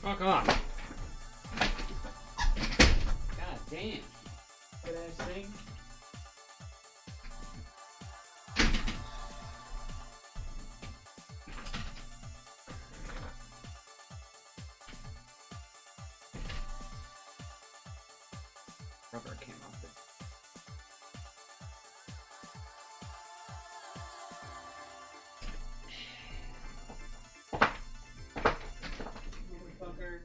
Fuck off. God damn. Good ass thing. Rubber came off it. Motherfucker.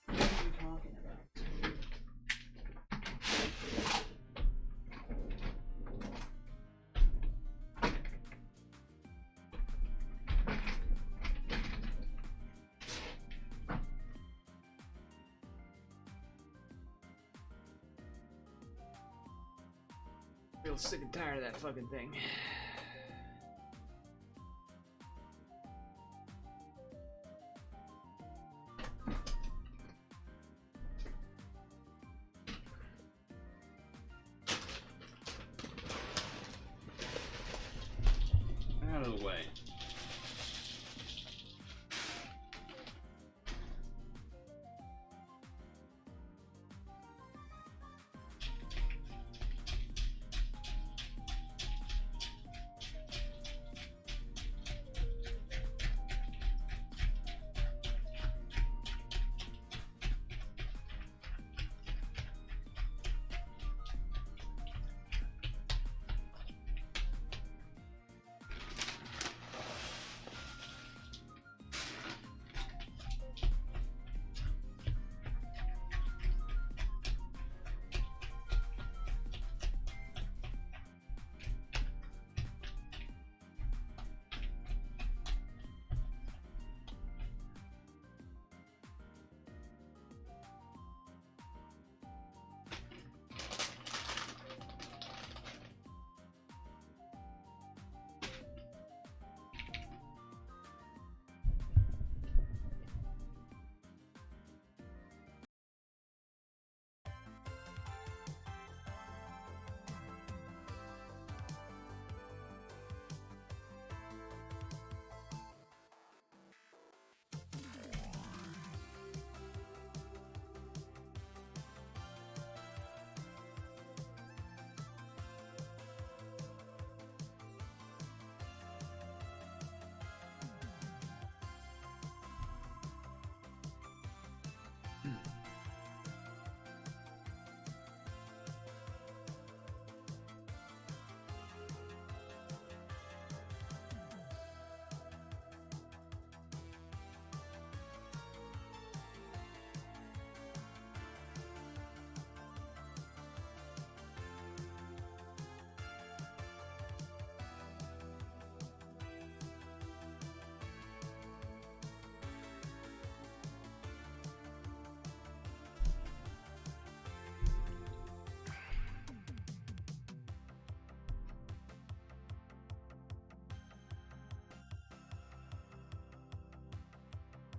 What are you talking about? Real sick and tired of that fucking thing. Out of the way.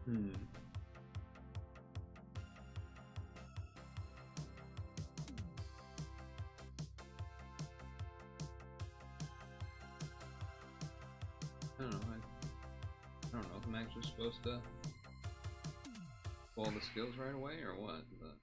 I don't know. I don't know if I'm actually supposed to pull the skills right away or what, but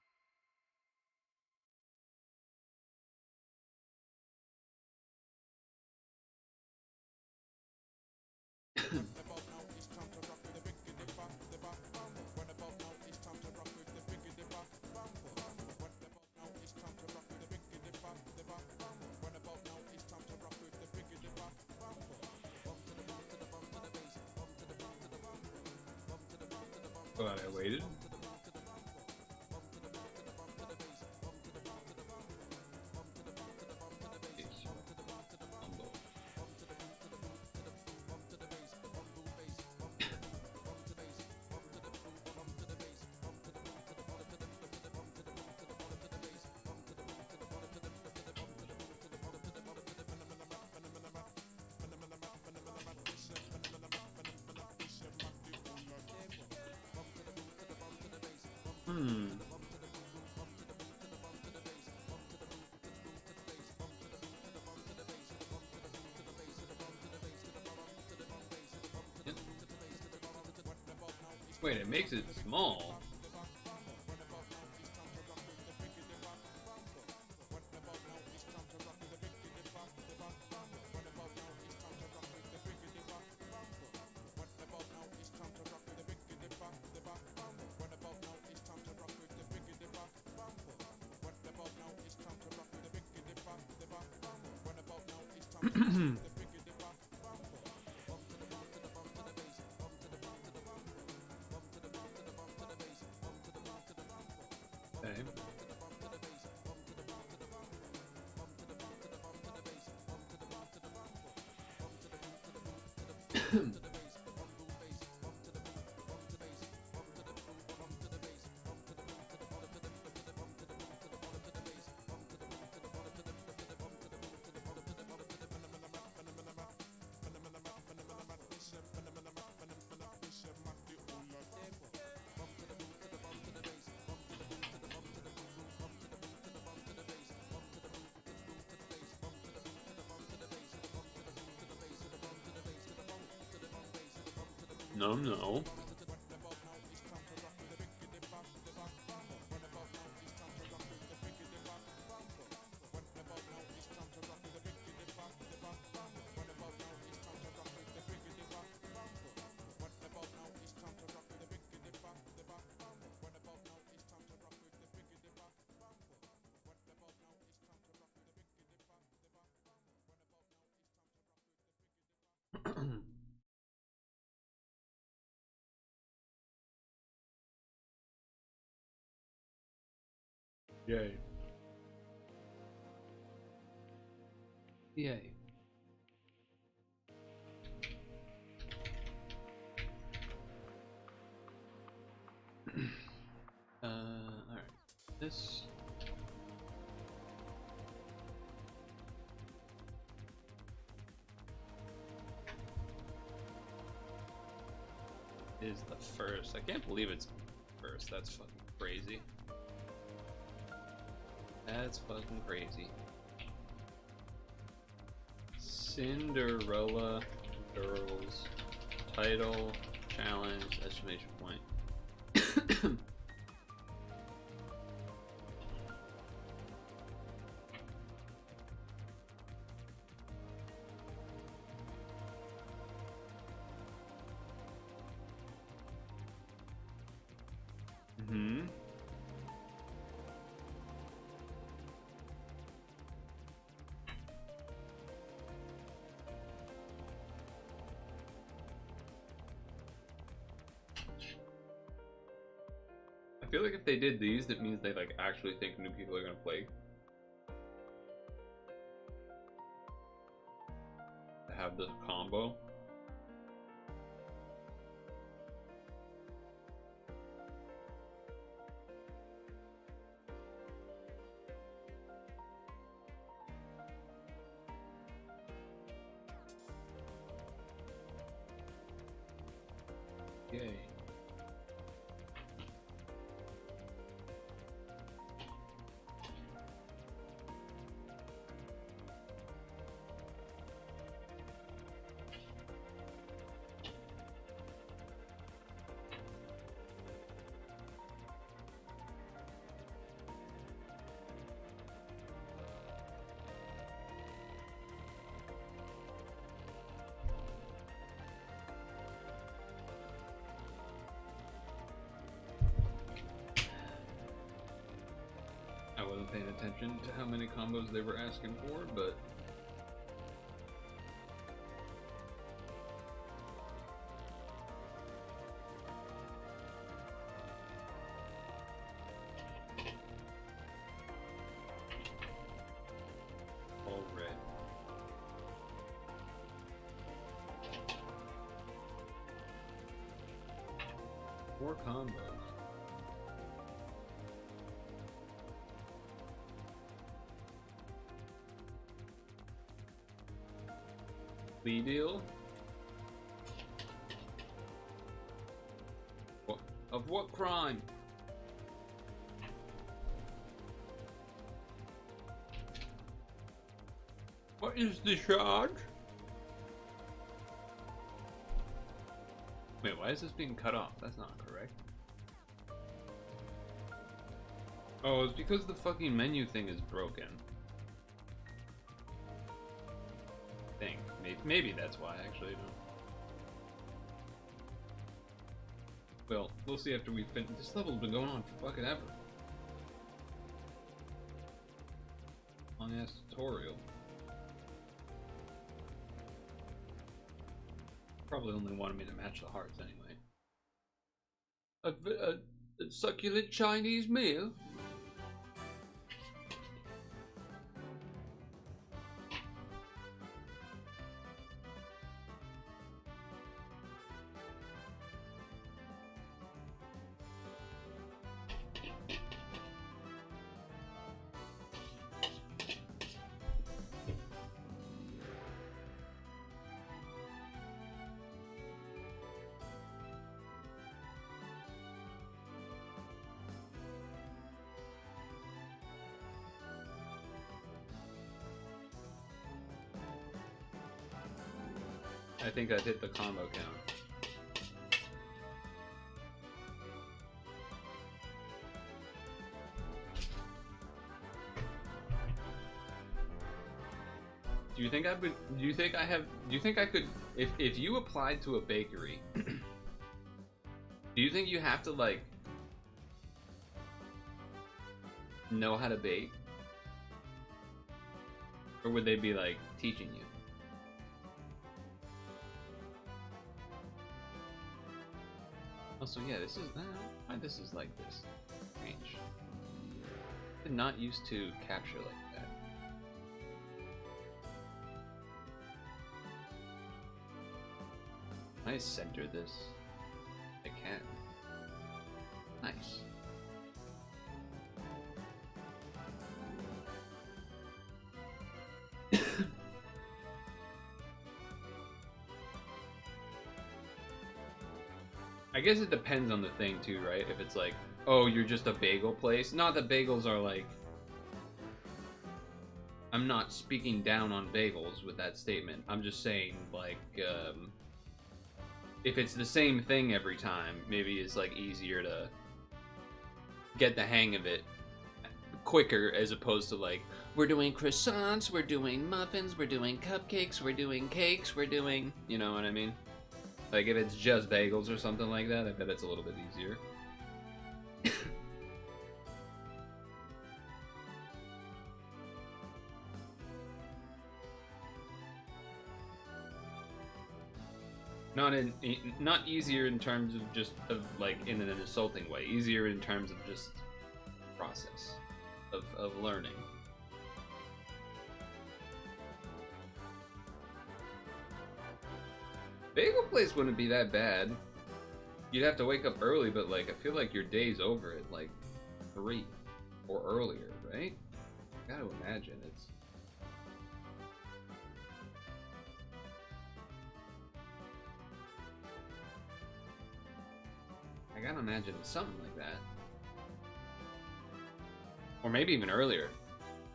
glad I waited. Wait, it makes it small. Okay. No, no. Yay. Yay. Alright. This is the first. I can't believe it's first. That's fucking crazy. That's fucking crazy. Cinderella Girls title challenge exclamation point. Mm-hmm. I feel like if they did these, that means they like actually think new people are gonna play. To have the combo. Yay. I wasn't paying attention to how many combos they were asking for, but all red. Four combos. Plea deal? What, of what crime? What is the charge? Wait, why is this being cut off? That's not correct. Oh, it's because the fucking menu thing is broken. I think. Maybe that's why, actually. No. Well, we'll see after we finish. This level's been going on for fucking ever. Long ass tutorial. probably only wanted me to match the hearts anyway. A succulent Chinese meal? I think I've hit the combo count. Do you think I would? Do you think I have? Do you think I could? If you applied to a bakery, do you think you have to like know how to bake, or would they be like teaching you? Also, yeah, this is why this is like this. Strange. I'm not used to capture like that. Can I center this? I can. Nice. I guess it depends on the thing too, right? If it's like, oh, you're just a bagel place. Not that bagels are like... I'm not speaking down on bagels with that statement. I'm just saying, like, if it's the same thing every time, maybe it's like easier to get the hang of it quicker, as opposed to like, we're doing croissants, we're doing muffins, we're doing cupcakes, we're doing cakes, we're doing, you know what I mean? Like, if it's just bagels or something like that, I bet it's a little bit easier. Not easier in terms of just like in an insulting way. Easier in terms of just process of learning. Bagel place wouldn't be that bad. You'd have to wake up early, but like I feel like your day's over at like 3 or earlier, right? I gotta imagine it's. I gotta imagine it's something like that, or maybe even earlier,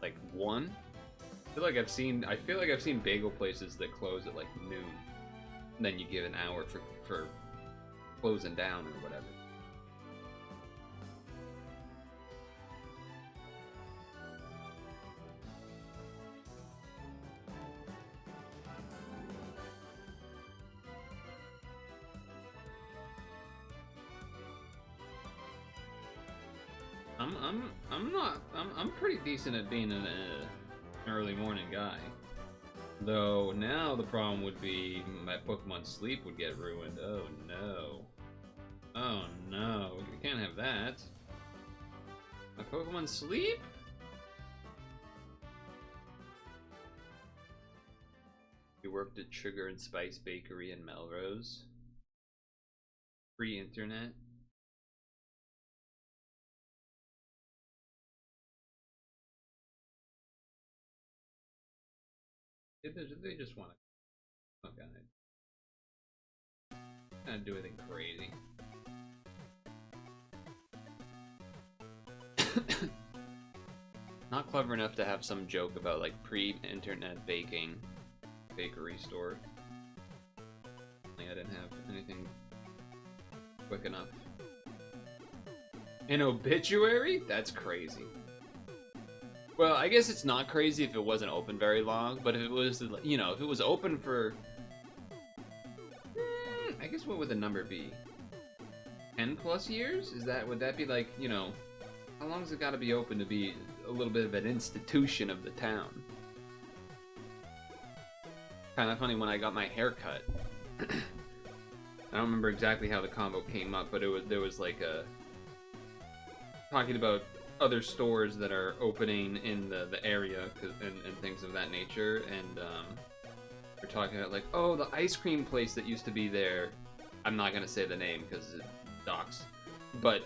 like 1. I feel like I've seen bagel places that close at like noon. And then you give an hour for closing down or whatever. I'm pretty decent at being an early morning guy. Though now the problem would be my Pokemon sleep would get ruined. Oh no. Oh no. You can't have that. My Pokemon sleep? You worked at Sugar and Spice Bakery in Melrose. Free internet. They just want to kind of do anything crazy. Not clever enough to have some joke about like pre-internet baking bakery store. I didn't have anything quick enough. An obituary? That's crazy. Well, I guess it's not crazy if it wasn't open very long, but if it was, you know, if it was open for... I guess what would the number be? 10 plus years? Would that be like, you know, how long has it got to be open to be a little bit of an institution of the town? Kind of funny when I got my hair cut. don't remember exactly how the combo came up, but there was like a talking about other stores that are opening in the area and things of that nature, and we're talking about like, oh, the ice cream place that used to be there. I'm not gonna say the name because it docs, but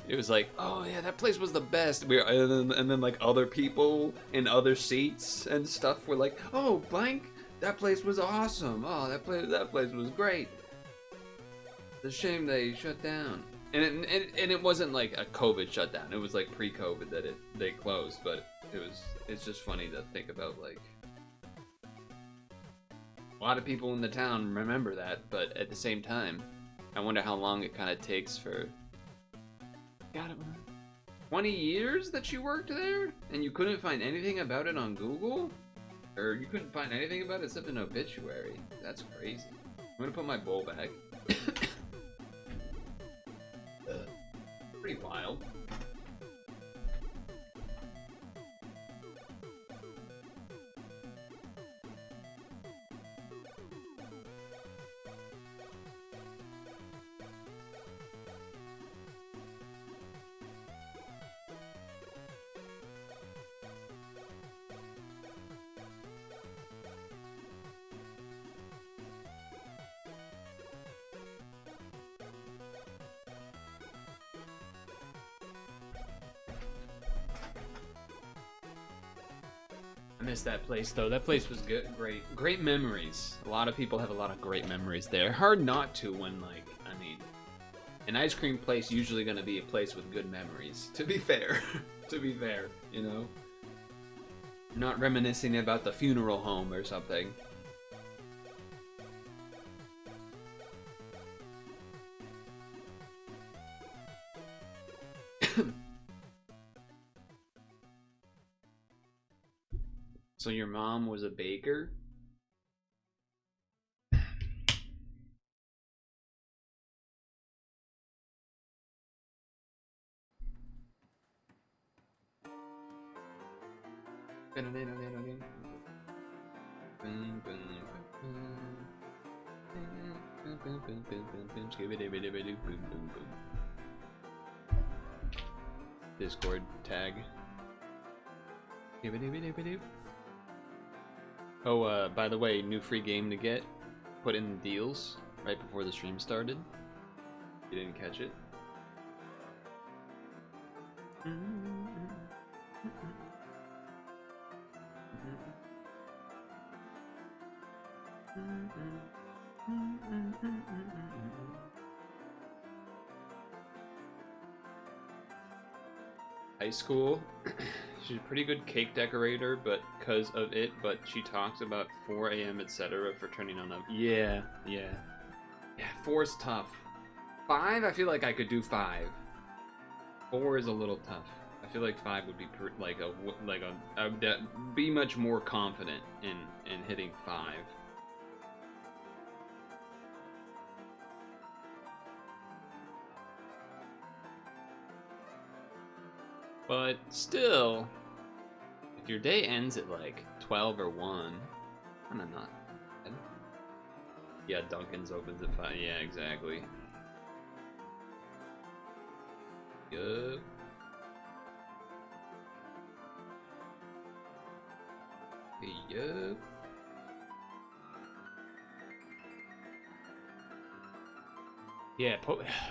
it was like, oh yeah, that place was the best. And then like other people in other seats and stuff were like, oh, blank, that place was awesome. Oh, that place was great. It's a shame they shut down. And it wasn't like a COVID shutdown. It was like pre-COVID that they closed. But it's just funny to think about, like, a lot of people in the town remember that, but at the same time, I wonder how long it kind of takes for. God, 20 years that you worked there, and you couldn't find anything about it on Google, or you couldn't find anything about it except an obituary. That's crazy. I'm gonna put my bowl back. Pretty wild. I miss that place though. That place was good, great memories. A lot of people have a lot of great memories there. Hard not to when, like, I mean, an ice cream place usually gonna be a place with good memories. To be fair, you know, not reminiscing about the funeral home or something. So your mom was a baker? Discord tag. Oh, by the way, new free game to get. Put in deals right before the stream started. You didn't catch it? High school. She's a pretty good cake decorator, but she talks about 4 a.m. etc. for turning on them. Yeah. 4 is tough. 5, I feel like I could do 5. 4 is a little tough. I feel like 5 would be I would be much more confident in hitting 5. But still, if your day ends at like 12 or 1, I'm not bad. Yeah, Duncan's opens at 5. Yeah, exactly. Yup. Yup. Yeah,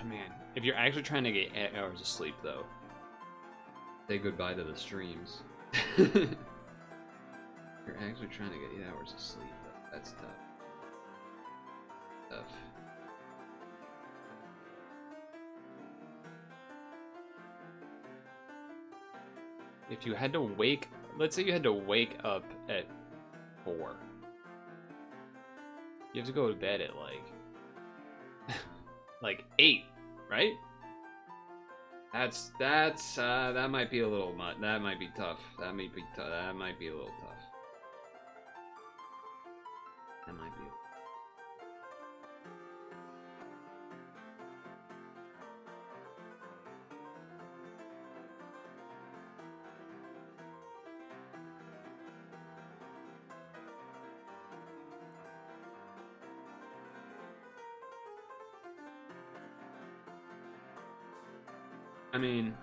man, if you're actually trying to get 8 hours of sleep, though, say goodbye to the streams. You're actually trying to get 8 hours of sleep. That's tough. If you had to let's say you had to wake up at 4. You have to go to bed at like 8, right? That might be a little much. That might be tough. That might be a little tough. That might be. I mean,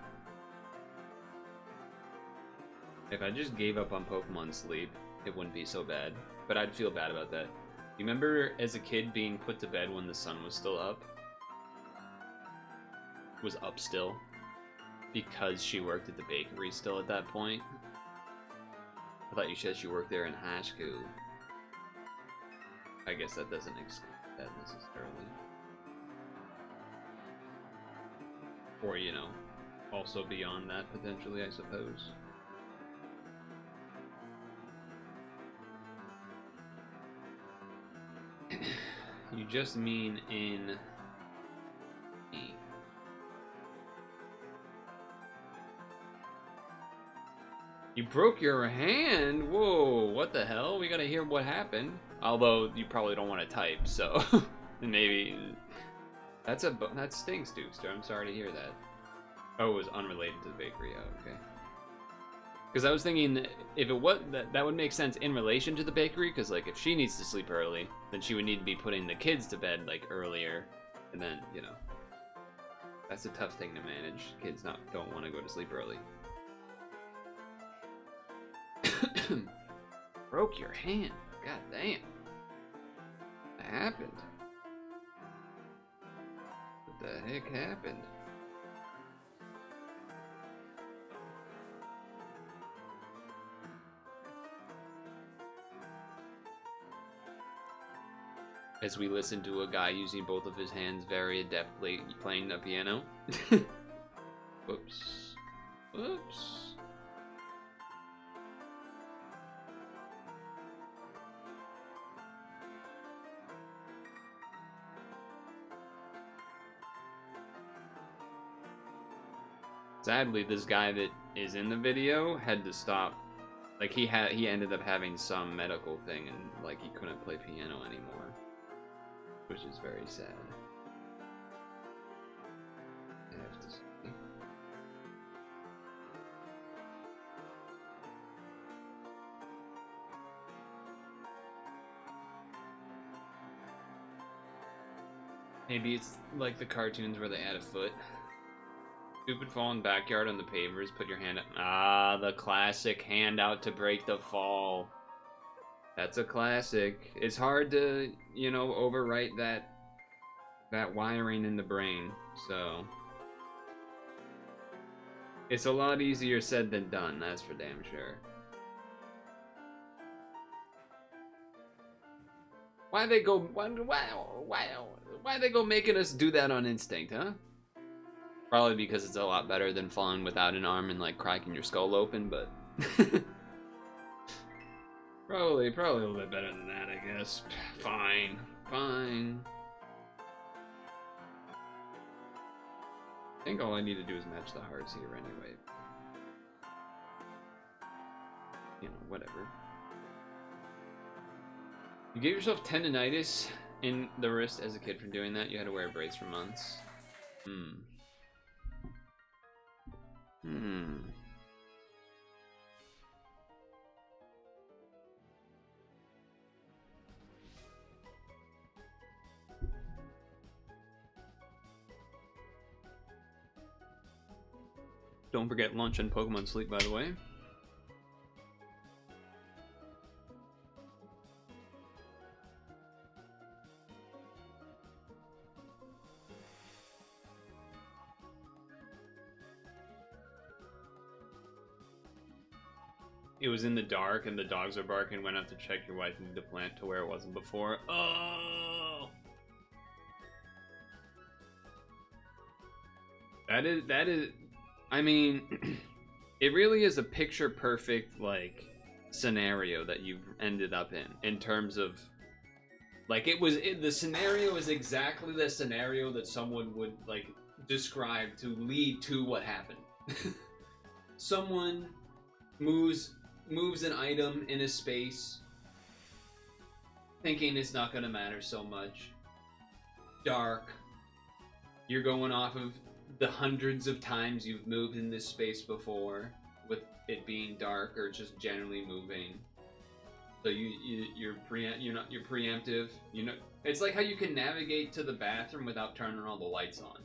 if I just gave up on Pokemon Sleep, it wouldn't be so bad. But I'd feel bad about that. You remember as a kid being put to bed when the sun was still up? Was up still? Because she worked at the bakery still at that point? I thought you said she worked there in high school. I guess that doesn't exclude that necessarily. Or, you know, also beyond that, potentially, I suppose. You just mean in... You broke your hand? Whoa, what the hell? We gotta hear what happened. Although, you probably don't want to type, so... maybe... That stinks, Dukester. I'm sorry to hear that. Oh, it was unrelated to the bakery. Oh, okay. Because I was thinking, if it was... That would make sense in relation to the bakery, because, like, if she needs to sleep early, then she would need to be putting the kids to bed, like, earlier. And then, you know... That's a tough thing to manage. Kids don't want to go to sleep early. Broke your hand. God damn. What happened? What the heck happened? As we listen to a guy using both of his hands very adeptly playing the piano. Whoops. Whoops. Sadly, this guy that is in the video had to stop. Like, he ended up having some medical thing and, like, he couldn't play piano anymore. Which is very sad. I have to see. Maybe it's like the cartoons where they add a foot. Stupid fall in backyard on the pavers, put your hand up. Ah, the classic hand out to break the fall. That's a classic. It's hard to, you know, overwrite that wiring in the brain, so. It's a lot easier said than done, that's for damn sure. Why they go making us do that on instinct, huh? Probably because it's a lot better than falling without an arm and like cracking your skull open, but probably a little bit better than that, I guess. Fine. I think all I need to do is match the hearts here anyway. You know, whatever. You gave yourself tendonitis in the wrist as a kid for doing that. You had to wear a brace for months. Don't forget lunch and Pokemon Sleep, by the way. It was in the dark and the dogs are barking. Went out to check. Your wife moved the plant to where it wasn't before. Oh, that is. I mean, it really is a picture perfect like scenario that you've ended up in terms of like the scenario is exactly the scenario that someone would like describe to lead to what happened. Someone moves an item in a space thinking it's not gonna matter so much. Dark. You're going off of the hundreds of times you've moved in this space before with it being dark or just generally moving. So you're preemptive. You know, it's like how you can navigate to the bathroom without turning all the lights on.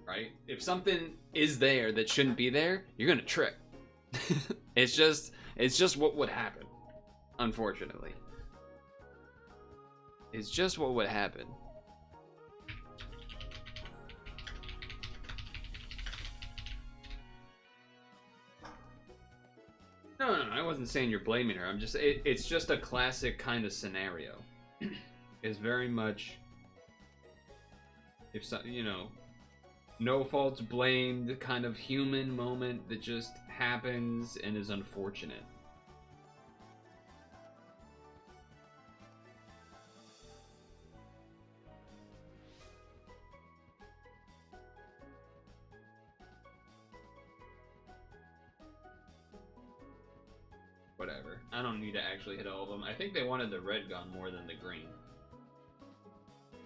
right? If something is there that shouldn't be there, you're gonna trip. It's just what would happen, unfortunately. It's just what would happen. No, I wasn't saying you're blaming her. I'm just, it's just a classic kind of scenario. It's very much, if so, you know, no faults blamed kind of human moment that just happens and is unfortunate. Whatever. I don't need to actually hit all of them. I think they wanted the red gun more than the green.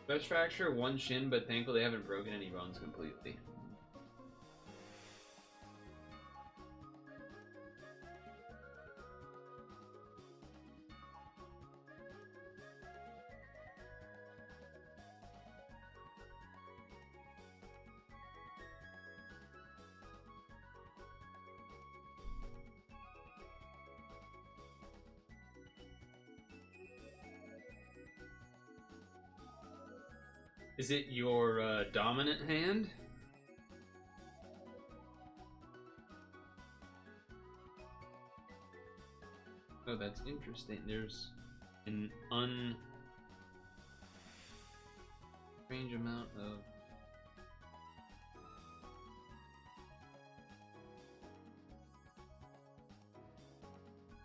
Touch fracture, one shin, but thankfully they haven't broken any bones completely. Is it your dominant hand? Oh, that's interesting. There's an strange amount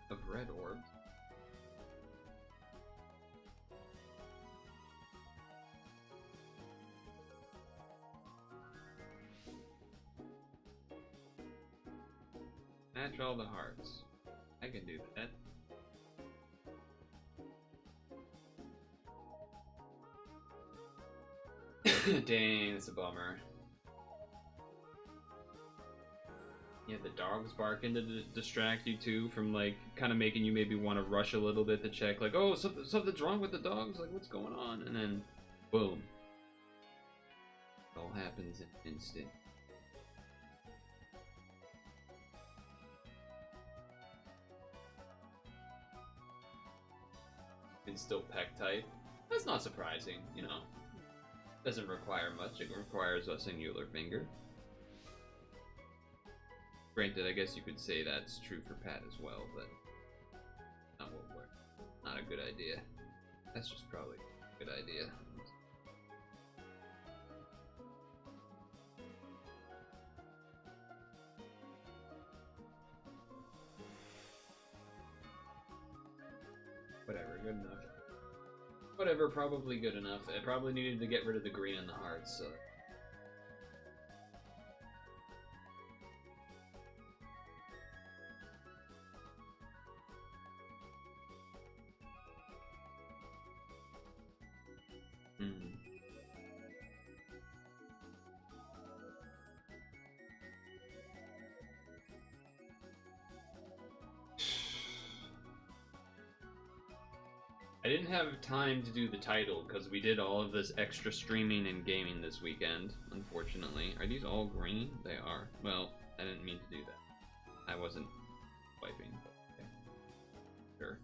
of red orbs. Match all the hearts. I can do that. Dang, that's a bummer. Yeah, the dogs barking to distract you too from like kind of making you maybe want to rush a little bit to check like, oh, something's wrong with the dogs, like what's going on? And then boom. It all happens in an instant. And still peck type. That's not surprising, you know. Doesn't require much. It requires a singular finger. Granted, I guess you could say that's true for Pat as well, but not what we're, not a good idea. That's just probably a good idea. Whatever, good enough. Whatever, probably good enough. I probably needed to get rid of the green and the hearts, so. I didn't have time to do the title because we did all of this extra streaming and gaming this weekend, unfortunately. Are these all green? They are. Well, I didn't mean to do that. I wasn't wiping. Okay. Sure.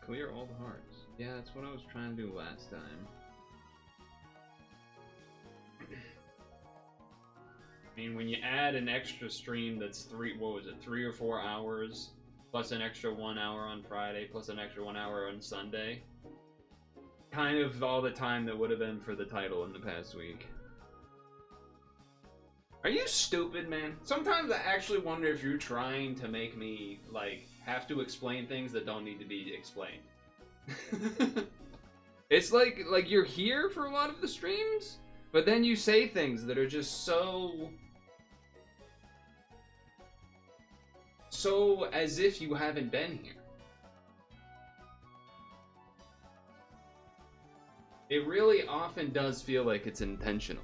Clear all the hearts. Yeah, that's what I was trying to do last time. I mean, when you add an extra stream that's 3 or 4 hours, plus an extra 1 hour on Friday, plus an extra 1 hour on Sunday. Kind of all the time that would have been for the title in the past week. Are you stupid, man? Sometimes I actually wonder if you're trying to make me, like, have to explain things that don't need to be explained. It's like you're here for a lot of the streams, but then you say things that are just so as if you haven't been here. It really often does feel like it's intentional.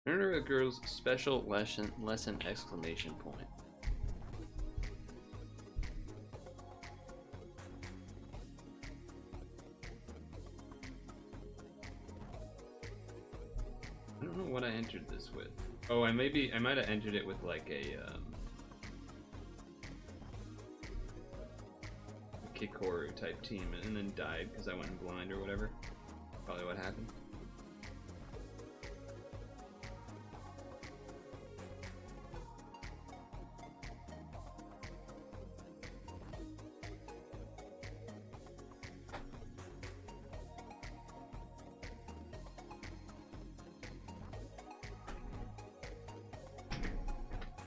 I don't a girl's special lesson exclamation point. I don't know what I entered this with. Oh, I might have entered it with like a Kikoru type team and then died because I went blind or whatever. Probably what happened.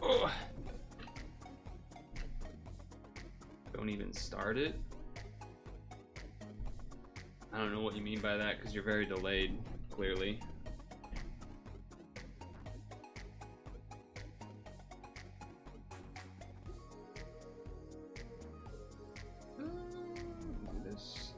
Oh. Don't even start it. I don't know what you mean by that because you're very delayed, clearly. This.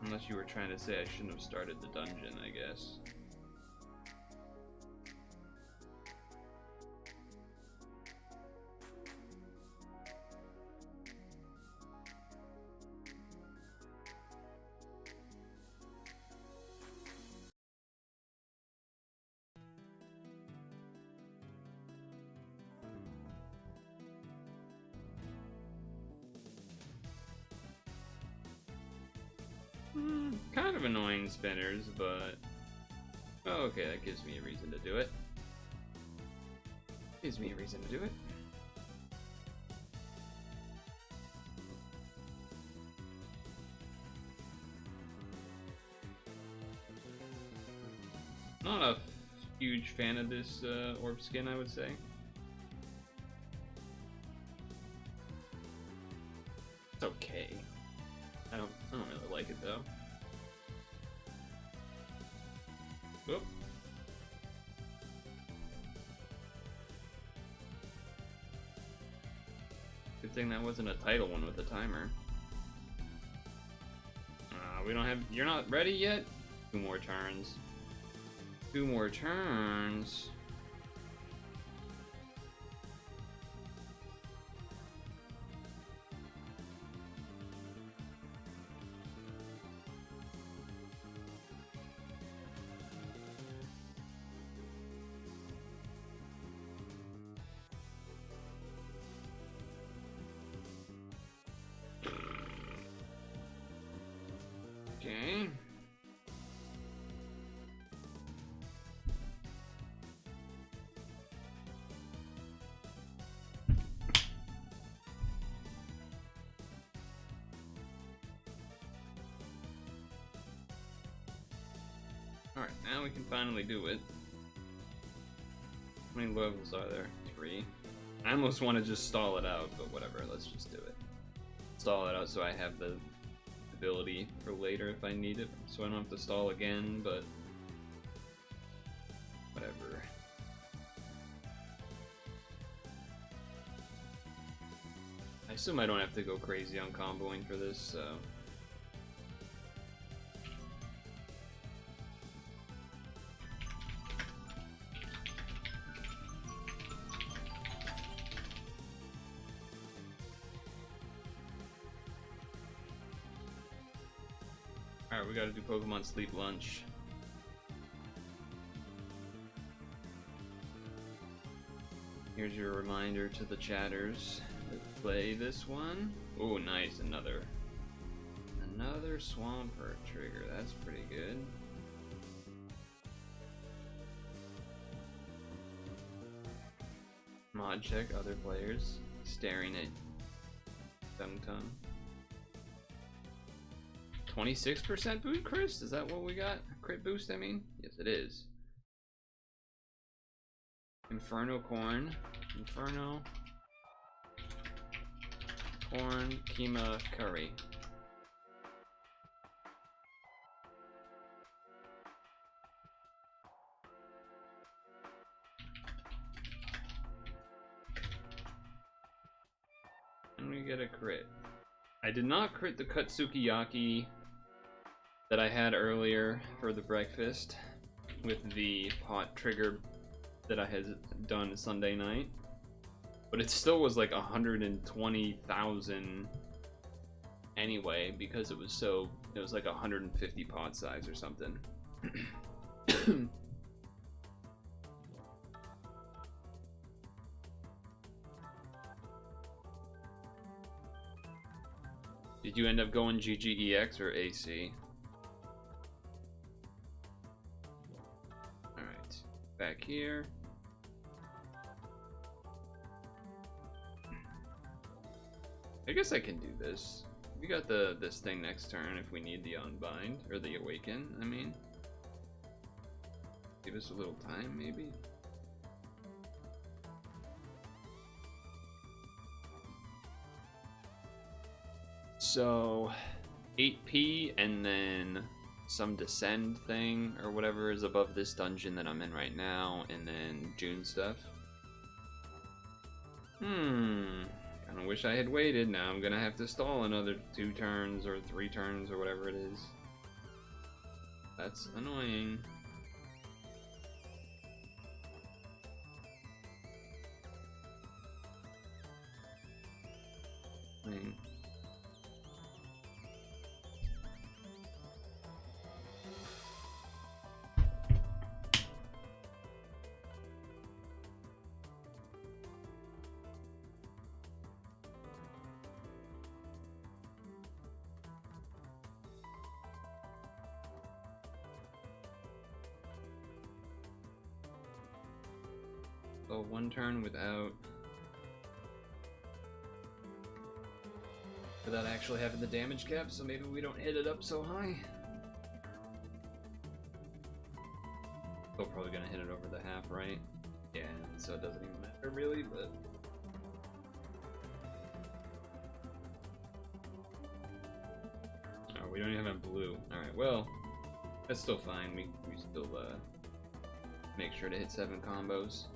Unless you were trying to say I shouldn't have started the dungeon, I guess. Kind of annoying spinners, but oh, okay, that gives me a reason to do it. Gives me a reason to do it. Not a huge fan of this orb skin, I would say. It's okay. I don't really like it though. Whoop. Good thing that wasn't a title one with a timer. We don't have. You're not ready yet? 2 more turns. 2 more turns. Okay. Alright, now we can finally do it. How many levels are there? 3. I almost want to just stall it out, but whatever, let's just do it. Stall it out so I have the ability for later if I need it, so I don't have to stall again, but whatever. I assume I don't have to go crazy on comboing for this, so... Alright, we gotta do Pokemon Sleep Lunch. Here's your reminder to the chatters to play this one. Oh, nice, another Swampert trigger. That's pretty good. Mod check other players. Staring at Tung. 26% boost, Chris? Is that what we got? Crit boost, I mean? Yes, it is. Inferno Corn. Inferno Corn Keema Curry. And we get a crit. I did not crit the Kutsukiyaki that I had earlier for the breakfast with the pot trigger that I had done Sunday night, but it still was like 120,000 anyway because it was like 150 pot size or something. Did you end up going GGEX or AC? Alright, back here. I guess I can do this. We got this thing next turn if we need the Unbind, or the Awaken, I mean. Give us a little time, maybe? So, 8p and then some Descend thing, or whatever is above this dungeon that I'm in right now, and then June stuff. Kinda wish I had waited. Now I'm gonna have to stall another 2 turns or 3 turns or whatever it is. That's annoying. So 1 turn without actually having the damage cap, so maybe we don't hit it up so high. Still probably gonna hit it over the half, right? Yeah, so it doesn't even matter really, but oh, we don't even have blue. Alright, well, that's still fine. We still make sure to hit 7 combos.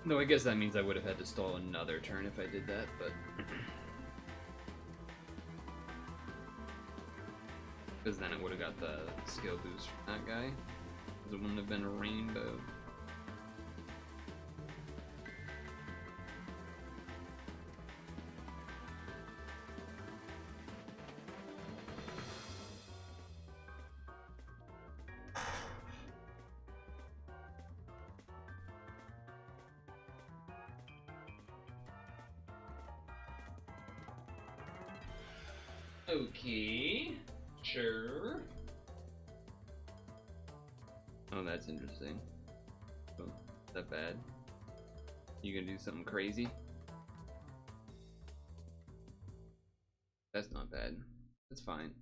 No, I guess that means I would have had to stall another turn if I did that, but because then it would have got the skill boost from that guy. It wouldn't have been a rainbow. Okay, sure. Oh, that's interesting. Oh, is that bad? You gonna do something crazy? That's not bad. That's fine.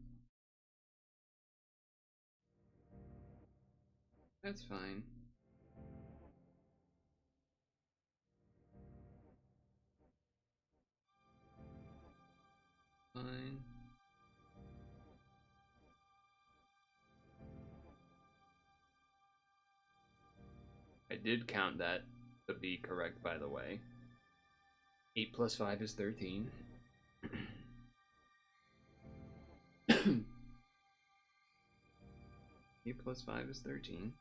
That's fine. Fine. I did count that to be correct, by the way. 8 plus 5 is 13. 8 plus 5 is 13.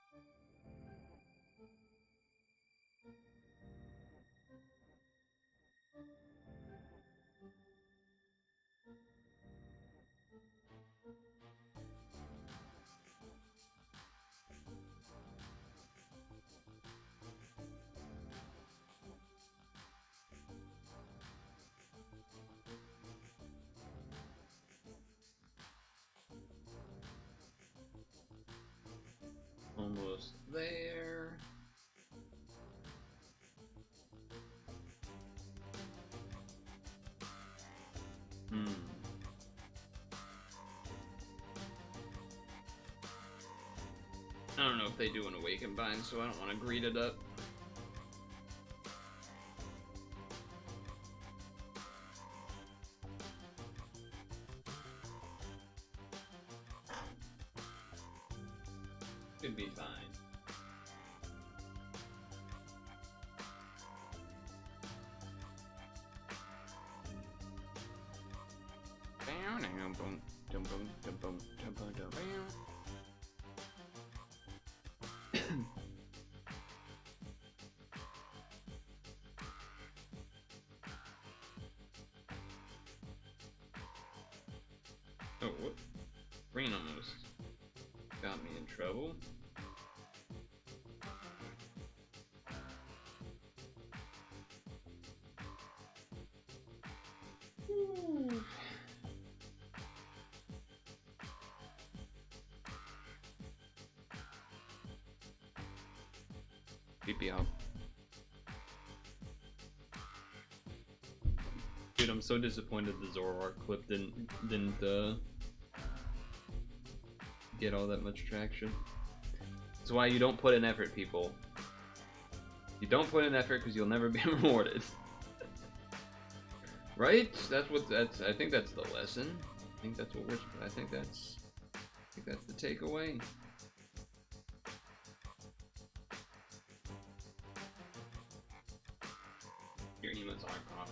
Almost there. I don't know if they do an Awaken Bind, so I don't want to greed it up. Could be fine. Oh, what? Rain almost got me in trouble. PP out. Dude, I'm so disappointed the Zoroark clip didn't get all that much traction. That's why you don't put in effort, people. You don't put in effort because you'll never be rewarded. Right? I think that's the lesson. I think that's the takeaway. Your emotes aren't off,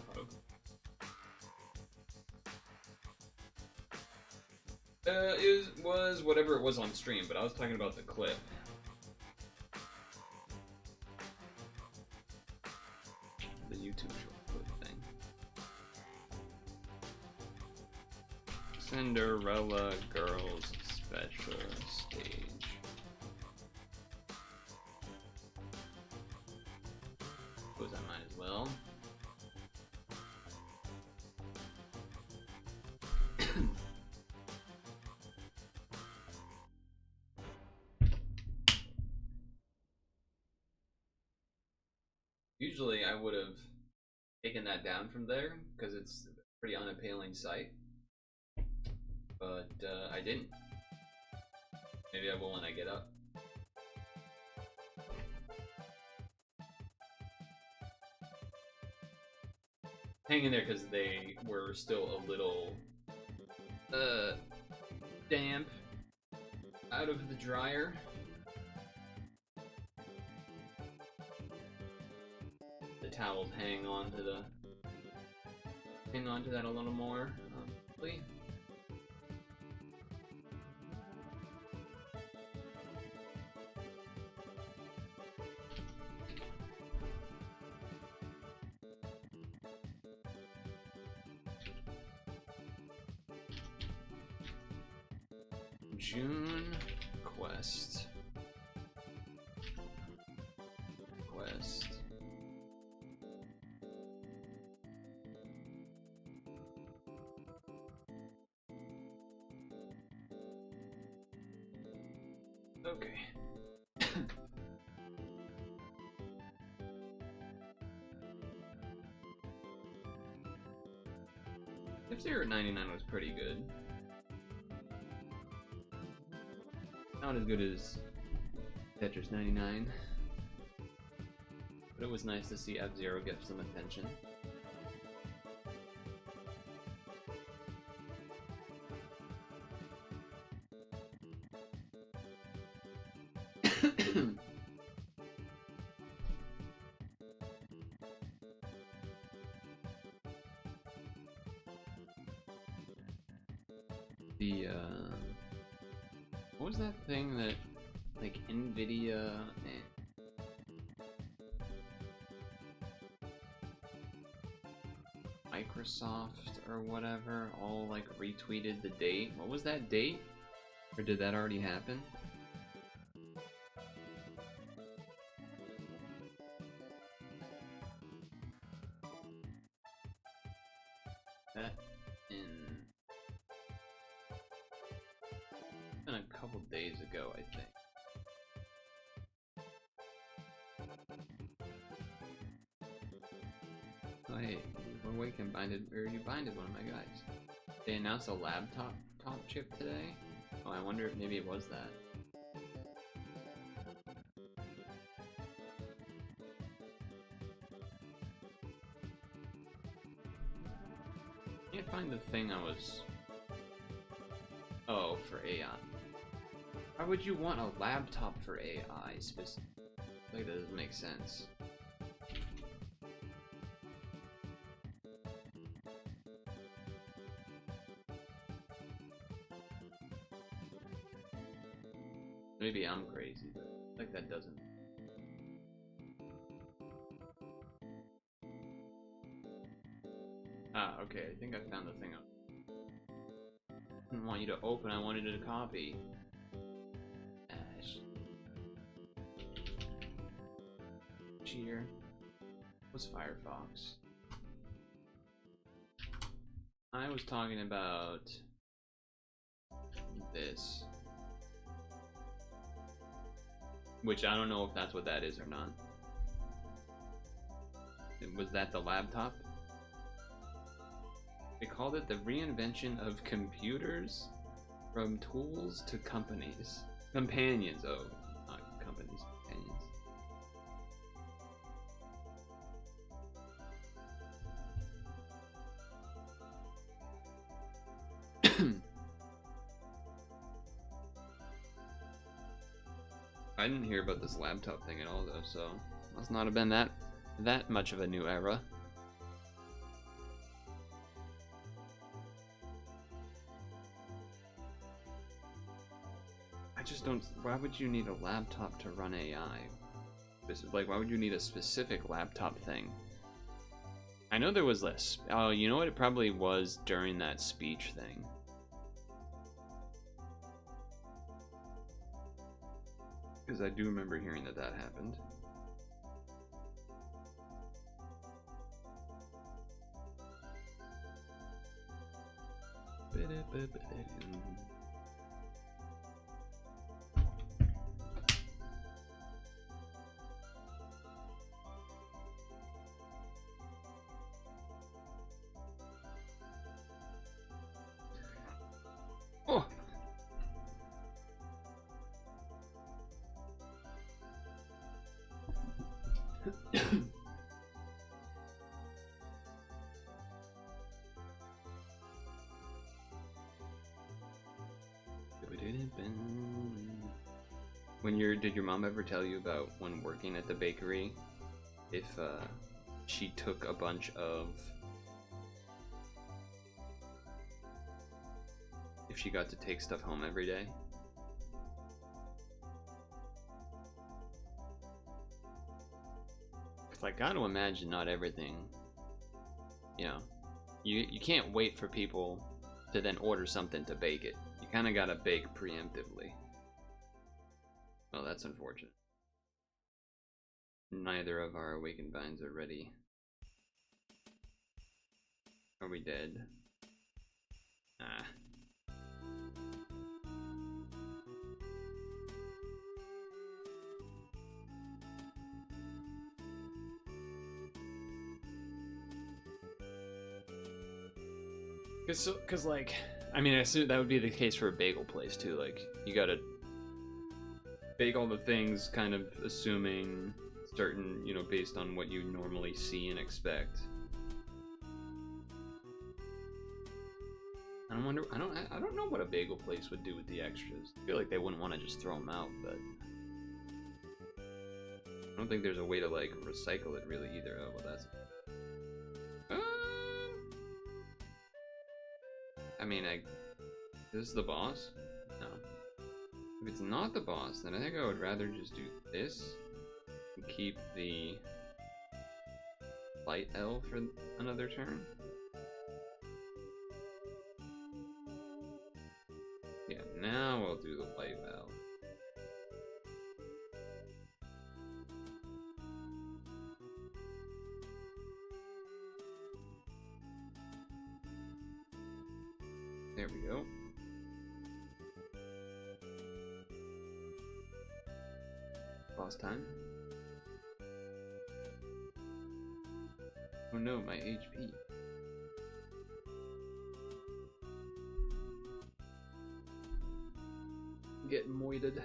it was whatever it was on stream, but I was talking about the clip. The YouTube short clip thing. Cinderella Girls Special Stage. Suppose I might as well. Usually I would have taken that down from there because it's a pretty unappealing sight, but I didn't. Maybe I will when I get up. Hang in there because they were still a little damp out of the dryer. The towels hang on to that a little more, please. June quest. Okay. F-Zero at 99 was pretty good. Not as good as Tetris 99, but it was nice to see F-Zero get some attention. What was that thing that, like, NVIDIA and Microsoft or whatever all, like, retweeted the date? What was that date? Or did that already happen? That been a couple days ago, I think. Oh hey, we're waking binded, or you binded one of my guys. They announced a laptop chip today. Oh, I wonder if maybe it was that. Can't find the thing I was. Oh, for AI. Why would you want a laptop for AI specifically? Like, that doesn't make sense. Maybe I'm crazy, but like that doesn't. Ah, okay, I think I found the thing up. I didn't want you to open, I wanted you to copy. Ash. Cheater. What's Firefox? I was talking about this. Which I don't know if that's what that is or not. Was that the laptop? They called it the reinvention of computers from tools to companies. Companions, oh, not companies, companions. I didn't hear about this laptop thing at all though, so must not have been that much of a new era. I just don't. Why would you need a laptop to run AI? Like, why would you need a specific laptop thing? I know there was this. Oh, you know what? It probably was during that speech thing. Because I do remember hearing that happened. Oh. Did your mom ever tell you about when working at the bakery, if she took a bunch of, if she got to take stuff home every day? Because I gotta imagine not everything, you know, you can't wait for people to then order something to bake it. You kind of gotta bake preemptively. Oh, that's unfortunate. Neither of our awakened vines are ready. Are we dead? Ah. Cause like, I mean, I assume that would be the case for a bagel place too. Like, you gotta bake all the things, kind of assuming certain, you know, based on what you normally see and expect. I don't know what a bagel place would do with the extras. I feel like they wouldn't want to just throw them out, but I don't think there's a way to like recycle it really either. Oh, well, that's. I mean, this is the boss? No. If it's not the boss, then I think I would rather just do this and keep the light L for another turn. Yeah, now we'll do the light L. There we go. Boss time. Oh no, my HP. Getting moited.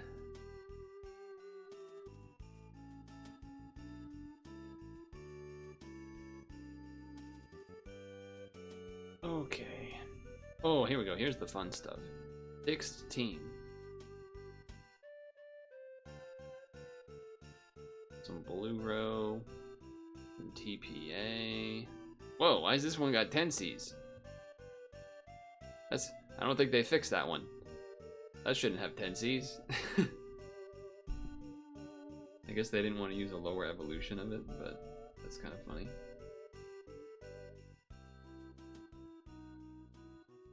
Okay. Oh, here we go. Here's the fun stuff. Fixed team. Some blue row. Some TPA. Whoa, why has this one got 10 Cs? I don't think they fixed that one. That shouldn't have 10 Cs. I guess they didn't want to use a lower evolution of it, but that's kind of funny.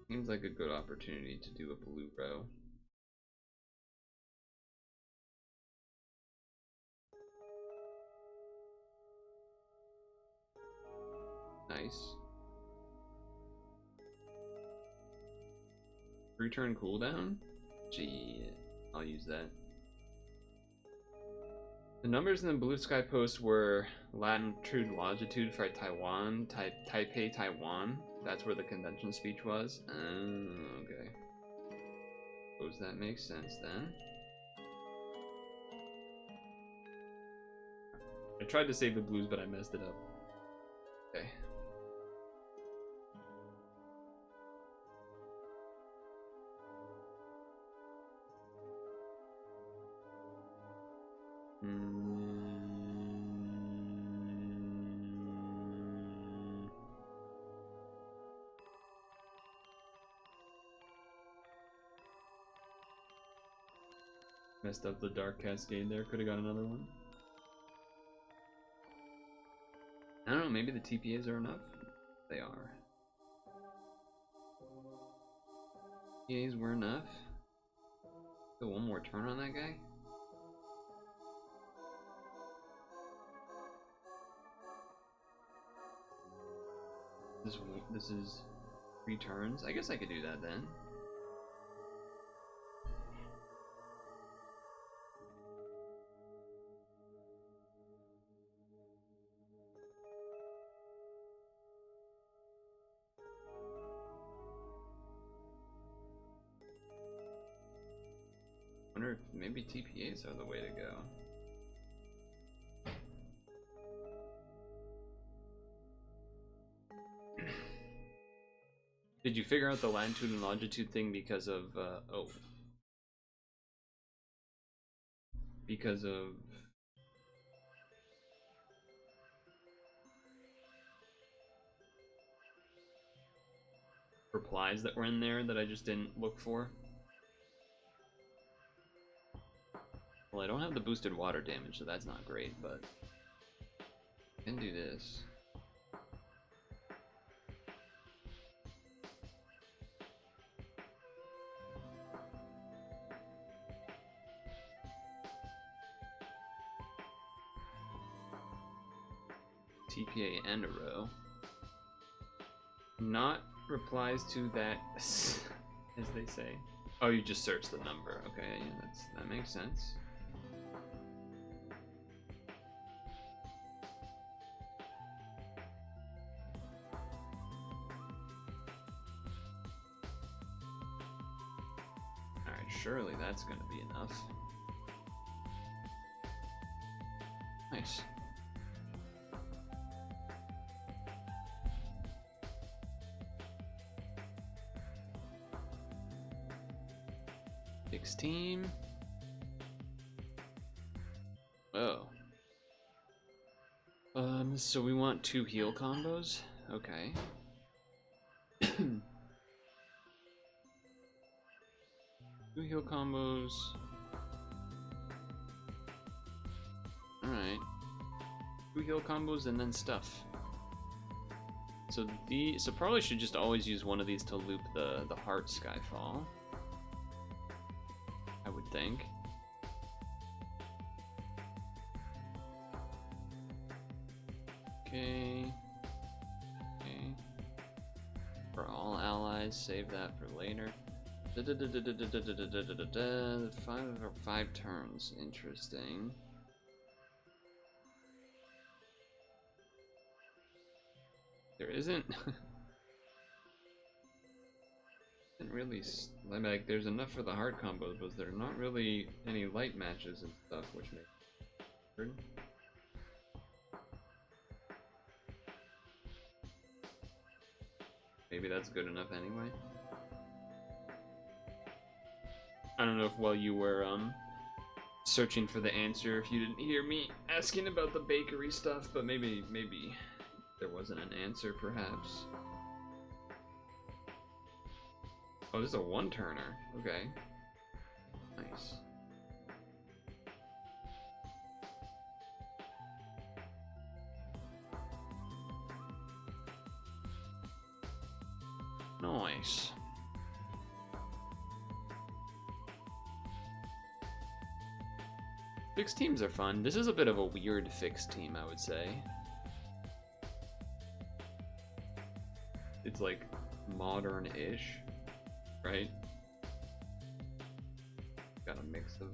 Seems like a good opportunity to do a blue row. Nice. Return cooldown? Gee, I'll use that. The numbers in the blue sky post were latitude, longitude for Taiwan, Taipei, Taiwan. That's where the convention speech was. Okay. Suppose that makes sense then. I tried to save the blues, but I messed it up. Okay. Messed up the dark cascade there. Could have got another one. I don't know, maybe the TPAs are enough? They are. TPAs were enough. Go one more turn on that guy? This is 3 turns? I guess I could do that then. Wonder if maybe TPAs are the way to go. Did you figure out the latitude and longitude thing because of, because of replies that were in there that I just didn't look for? Well, I don't have the boosted water damage, so that's not great, but I can do this. TPA and a row. Not replies to that, as they say. Oh, you just search the number. Okay, yeah, that makes sense. Alright, surely that's gonna be enough. Nice. Team. Oh. So we want 2 heal combos? Okay. 2 heal combos. Alright. 2 heal combos and then stuff. So probably should just always use one of these to loop the heart Skyfall. I would think. Okay. Okay. For all allies, save that for later. 5 turns. Interesting. There isn't. Didn't really, like, there's enough for the hard combos, but there are not really any light matches and stuff, which makes it weird. Maybe that's good enough anyway. I don't know if while you were searching for the answer, if you didn't hear me asking about the bakery stuff, but maybe there wasn't an answer, perhaps. Oh, this is a 1-turner. Okay. Nice. Nice. Fixed teams are fun. This is a bit of a weird fixed team, I would say. It's like modern-ish, right? Got a mix of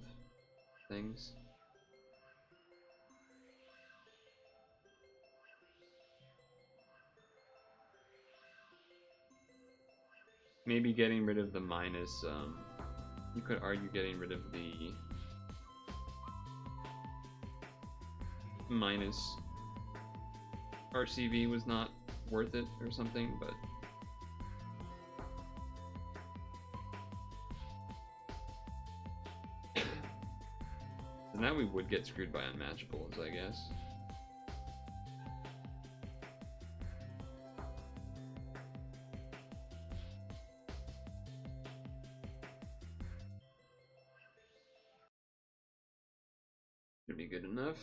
things. Maybe getting rid of the minus, you could argue getting rid of the minus RCV was not worth it or something, but so now we would get screwed by unmatchables, I guess. Should be good enough.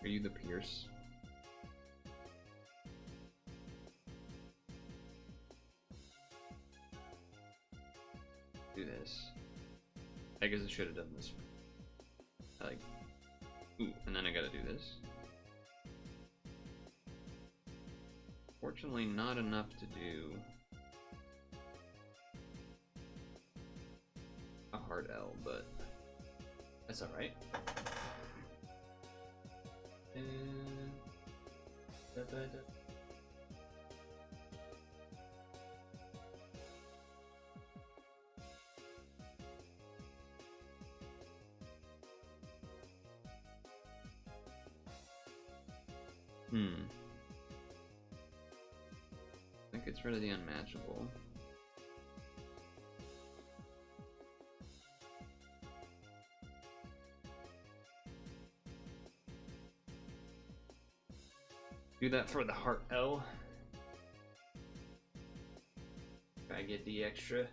Are you the Pierce? Do this. I guess I should have done this. Like, ooh, and then I gotta do this. Fortunately, not enough to do a hard L, but that's alright. I think it's rid of the unmatchable. Do that for the heart L. Try to get the extra.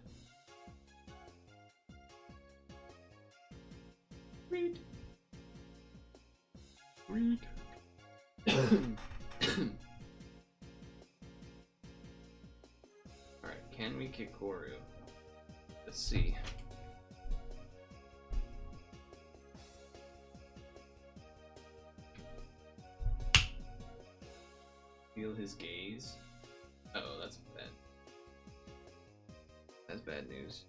Read. Read. Alright, can we kick Koru? Let's see. Feel his gaze. Uh-oh, that's bad. That's bad news.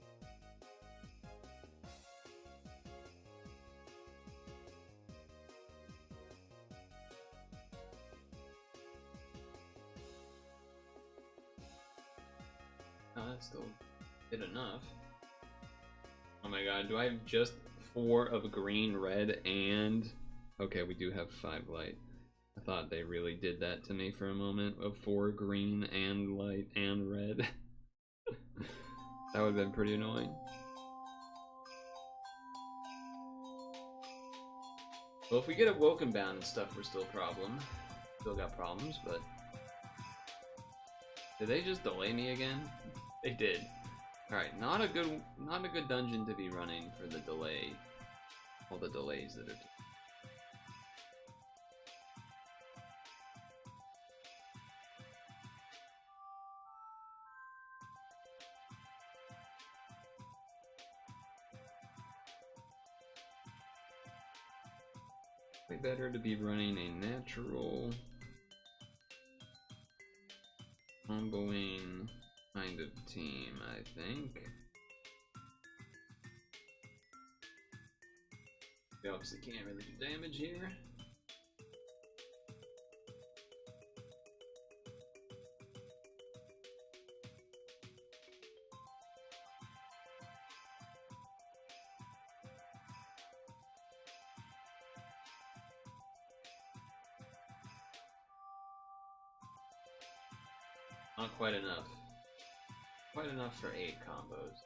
Oh, that's still good enough. Oh my god, do I have just 4 of green, red, and... Okay, we do have 5 light. I thought they really did that to me for a moment, of 4 green and light and red. That would have been pretty annoying. Well, if we get a Woken Bound and stuff, we're still a problem. Still got problems, but... Did they just delay me again? They did. Alright, not a good dungeon to be running for the delay. All the delays that are... Way better to be running a natural comboing kind of team, I think. We obviously can't really do damage here. Not quite enough. Quite enough for 8 combos.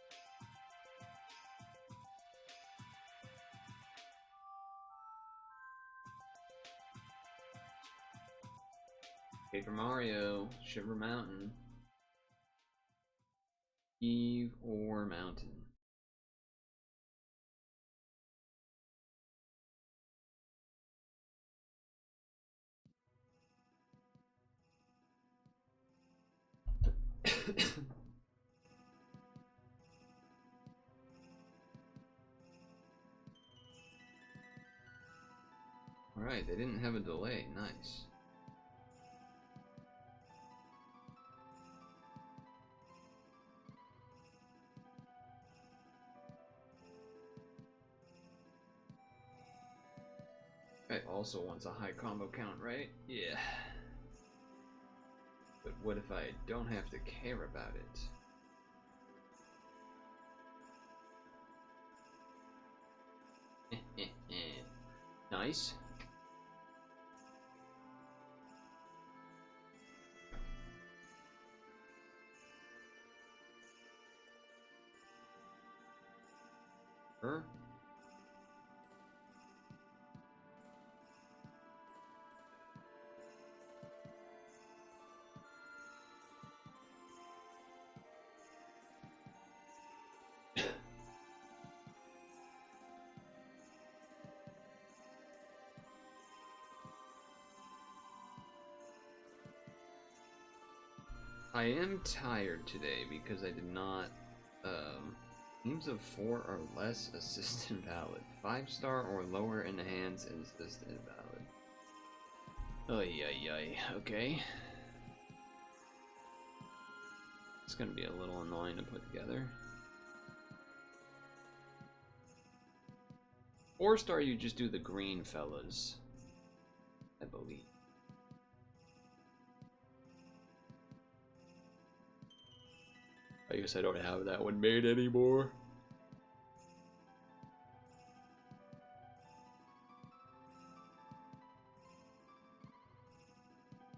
Paper Mario, Shiver Mountain. Eve or mountain? Alright, they didn't have a delay. Nice. It also wants a high combo count, right? Yeah. But what if I don't have to care about it? Nice. Her? I am tired today because I did not, teams of 4 or less assist invalid. 5-star or lower in the hands and assist invalid. Oy, oy, oy. Okay. It's gonna be a little annoying to put together. 4-star, you just do the green fellas, I believe. I guess I don't have that one made anymore.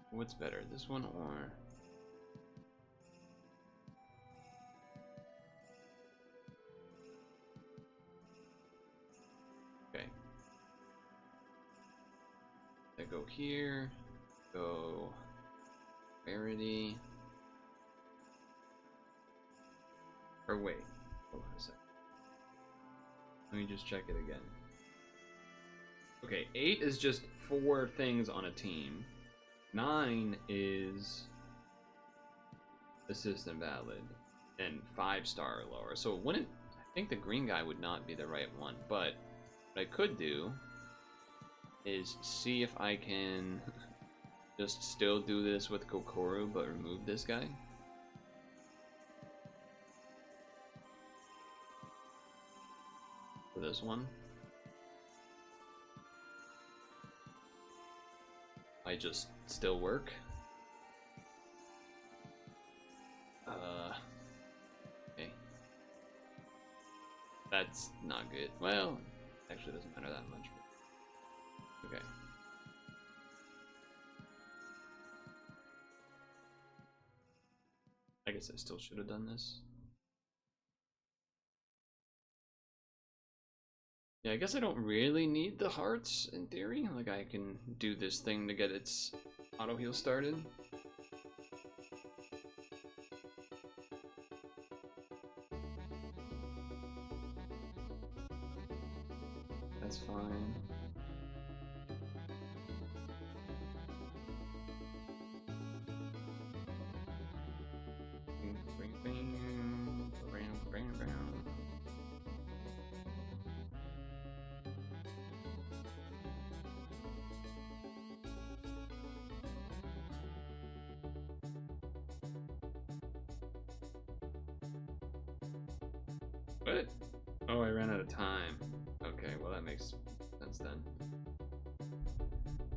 What's better, this one or... Okay. I go here, go rarity. Or wait, hold on a sec. Let me just check it again. Okay, 8 is just 4 things on a team. 9 is assist invalid, and 5-star or lower. So it wouldn't, I think the green guy would not be the right one, but what I could do is see if I can just still do this with Kokoro, but remove this guy. For this one. I just still work. Okay. That's not good. Well, actually doesn't matter that much. Okay. I guess I still should have done this. Yeah, I guess I don't really need the hearts in theory. Like, I can do this thing to get its auto heal started. That's fine. What? Oh, I ran out of time. Okay, well that makes sense then.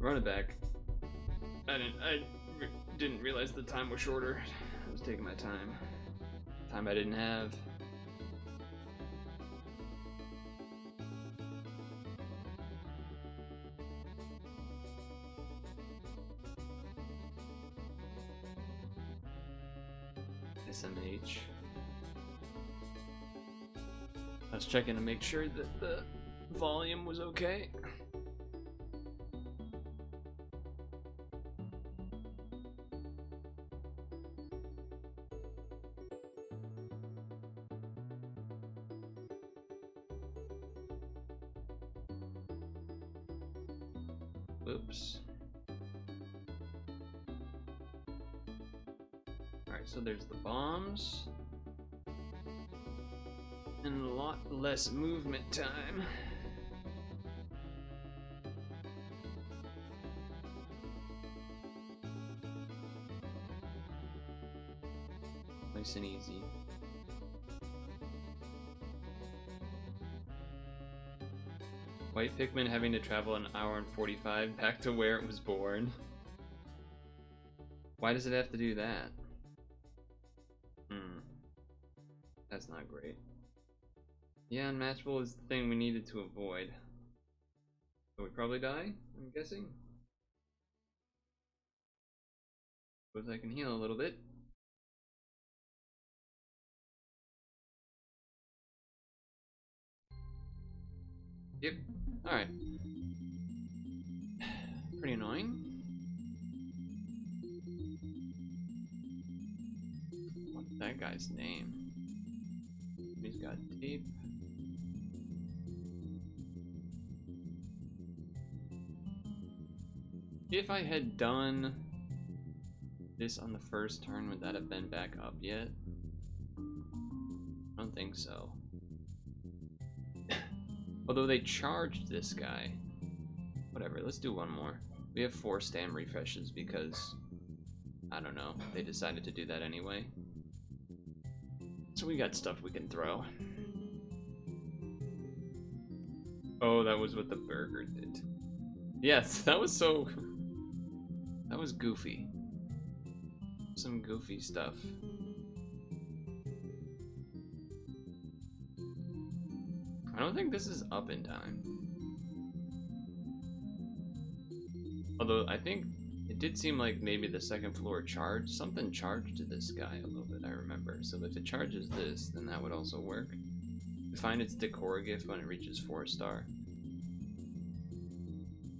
Run it back. I didn't realize the time was shorter. I was taking my time. Time I didn't have. SMH. I was checking to make sure that the volume was okay. Oops. Alright, so there's the bombs. And a lot less movement time. Nice and easy. White Pikmin having to travel an hour and 45 back to where it was born. Why does it have to do that? That's not great. Yeah, unmatchable is the thing we needed to avoid. So we probably die, I'm guessing. Suppose I can heal a little bit. Yep. Alright. Pretty annoying. What's that guy's name? He's got tape. If I had done this on the first turn, would that have been back up yet? I don't think so. Although they charged this guy. Whatever, let's do one more. We have 4 stam refreshes because, I don't know, they decided to do that anyway. So we got stuff we can throw. Oh, that was what the burger did. Yes, that was so... That was goofy. Some goofy stuff. I don't think this is up in time. Although, I think it did seem like maybe the second floor charged. Something charged to this guy a little bit, I remember. So if it charges this, then that would also work. Find its decor gift when it reaches 4-star.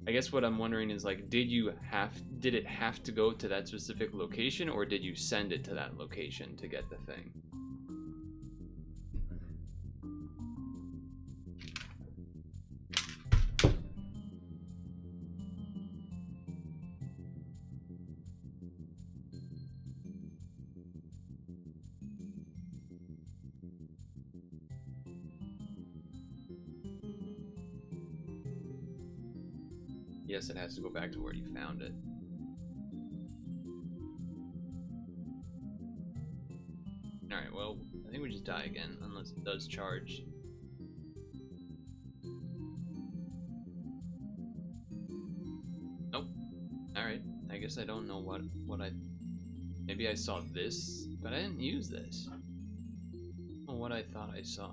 I guess what I'm wondering is, like, did it have to go to that specific location, or did you send it to that location to get the thing? Yes, it has to go back to where you found it. Alright, well, I think we just die again, unless it does charge. Nope. Alright, I guess I don't know what I... Maybe I saw this, but I didn't use this. Well, what I thought I saw.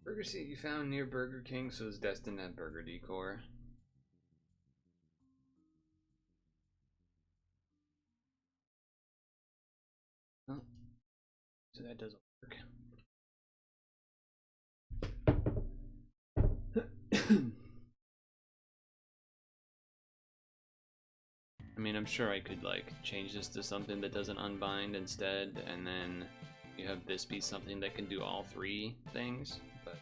Burger seat you found near Burger King, so it's destined to have burger decor. Oh, so that doesn't work. I mean, I'm sure I could, like, change this to something that doesn't unbind instead, and then you have this be something that can do all 3 things, but...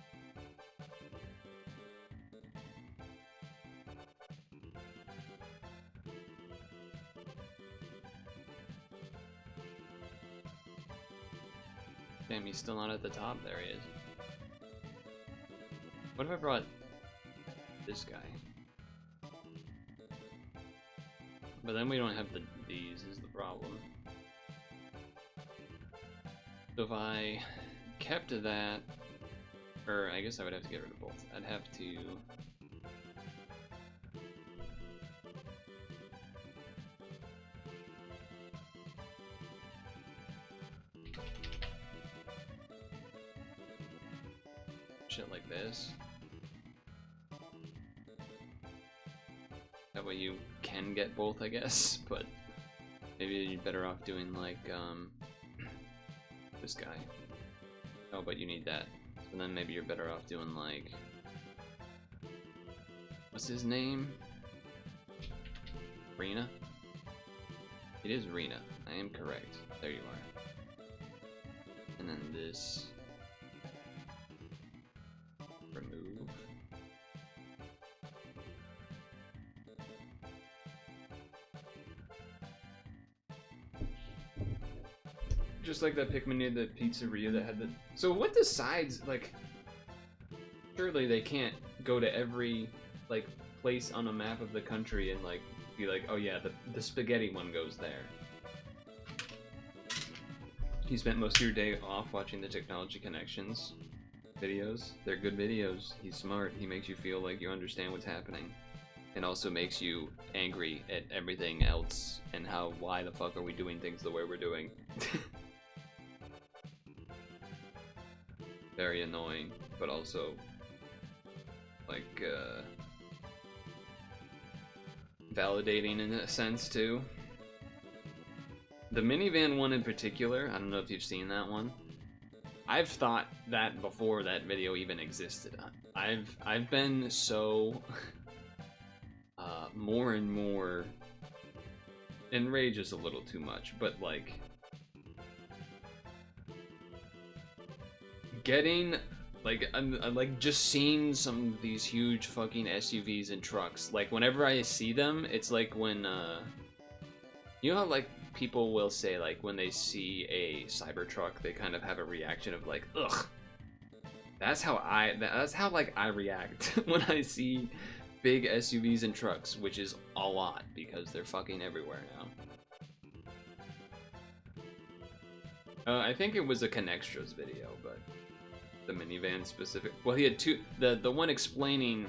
Damn, he's still not at the top. There he is. What if I brought this guy? But then we don't have these is the problem. So if I kept that, or I guess I would have to get rid of both. I'd have to... shit like this. That way you can get both, I guess, but maybe you're better off doing like this guy. Oh, but you need that. So then maybe you're better off doing like, what's his name? Rena? It is Rena. I am correct. There you are. this. Remove. Just like that Pikmin near the pizzeria that had the... So what decides, like... Surely they can't go to every, like, place on a map of the country and, like, be like, oh yeah, the spaghetti one goes there. You spent most of your day off watching the Technology Connections videos. They're good videos. He's smart. He makes you feel like you understand what's happening. And also makes you angry at everything else and why the fuck are we doing things the way we're doing. Very annoying, but also, like, validating in a sense, too. The minivan one in particular, I don't know if you've seen that one. I've thought that before that video even existed. I've been so more and more, and rage is a little too much, but like getting I'm like just seeing some of these huge fucking SUVs and trucks. Like whenever I see them, it's like when you know how like people will say like when they see a Cybertruck, they kind of have a reaction of like, ugh. That's how like I react when I see big SUVs and trucks, which is a lot because they're fucking everywhere now. I think it was a Connextras video, but the minivan specific. Well, he had two. The one explaining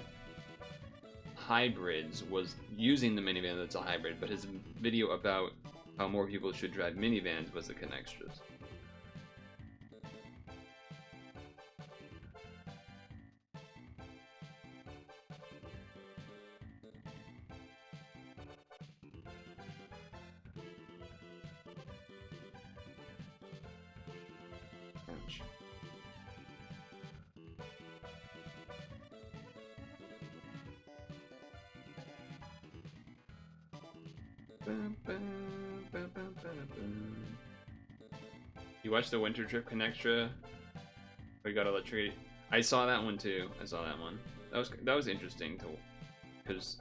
hybrids was using the minivan that's a hybrid, but his video about how more people should drive minivans was the Connextras. Ouch. You watched the Winter Trip Connextra? We got electricity. I saw that one too. I saw that one. That was interesting to, because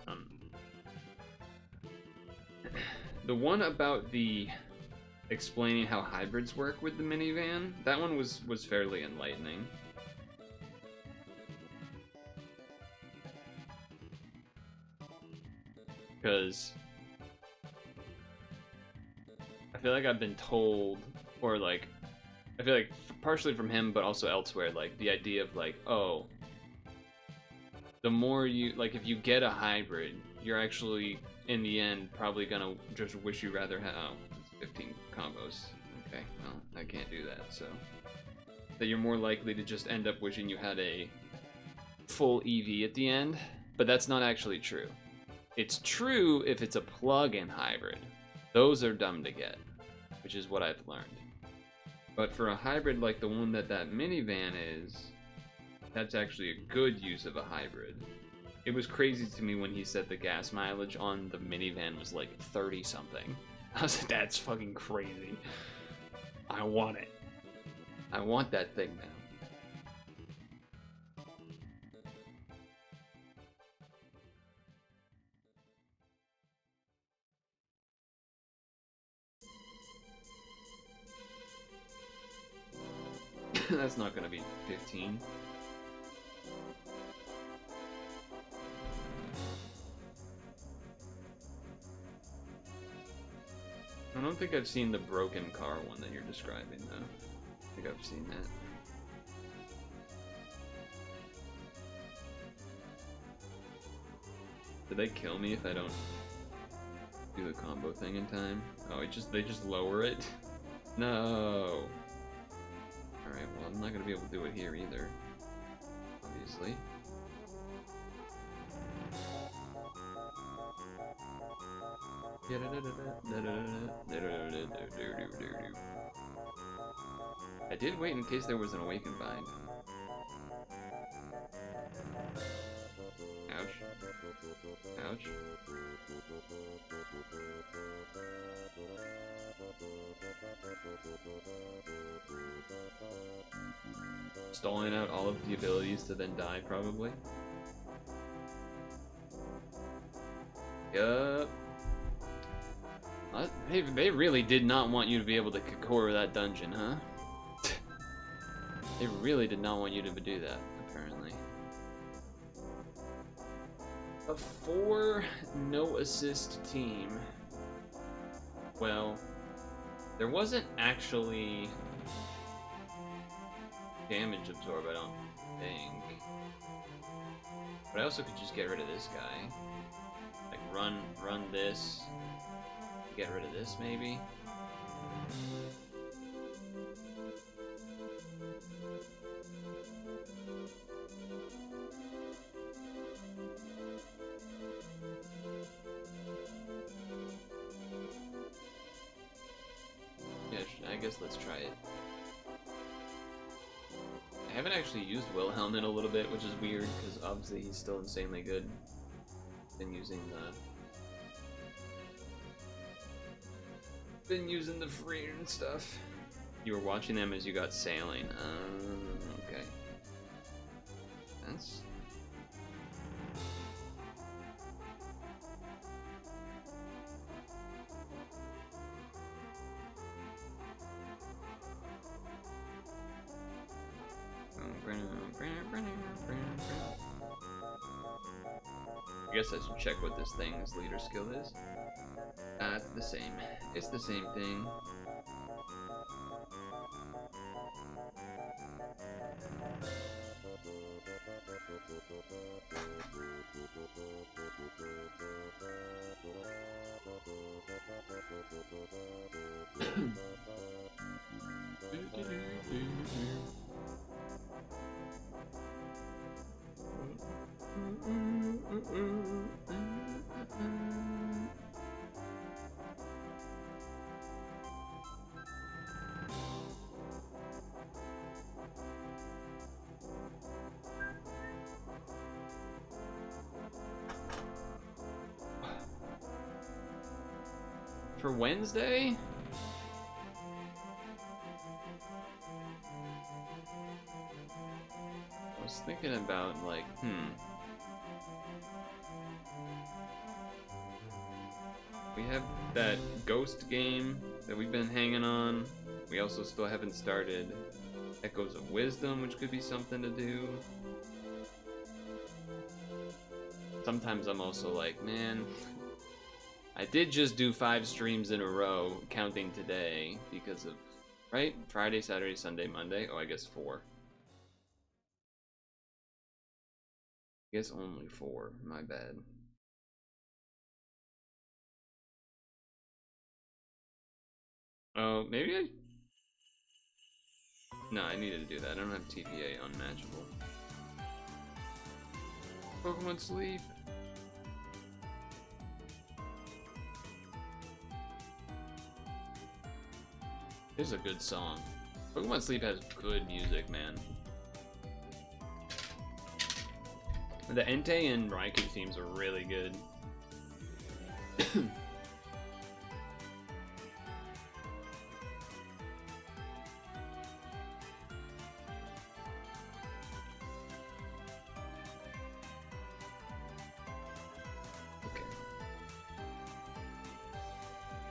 the one about the explaining how hybrids work with the minivan, that one was fairly enlightening. Because I feel like I've been told, or like, I feel like partially from him, but also elsewhere, like the idea of like, oh, the more you, like if you get a hybrid, you're actually, in the end, probably gonna just wish you rather have, oh, it's 15 combos. Okay, well, I can't do that, so. That you're more likely to just end up wishing you had a full EV at the end, but that's not actually true. It's true if it's a plug-in hybrid. Those are dumb to get, which is what I've learned. But for a hybrid like the one that minivan is, that's actually a good use of a hybrid. It was crazy to me when he said the gas mileage on the minivan was like 30 something. I was like, that's fucking crazy. I want it. I want that thing now. That's not gonna be 15. I don't think I've seen the broken car one that you're describing, though. I think I've seen that. Did they kill me if I don't do the combo thing in time? Oh, they just lower it? No! Alright, well, I'm not gonna be able to do it here either. Obviously. I did wait in case there was an awakened bind. Ouch. Ouch. stalling out all of the abilities to then die, probably. Yup. They really did not want you to be able to core that dungeon, huh? They really did not want you to do that, apparently. A 4 no assist team. Well, there wasn't actually damage absorb, I don't think. But I also could just get rid of this guy. Like run this. Get rid of this maybe. Yeah, I guess let's try it. I haven't actually used Wilhelm in a little bit, which is weird because obviously he's still insanely good. Been using the free and stuff. You were watching them as you got sailing. Okay. That's. I guess I should check what this thing's leader skill is. It's the same. It's the same thing. For Wednesday? I was thinking about like, we have that Ghost game that we've been hanging on. We also still haven't started Echoes of Wisdom, which could be something to do. Sometimes I'm also like, man, I did just do 5 streams in a row, counting today, because of, right? Friday, Saturday, Sunday, Monday. Oh, I guess 4. I guess only 4. My bad. Oh, maybe I... No, I needed to do that. I don't have TPA unmatchable. Pokemon Sleep. This is a good song. Pokemon Sleep has good music, man. The Entei and Raikou themes are really good. Okay.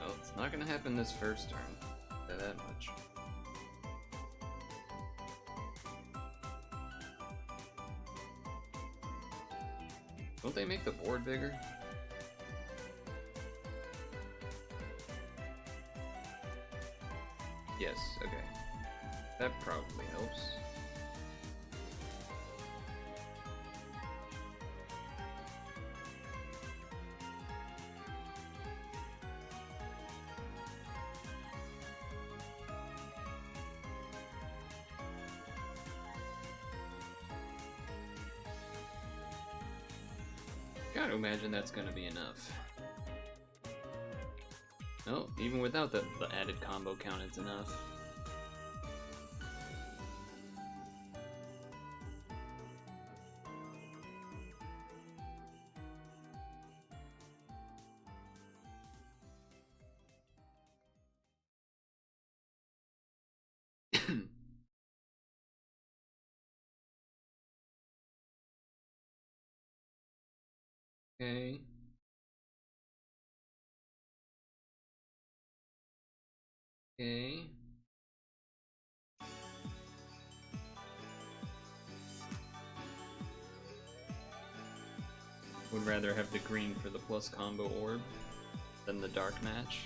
Well, it's not gonna happen this first turn. That much. Don't they make the board bigger? Yes, okay. That probably helps. Gotta imagine that's gonna be enough. No, even without the added combo count, it's enough. Okay. Okay. Would rather have the green for the plus combo orb than the dark match.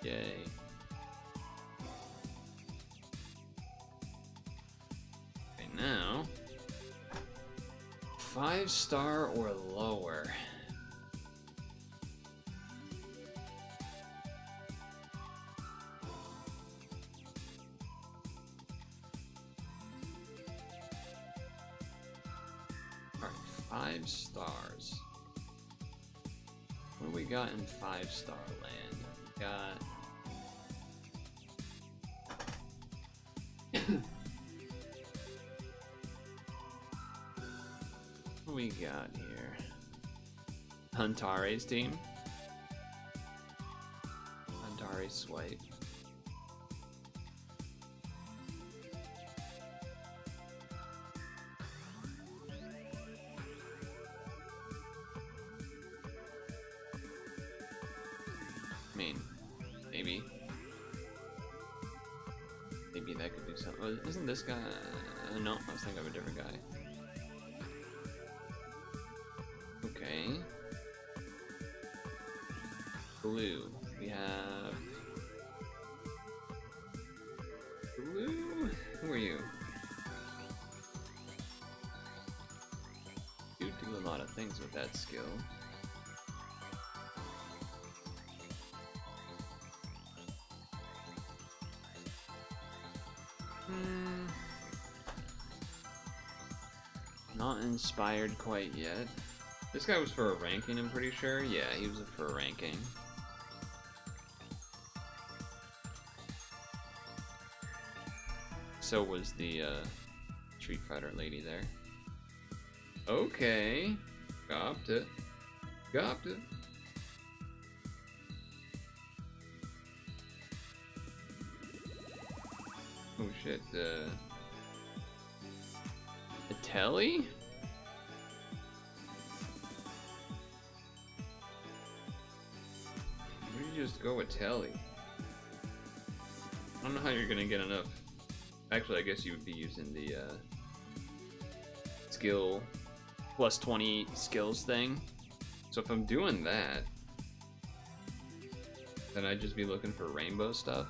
Yay. Okay, now 5-star or lower. Alright, 5 stars. What do we got in 5-star land? We got what we got here? Huntare's team. Huntare's swipe. I mean, maybe that could be something. Oh, isn't this guy? No, I was thinking of a different guy. Okay. Blue. We have blue. Who are you? You do a lot of things with that skill. Not inspired quite yet. This guy was for a ranking, I'm pretty sure. Yeah, he was for a ranking. So was the Street Fighter lady there. Okay. Got it. Got it. Oh shit, a telly? Where did you just go with telly? I don't know how you're gonna get enough. Actually, I guess you would be using the skill plus 20 skills thing. So if I'm doing that, then I'd just be looking for rainbow stuff.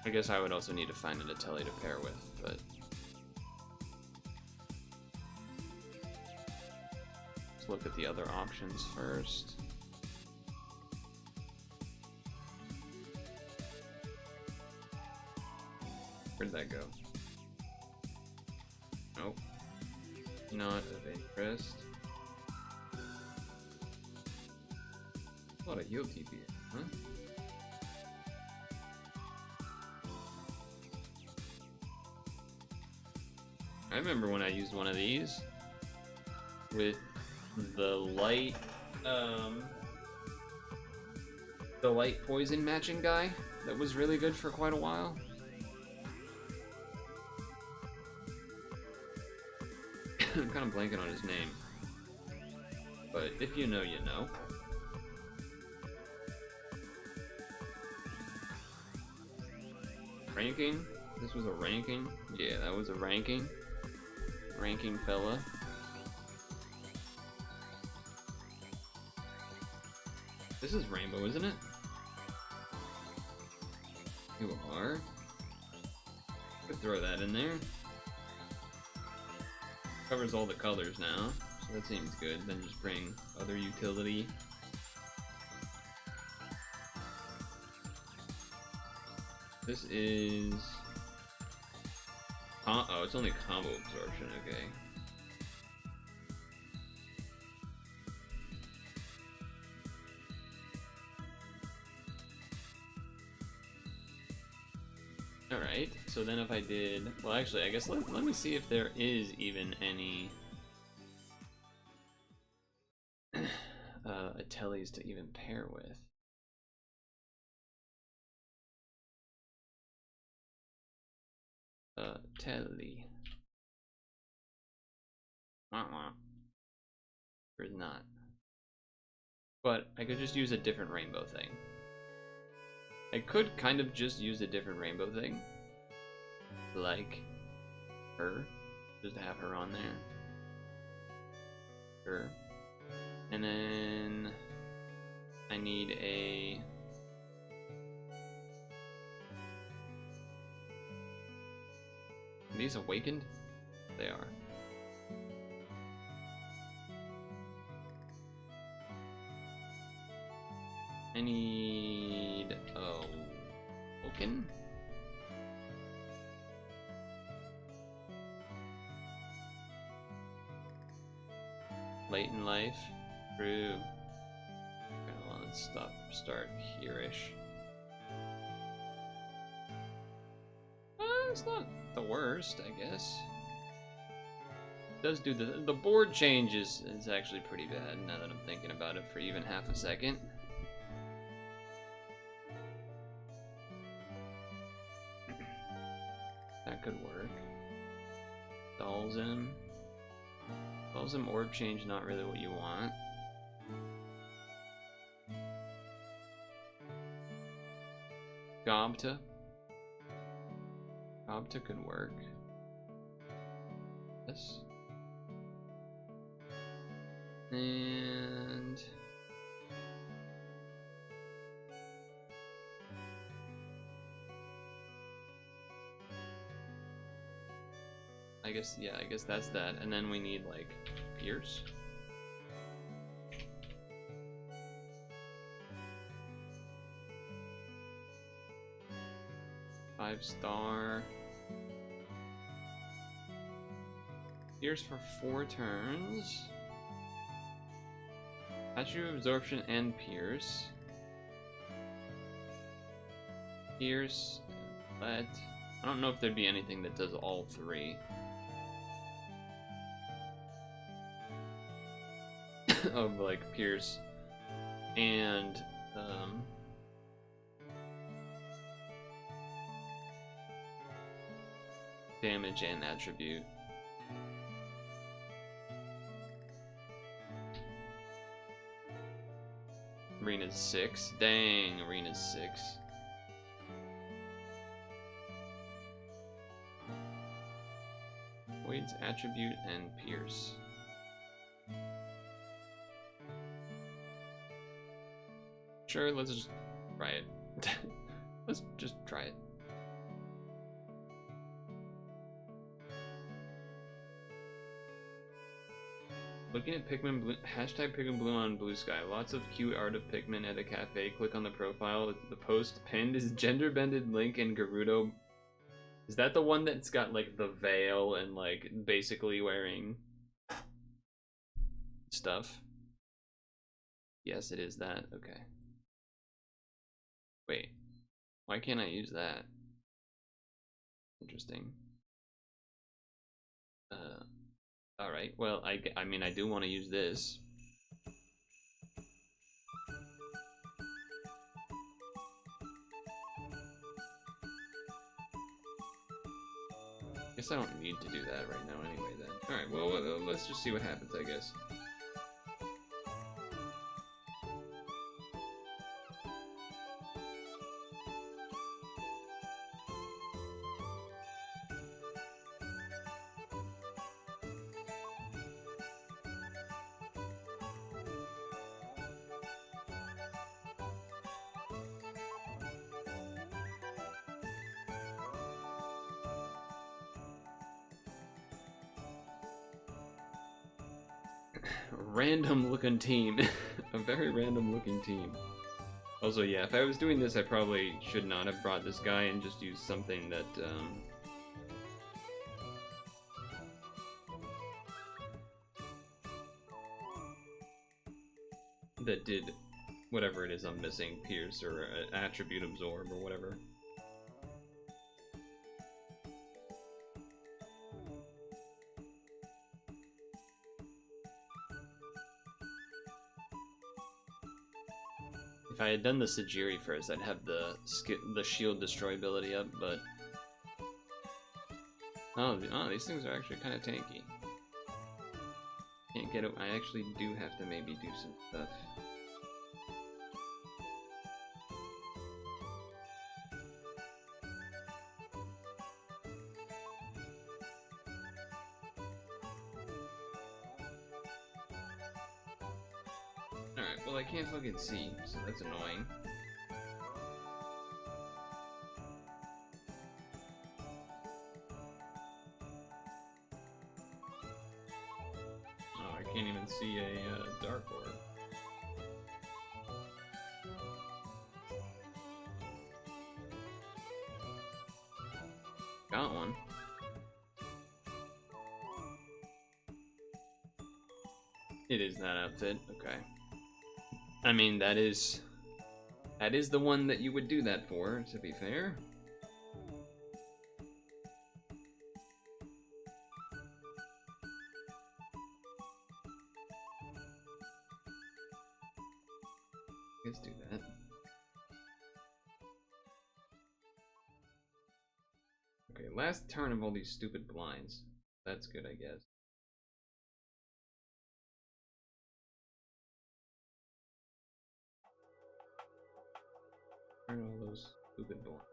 I guess I would also need to find an Ateli to pair with, but let's look at the other options first. Where'd that go? Nope. Not of interest. A lot of heal TP, huh? I remember when I used one of these with the light poison matching guy that was really good for quite a while. I'm kind of blanking on his name, but if you know, you know. Ranking? This was a ranking? Yeah, that was a ranking. Ranking fella. This is rainbow, isn't it? You are. Could throw that in there. Covers all the colors now, so that seems good. Then just bring other utility. This is... oh, it's only combo absorption, okay. Alright, so then if I did... Well, actually, I guess let me see if there is even any... Atellies to even pair with. Telly. Or not. But I could just use a different rainbow thing. I could kind of just use a different rainbow thing. Like her. Just have her on there. Sure. And then I need a... Are these awakened? They are. I need... Oh... Awoken? Late in life? True. Okay, well, let's start here-ish. It's not the worst, I guess. It does do the board change is actually pretty bad now that I'm thinking about it for even half a second. That could work. Dalzim. Dalzim orb change, not really what you want. Gobta. Gobta could work. Yes. And... I guess, yeah, I guess that's that. And then we need, like, Pierce. Five-star. Pierce for 4 turns. Attribute absorption and Pierce. Pierce, let... I don't know if there'd be anything that does all 3. Of like Pierce and damage and attribute. Arena's 6. Dang, Arena's 6. Wade's attribute and Pierce. Sure, let's just try it. Let's just try it. Looking at Pikmin Blue, hashtag Pikmin Blue on Blue Sky. Lots of cute art of Pikmin at a cafe. Click on the profile. The post pinned is gender-bended Link and Gerudo. Is that the one that's got like the veil and like basically wearing stuff? Yes, it is that. Okay. Wait, why can't I use that? Interesting. Alright, well, I mean, I do want to use this. Guess I don't need to do that right now anyway then. Alright, well, let's just see what happens, I guess. Random looking team. A very random looking team. Also, yeah, if I was doing this, I probably should not have brought this guy and just used something that, that did whatever it is I'm missing, Pierce or attribute absorb or whatever. If I had done the Sajiri first, I'd have the shield destroy ability up, but... Oh, these things are actually kind of tanky. Can't get it. I actually do have to maybe do some stuff. Alright, well I can't fucking see, so that's annoying. Oh, I can't even see a dark orb. Got one. It is that outfit, okay. I mean, that is the one that you would do that for, to be fair. Let's do that. Okay, last turn of all these stupid blinds. That's good, I guess. Turn all those stupid blinds.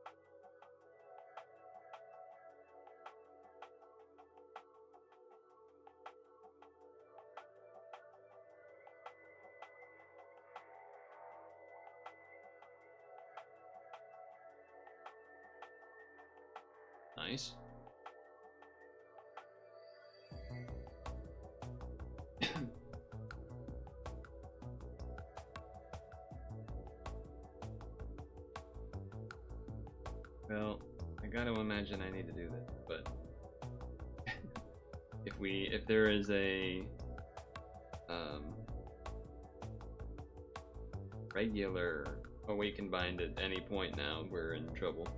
Nice. Well, I gotta imagine I need to do this, but if there is a regular awakened bind at any point now, we're in trouble.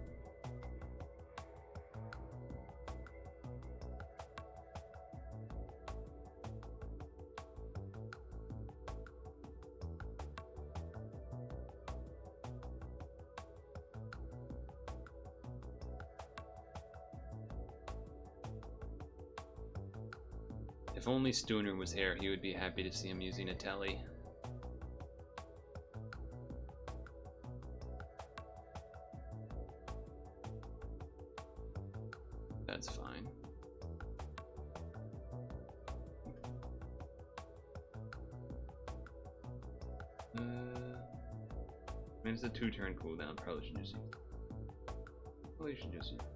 If only Stooner was here, he would be happy to see him using a telly. That's fine. I mean, it's a 2-turn cooldown. Probably should just use it. Probably should just use it.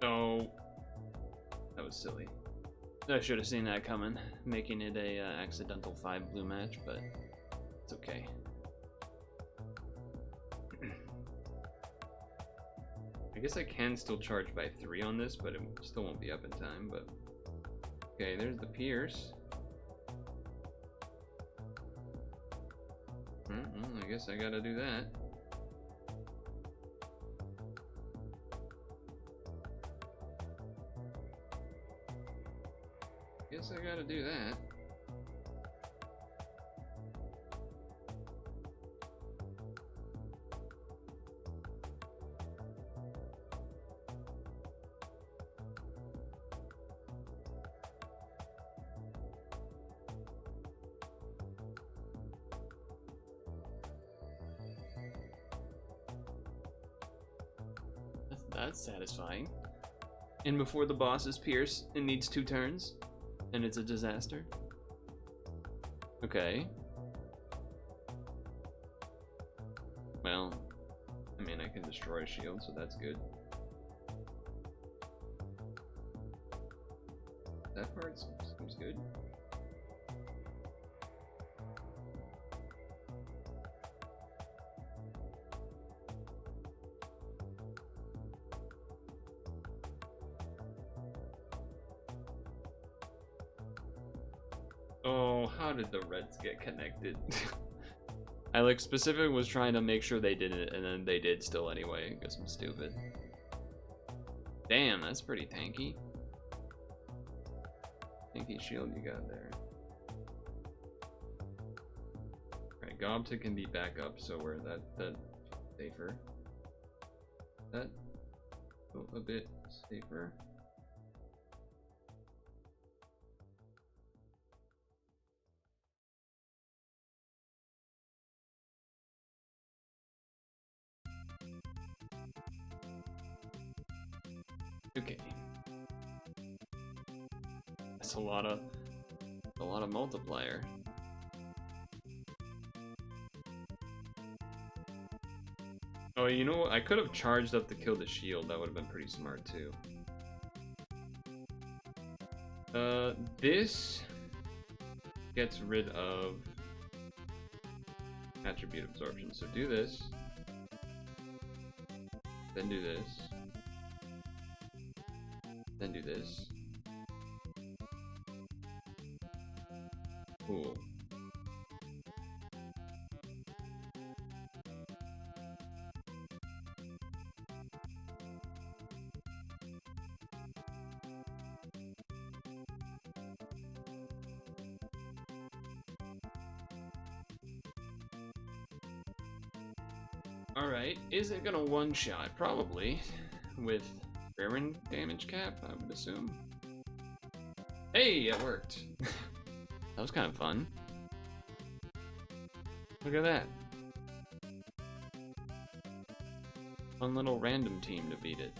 Oh, that was silly. I should have seen that coming, making it a accidental 5 blue match, but it's okay. I guess I can still charge by 3 on this, but it still won't be up in time. But okay, there's the Pierce. I guess I gotta do that. Guess I gotta do that. That's satisfying. And before the boss is Pierce, it needs 2 turns. And it's a disaster. Okay. Well, I mean, I can destroy a shield, so that's good. That part seems good. Oh, how did the reds get connected? I like specifically was trying to make sure they didn't, and then they did still anyway, because I'm stupid. Damn, that's pretty tanky. Tanky shield you got there. Alright, Gobta can be back up, so we're that safer. That a bit safer. Okay. That's a lot of multiplier. Oh, you know what? I could have charged up to kill the shield. That would have been pretty smart too. This gets rid of attribute absorption. So do this, then do this, then do this. Cool. Alright, is it gonna one-shot? Probably. With Baron damage cap, I would assume. Hey, it worked. That was kind of fun. Look at that. Fun little random team to beat it.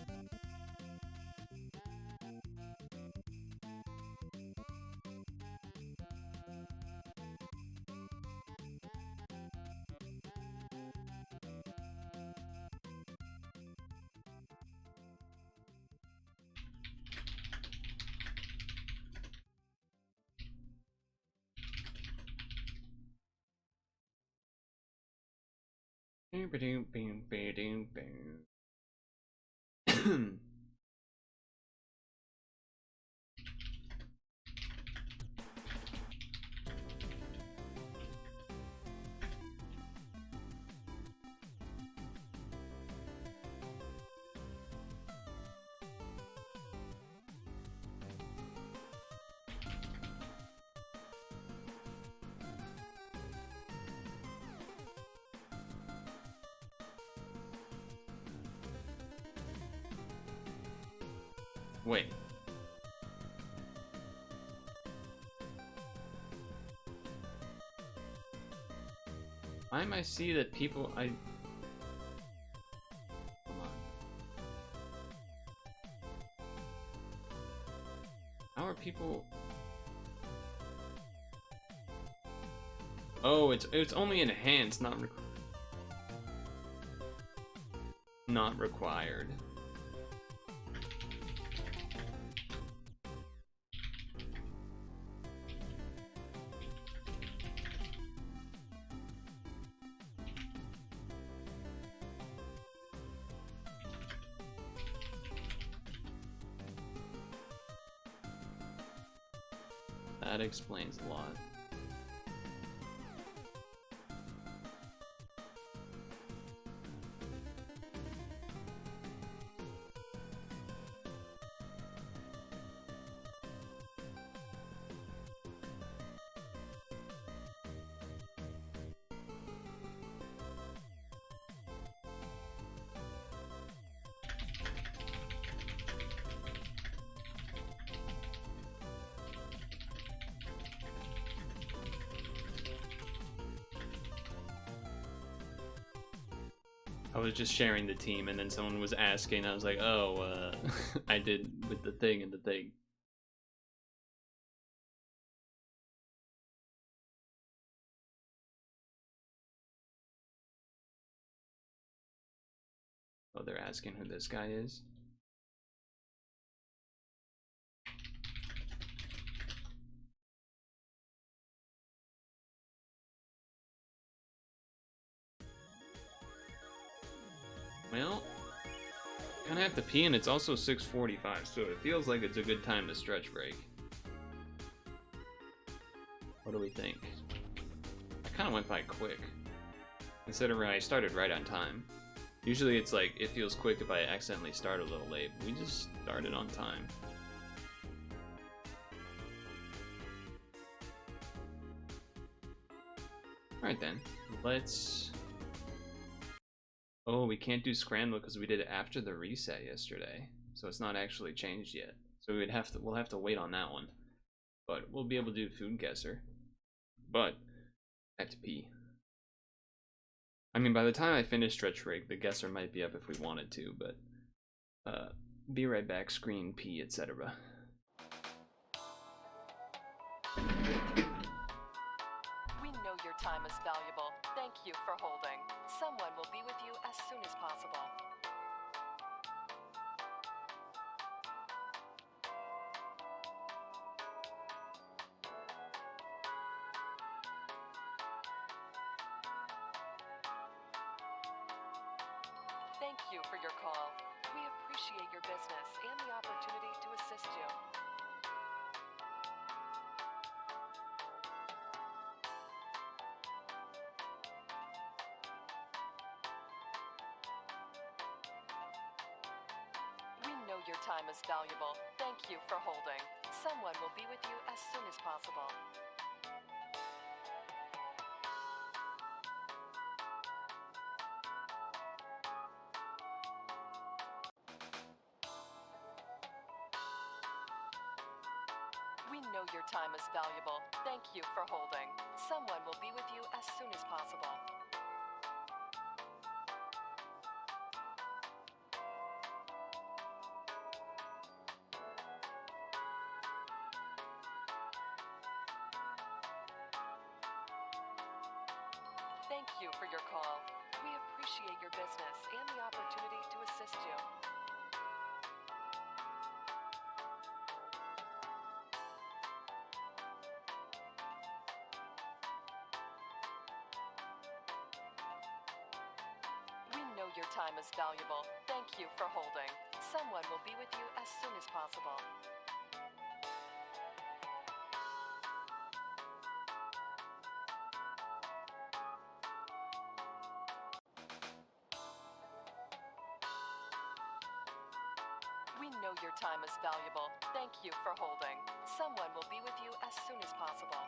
Wait. Why am I see that people Come on. How are people? Oh, it's only enhanced, not required. That explains a lot. I was just sharing the team, and then someone was asking. I was like, "Oh, I did with the thing and the thing." Oh, they're asking who this guy is. Well, kind of have to pee, and it's also 6:45, so it feels like it's a good time to stretch break. What do we think? It kind of went by quick, considering I started right on time. Usually it's like, it feels quick if I accidentally start a little late. We just started on time. Alright then, let's... Oh, we can't do Scramble because we did it after the reset yesterday. So it's not actually changed yet. So we'll have to wait on that one. But we'll be able to do Food Guesser. But I have to pee. I mean, by the time I finish Stretch Rig, the Guesser might be up if we wanted to, but be right back, screen, pee, etc. We know your time is valuable. Thank you for holding. Someone will be with you as soon as possible. Thank you for your call. We appreciate your business and the opportunity to assist you. We know your time is valuable. Thank you for holding. Someone will be with you as soon as possible. We know your time is valuable. Thank you for holding. Someone will be with you as soon as possible. Thank you for your call. We appreciate your business and the opportunity to assist you. We know your time is valuable. Thank you for holding. Someone will be with you as soon as possible. We know your time is valuable. Thank you for holding. Someone will be with you as soon as possible.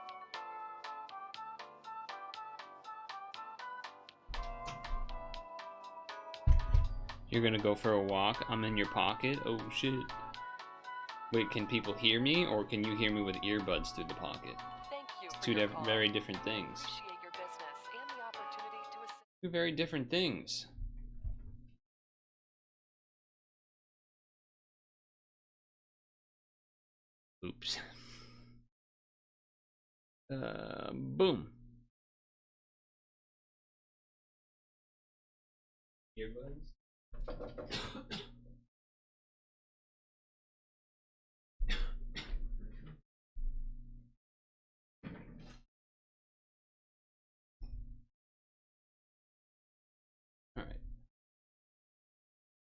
You're gonna go for a walk? I'm in your pocket? Oh shit. Wait, can people hear me, or can you hear me with earbuds through the pocket? Thank you It's for two your call. very different things. Appreciate your business and the opportunity to assist. Two very different things. Oops. Boom. Earbuds?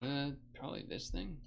Alright. Probably this thing.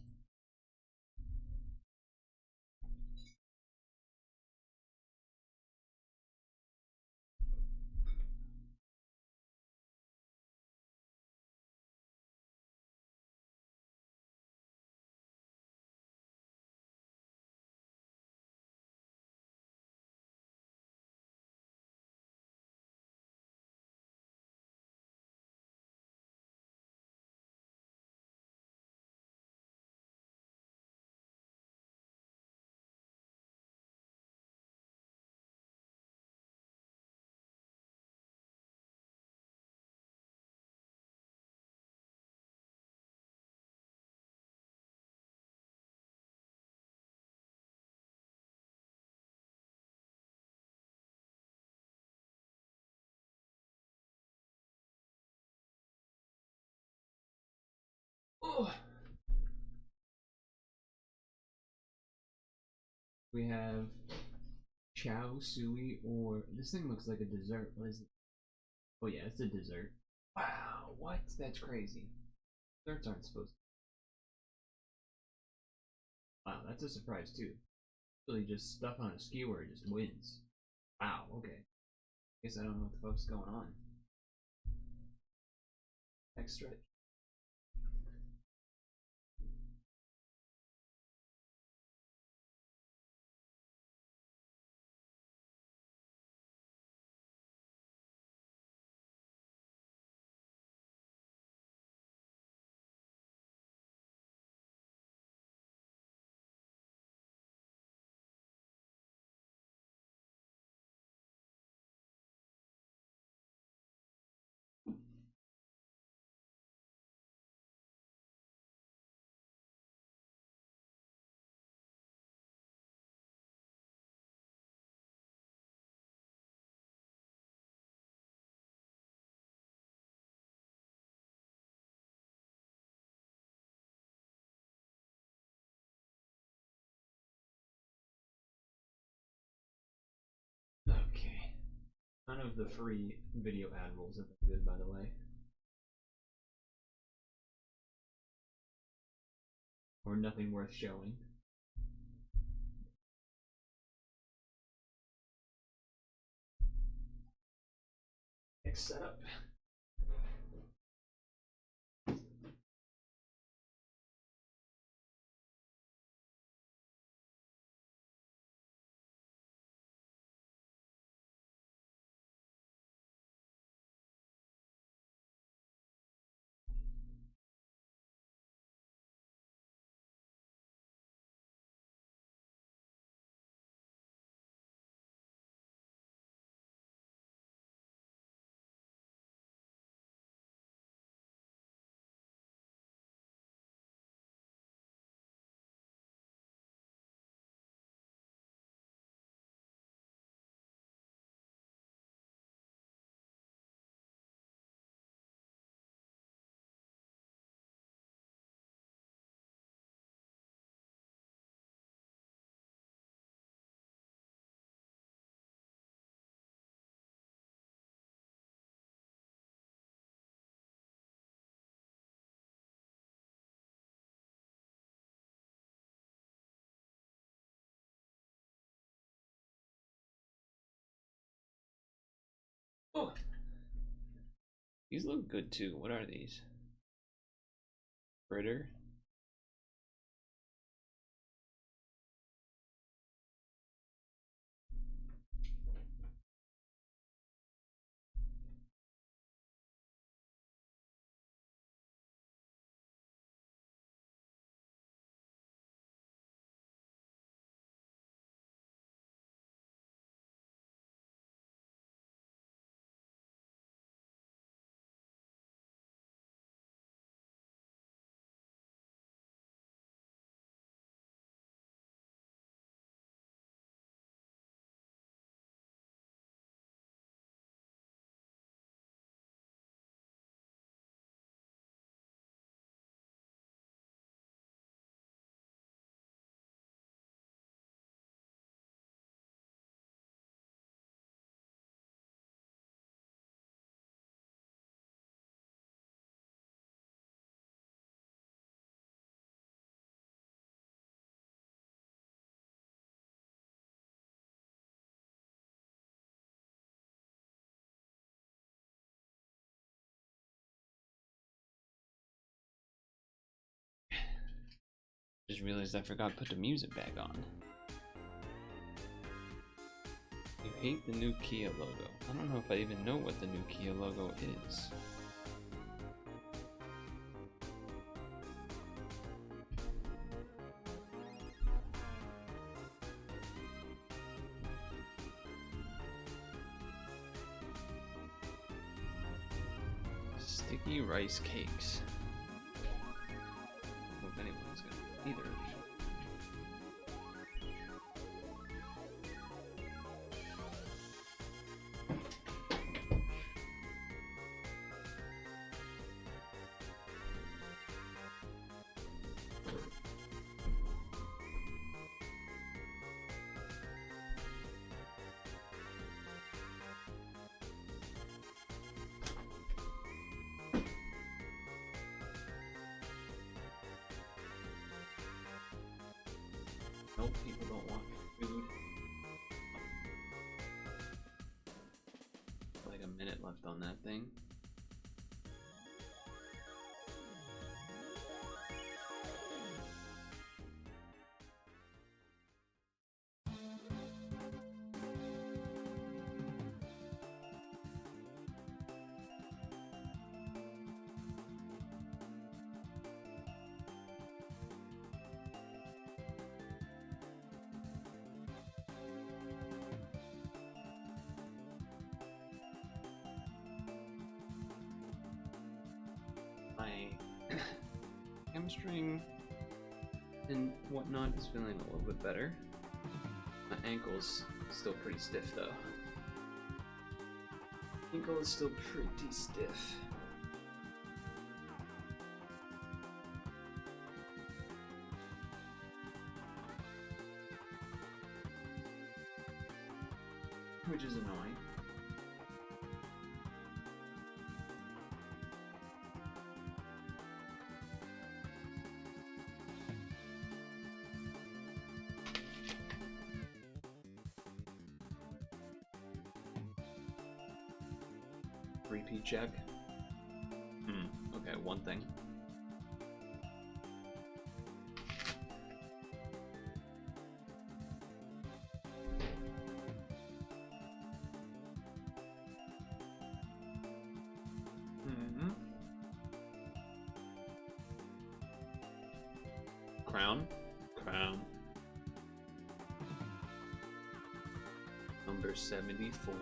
Oh. We have chow suey, or this thing looks like a dessert. What is it? Oh yeah, it's a dessert. Wow, what? That's crazy. Desserts aren't supposed to. Wow, that's a surprise too. Really, just stuff on a skewer just wins. Wow, okay. Guess I don't know what the fuck's going on. Next stretch. Okay. None of the free video ad rolls have been good, by the way. Or nothing worth showing. Next setup. Oh! These look good too. What are these? Fritter? Just realized I forgot to put the music back on. You hate the new Kia logo. I don't know if I even know what the new Kia logo is. Sticky rice cakes. I don't know if anyone's gonna either. Nope, people don't want food. like a minute left on that thing. My hamstring and whatnot is feeling a little bit better. My ankle's still pretty stiff though. Ankle is still pretty stiff. Which is annoying. Repeat check. Okay, one thing. Crown. Number 74.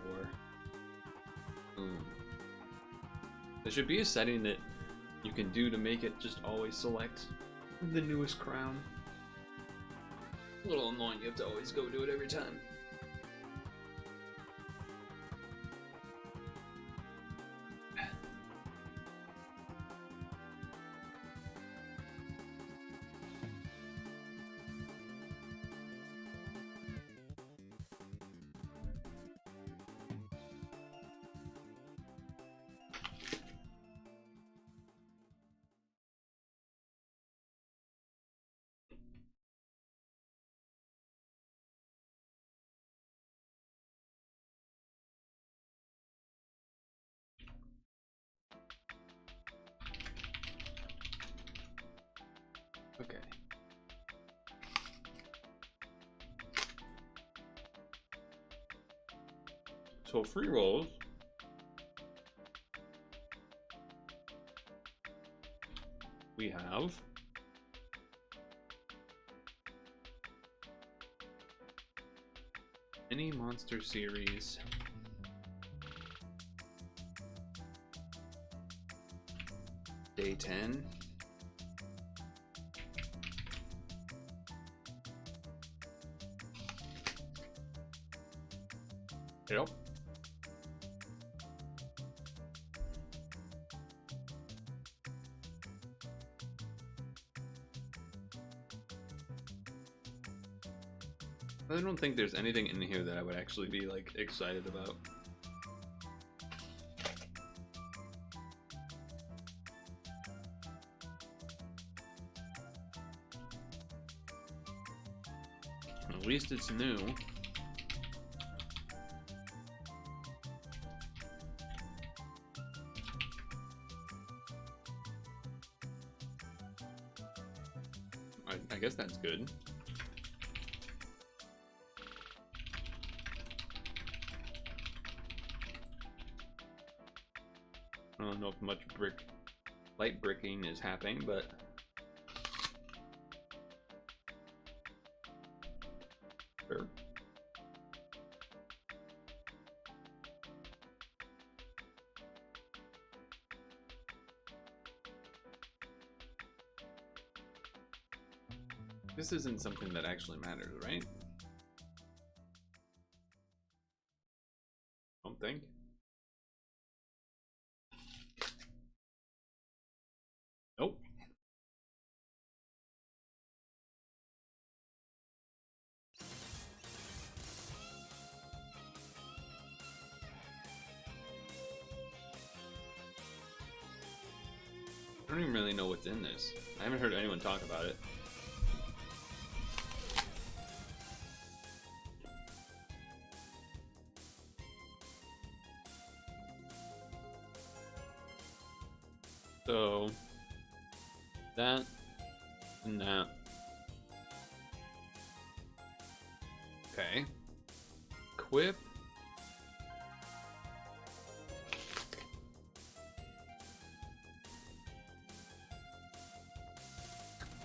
There should be a setting that you can do to make it just always select the newest crown. A little annoying, you have to always go do it every time. Okay. So free rolls. We have any monster series. Day 10. Yep. I don't think there's anything in here that I would actually be like excited about. At least it's new. I guess that's good. I don't know if much light bricking is happening, but sure. This isn't something that actually matters, right? Don't think. Nope. I don't even really know what's in this. I haven't heard anyone talk about it. So that and that. Okay. Equip.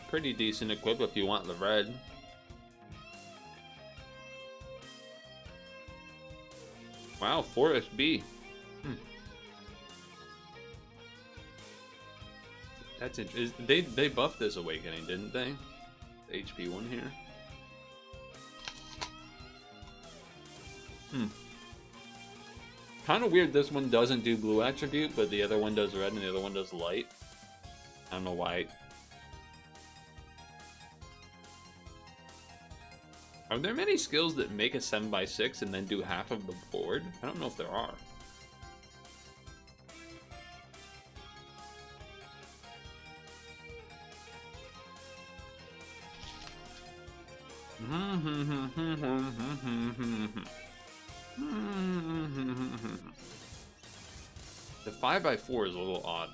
Pretty decent equip if you want the red. Wow, Forest B. That's interesting. They buffed this awakening, didn't they? The HP one here. Kind of weird this one doesn't do blue attribute, but the other one does red and the other one does light. I don't know why. Are there many skills that make a 7x6 and then do half of the board? I don't know if there are. The 5x4 is a little odd.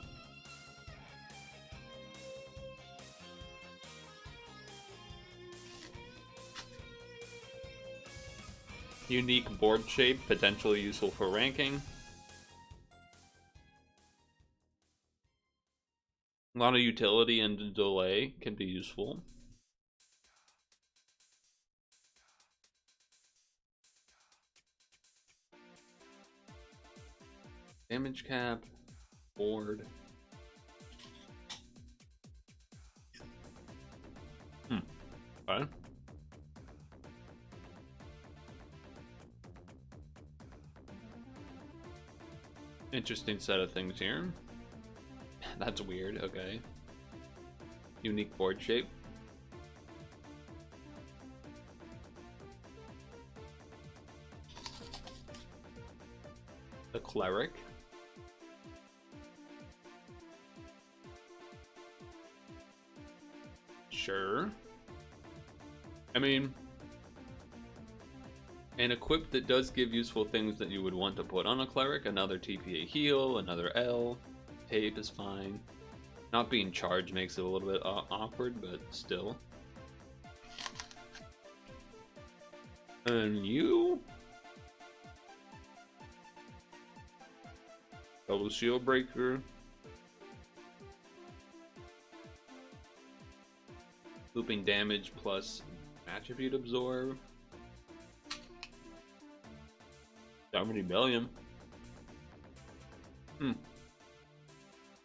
Unique board shape, potentially useful for ranking. A lot of utility and delay can be useful. Damage cap, board. Okay. Interesting set of things here. That's weird, okay. Unique board shape. The cleric. Sure. I mean, an equip that does give useful things that you would want to put on a cleric. Another TPA heal, another L. Tape is fine. Not being charged makes it a little bit awkward, but still. And you? Double shield breaker. Looping damage plus attribute absorb. 70 million.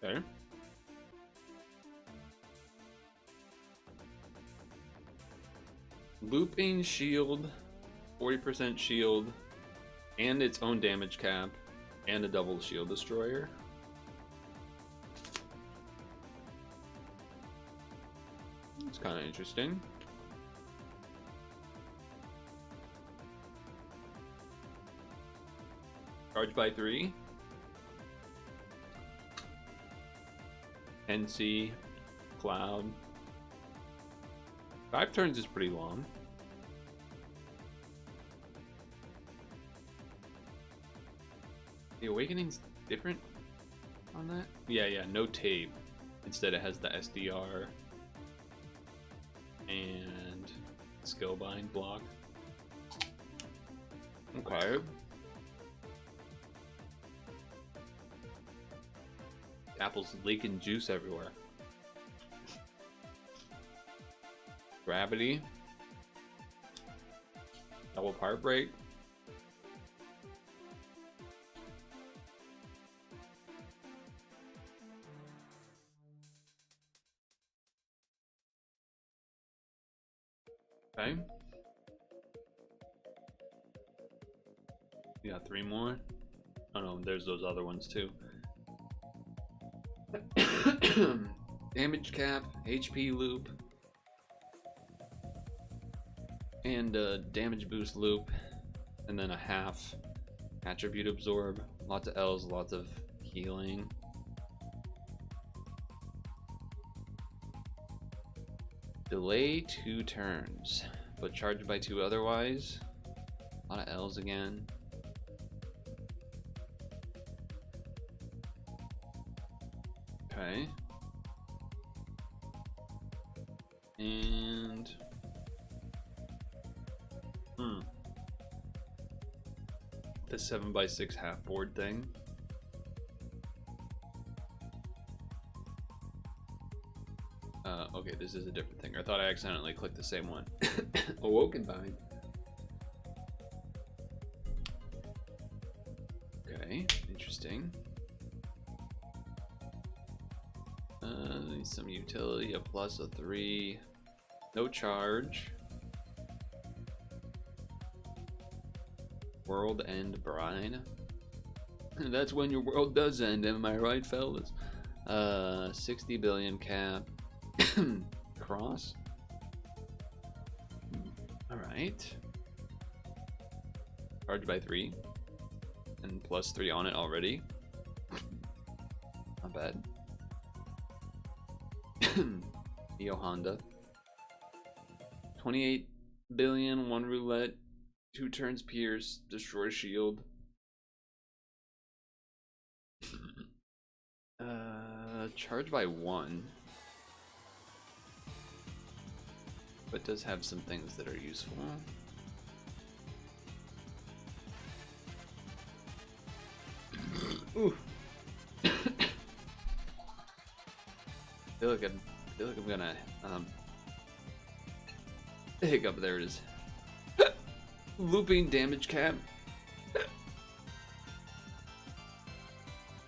Okay. Looping shield, 40% shield, and its own damage cap, and a double shield destroyer. It's kind of interesting. Charge by 3. NC, Cloud. 5 turns is pretty long. The Awakening's different on that? Yeah, no tape. Instead it has the SDR and Skillbind block. Okay. Apple's leaking juice everywhere. Gravity. Double part break. Okay. You got 3 more. Oh no, there's those other ones too. Damage cap, HP loop, and a damage boost loop, and then a half attribute absorb. Lots of L's, lots of healing. Delay 2 turns, but charged by 2 otherwise. A lot of L's again. Okay. And the 7x6 half board thing. Okay, this is a different thing. I thought I accidentally clicked the same one. Awoken Vine. Okay, interesting. Some utility, a plus, a 3. No charge. World End Bride. That's when your world does end, am I right, fellas? 60 billion cap. Cross. Alright. Charge by 3. And plus 3 on it already. Not bad. Neo Honda. 28 billion, 1 roulette, 2 turns pierce, destroy shield. Charge by 1. But does have some things that are useful. Ooh. I feel like I'm gonna hiccup. There it is. Looping damage cap.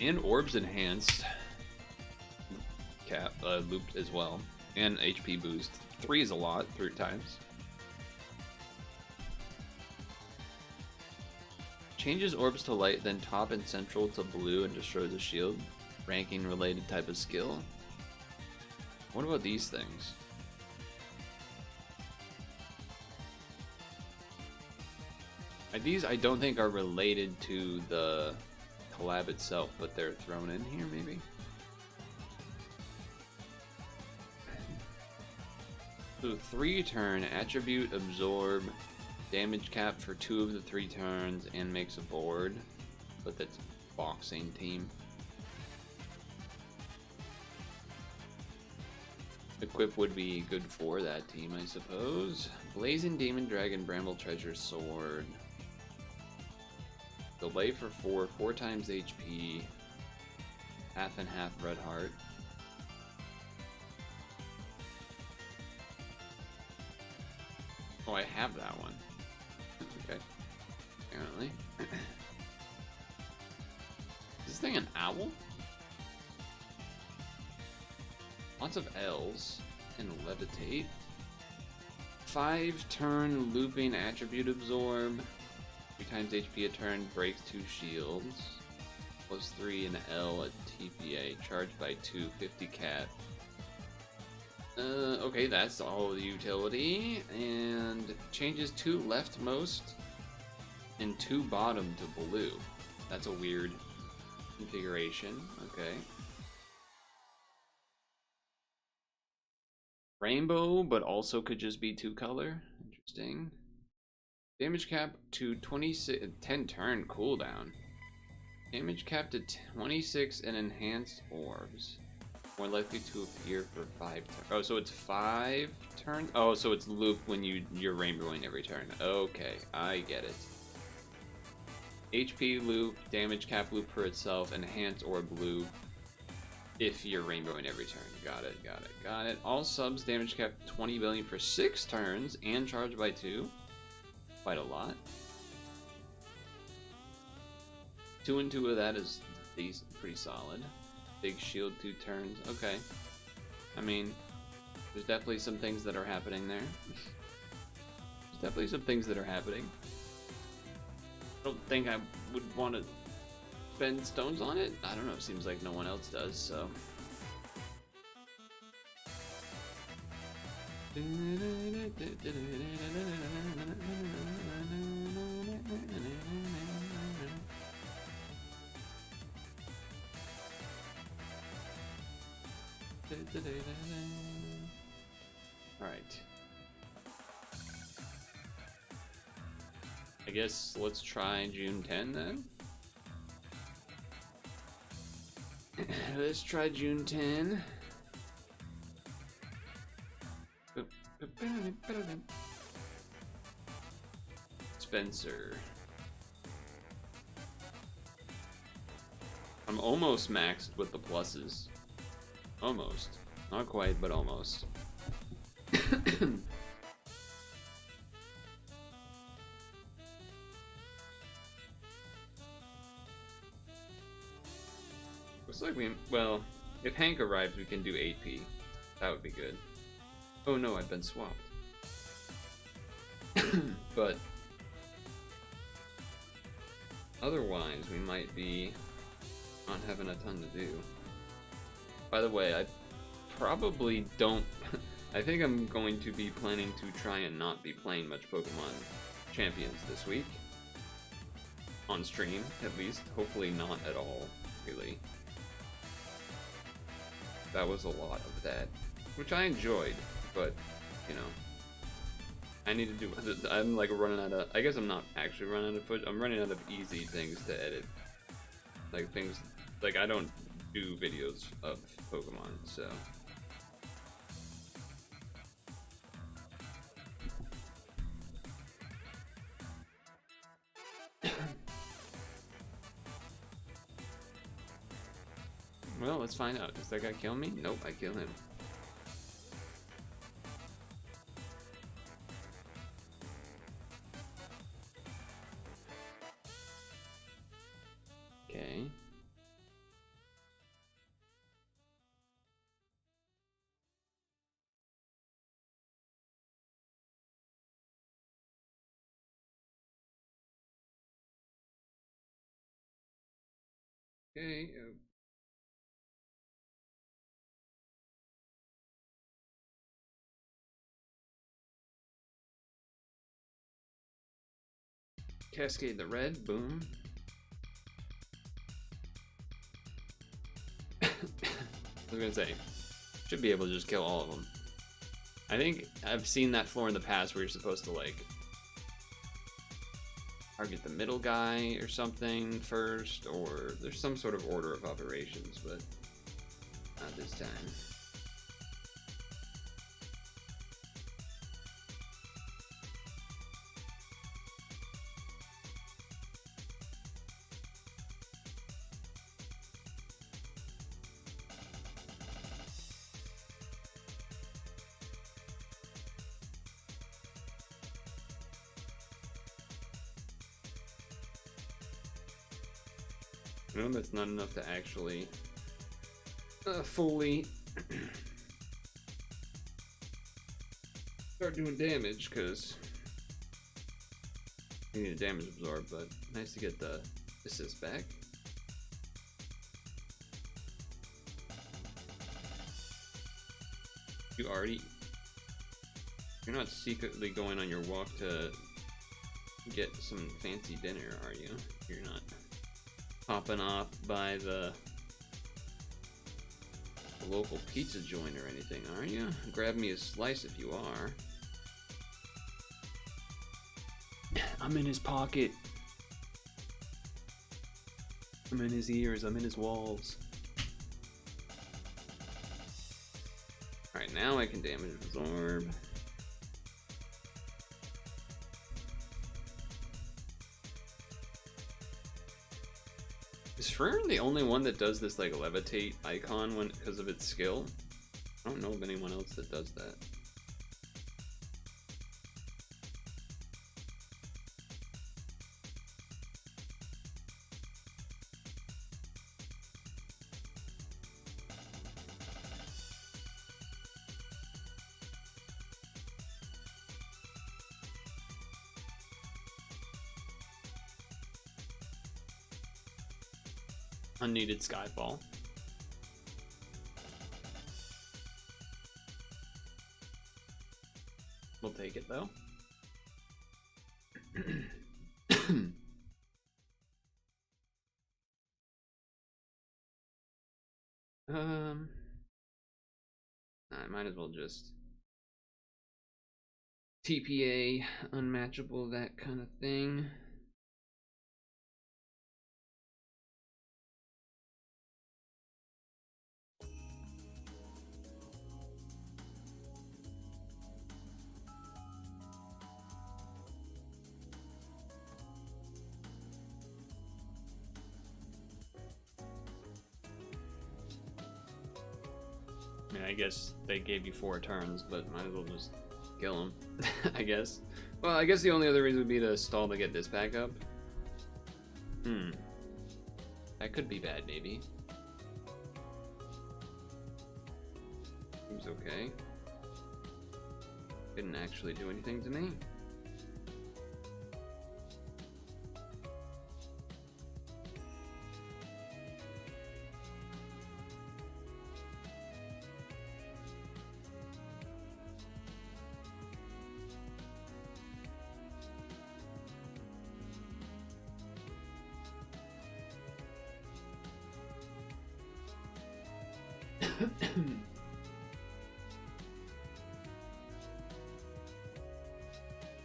And orbs enhanced cap looped as well. And HP boost. 3 is a lot, 3 times. Changes orbs to light, then top and central to blue and destroys a shield. Ranking related type of skill. What about these things? These I don't think are related to the collab itself, but they're thrown in here maybe? So 3 turn, attribute absorb, damage cap for 2 of the 3 turns, and makes a board. But that's boxing team. Equip would be good for that team, I suppose. Blazing Demon Dragon Bramble Treasure Sword. Delay for 4, 4 times HP. Half and half Red Heart. Oh, I have that one. Okay. Apparently. Is this thing an owl? Lots of L's. And levitate. 5 turn looping attribute absorb. 3 times HP a turn, breaks 2 shields. Plus 3 and L at TPA. Charged by 2, 50 cat. Okay, that's all the utility. And changes 2 leftmost and 2 bottom to blue. That's a weird configuration. Okay. Rainbow, but also could just be 2 color. Interesting. Damage cap to 26, 10 turn cooldown. Damage cap to 26 and enhanced orbs. More likely to appear for 5 turns. Oh, so it's 5 turns? Oh, so it's looped when you're rainbowing every turn. Okay, I get it. HP loop, damage cap loop for itself, enhanced orb loop if you're rainbowing every turn. Got it, got it, got it. All subs, damage cap 20 billion for 6 turns and charged by 2. Quite a lot. 2 and 2 of that is decent, pretty solid. Big shield 2 turns. Okay. I mean, there's definitely some things that are happening there. There's definitely some things that are happening. I don't think I would want to spend stones on it. I don't know. It seems like no one else does, so. Alright. I guess let's try June 10 then. Let's try June 10. Spencer. I'm almost maxed with the pluses. Almost. Not quite, but almost. Looks like well, if Hank arrives, we can do 8p. That would be good. Oh no, I've been swapped. But otherwise, we might be not having a ton to do. By the way, I probably don't... I think I'm going to be planning to try and not be playing much Pokemon Champions this week. On stream, at least. Hopefully not at all, really. That was a lot of that. Which I enjoyed, but, you know. I need to do... I'm like running out of... I guess I'm not actually running out of footage. I'm running out of easy things to edit. Like things... Like I don't do videos of Pokemon, so... Well, let's find out. Does that guy kill me? Nope, I kill him. Okay. Okay. Cascade the red, boom. I was gonna say, should be able to just kill all of them. I think I've seen that floor in the past where you're supposed to like target the middle guy or something first, or there's some sort of order of operations, but not this time. No, that's not enough to actually fully start doing damage, because you need a damage absorb, but nice to get the assist back. You're not secretly going on your walk to get some fancy dinner, are you? You're not popping off by the local pizza joint or anything, are you? Grab me a slice if you are. I'm in his pocket. I'm in his ears. I'm in his walls. Alright, now I can damage absorb. Is Fern the only one that does this like levitate icon when because of its skill? I don't know of anyone else that does that. Unneeded Skyfall. We'll take it though. I might as well just TPA, unmatchable, that kind of thing. I mean, I guess they gave you 4 turns, but might as well just kill them, I guess. Well, I guess the only other reason would be to stall to get this back up. That could be bad, maybe. Seems okay. Didn't actually do anything to me.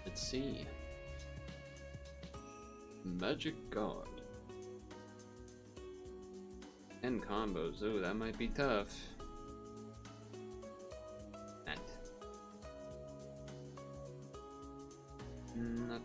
Let's see. Magic Guard. 10 combos. Ooh, that might be tough. That. Not.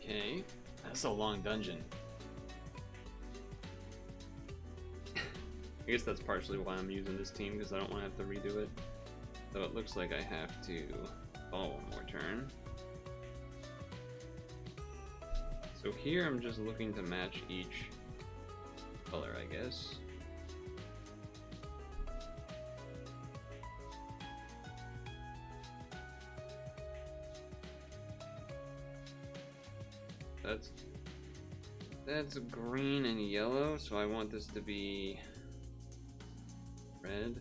Okay, that's a long dungeon. I guess that's partially why I'm using this team, because I don't want to have to redo it. So it looks like I have to fall one more turn. So here I'm just looking to match each color, I guess. That's green and yellow, so I want this to be red.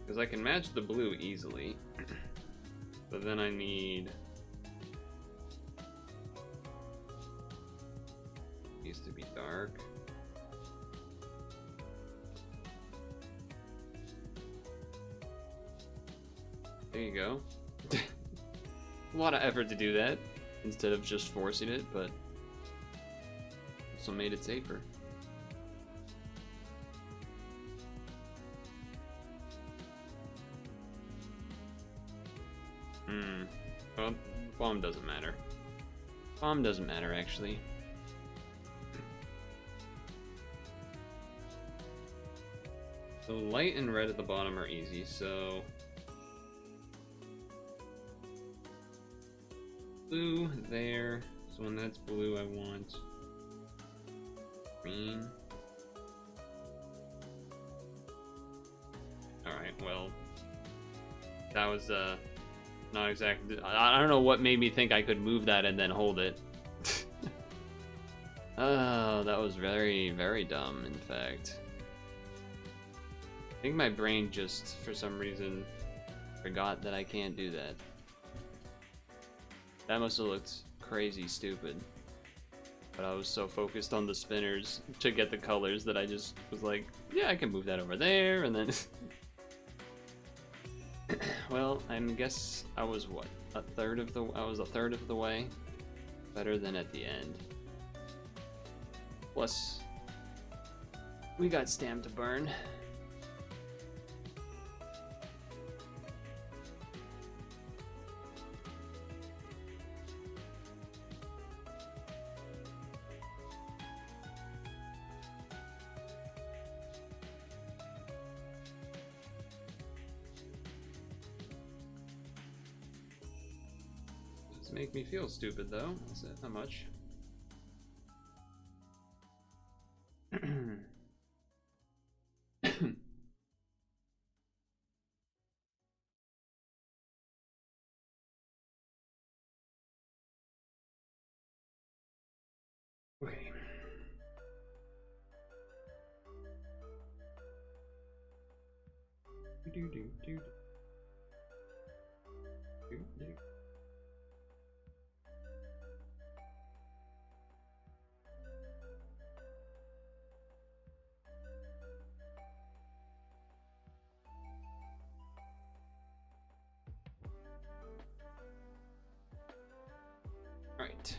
Because I can match the blue easily, but then I need these to be dark. There you go. A lot of effort to do that instead of just forcing it, but also made it safer. Well, bomb doesn't matter. Bomb doesn't matter, actually. So light and red at the bottom are easy, so blue there. So when that's blue, I want green. Alright, well, that was not exactly. I don't know what made me think I could move that and then hold it. Oh, that was very, very dumb, in fact. I think my brain just, for some reason, forgot that I can't do that. That must have looked crazy stupid. But I was so focused on the spinners to get the colors that I just was like, yeah, I can move that over there, and then... Well, I guess I was what? I was a third of the way. Better than at the end. Plus, we got stamp to burn. Make me feel stupid though. That's it. Not much. Okay. Alright.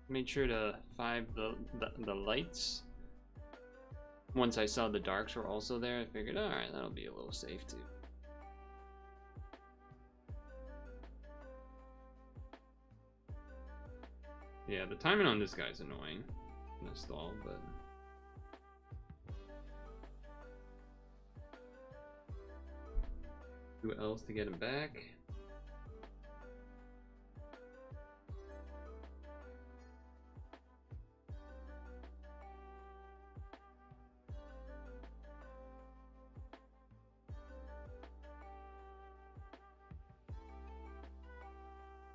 Made sure to 5 the lights. Once I saw the darks were also there, I figured, alright, that'll be a little safe too. Yeah, the timing on this guy's annoying. I'm gonna stall, but who else to get him back?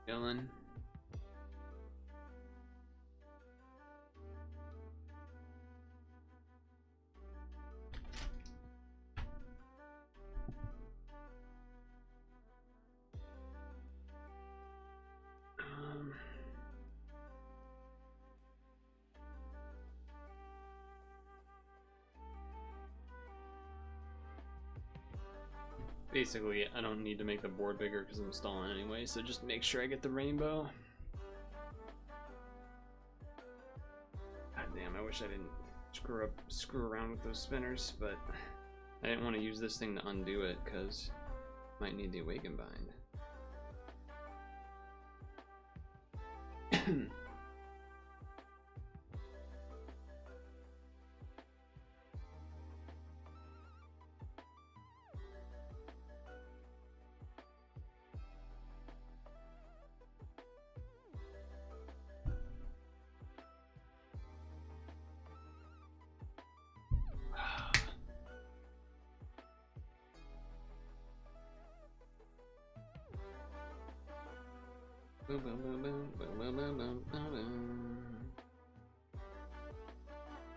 Dylan. Basically, I don't need to make the board bigger because I'm stalling anyway, so just make sure I get the rainbow. God damn, I wish I didn't screw around with those spinners, but I didn't want to use this thing to undo it because I might need the awaken bind.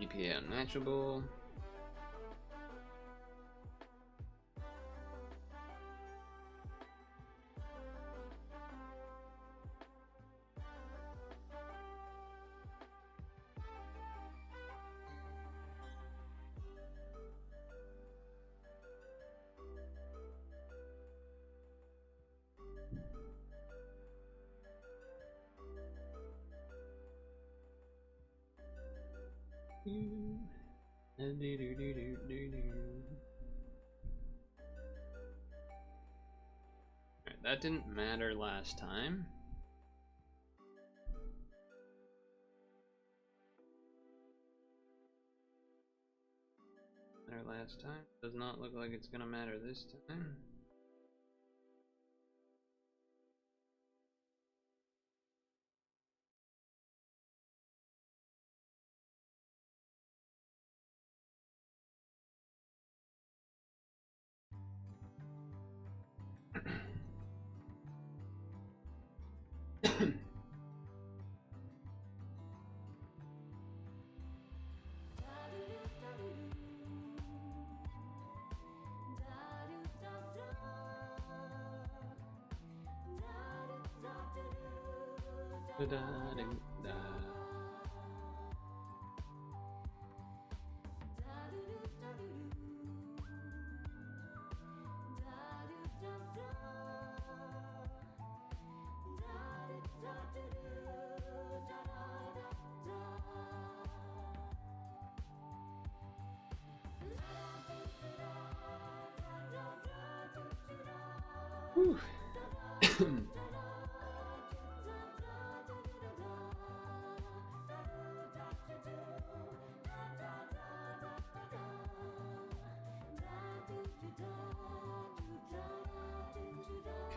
EPA unmatchable. Alright, that didn't matter last time. Last time does not look like it's gonna matter this time. Whew.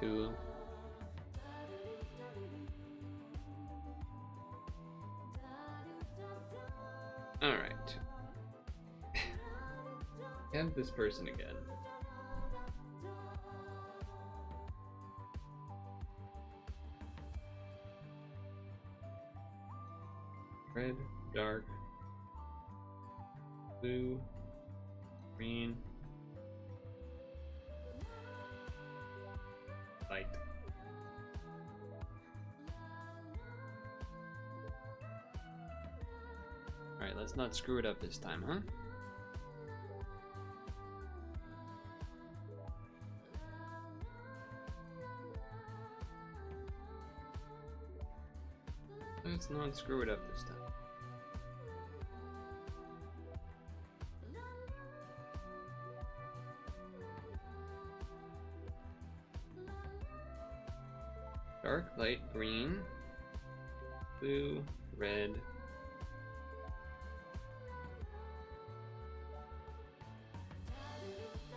Cool. All right. Have this person again. Red, dark, blue, green, Fight. Alright, let's not screw it up this time, huh? Let's not screw it up this time. Dark, light, green, blue, red,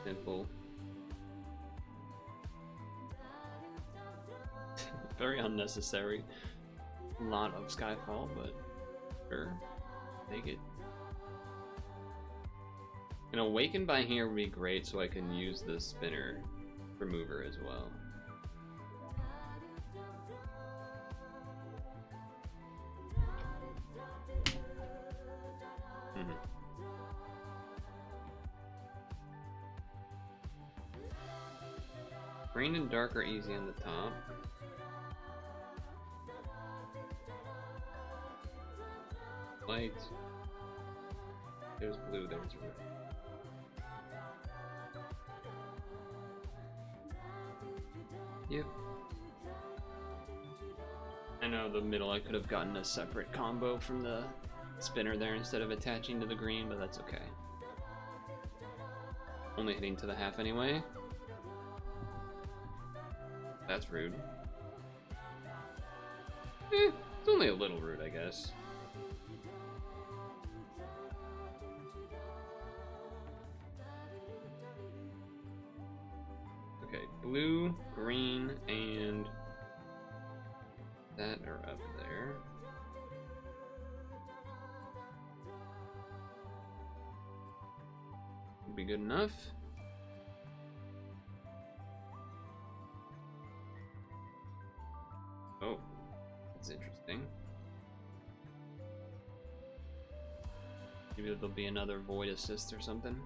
simple. Very unnecessary. Lot of Skyfall, but sure, take it. And Awaken by here would be great, so I can use the spinner remover as well. Green and dark are easy on the top. Light. There's blue, there's red. Yep. I know the middle, I could have gotten a separate combo from the spinner there instead of attaching to the green, but that's okay. Only hitting to the half anyway. That's rude. It's only a little rude, I guess. Okay, blue, green, and that are up there. Would be good enough. Oh, that's interesting. Maybe there'll be another void assist or something.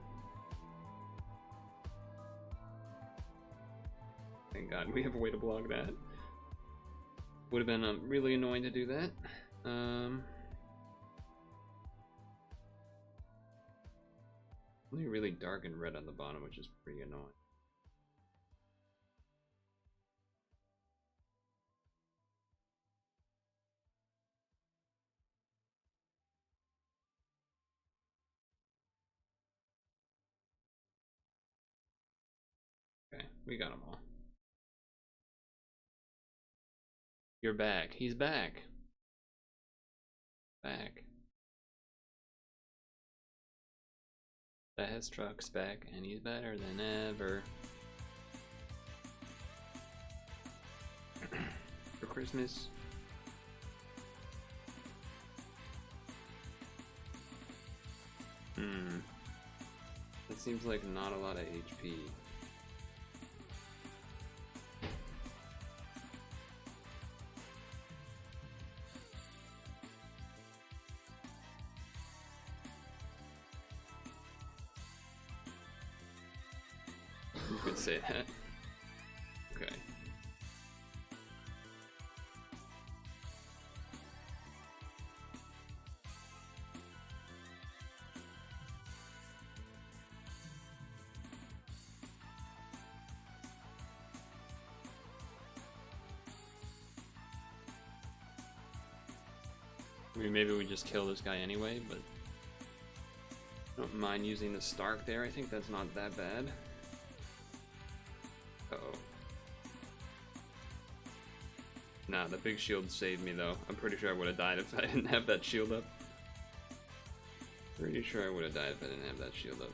Thank God we have a way to block that. Would have been really annoying to do that. Only really dark and red on the bottom, which is pretty annoying. Okay, we got them all. You're back. He's back. Back. Fast Truck's back, and he's better than ever. For Christmas. That seems like not a lot of HP. You could say that. Okay. I mean, maybe we just kill this guy anyway, but I don't mind using the Stark there. I think that's not that bad. Uh-oh. Nah, the big shield saved me though. I'm pretty sure I would have died if I didn't have that shield up. Pretty sure I would have died if I didn't have that shield up.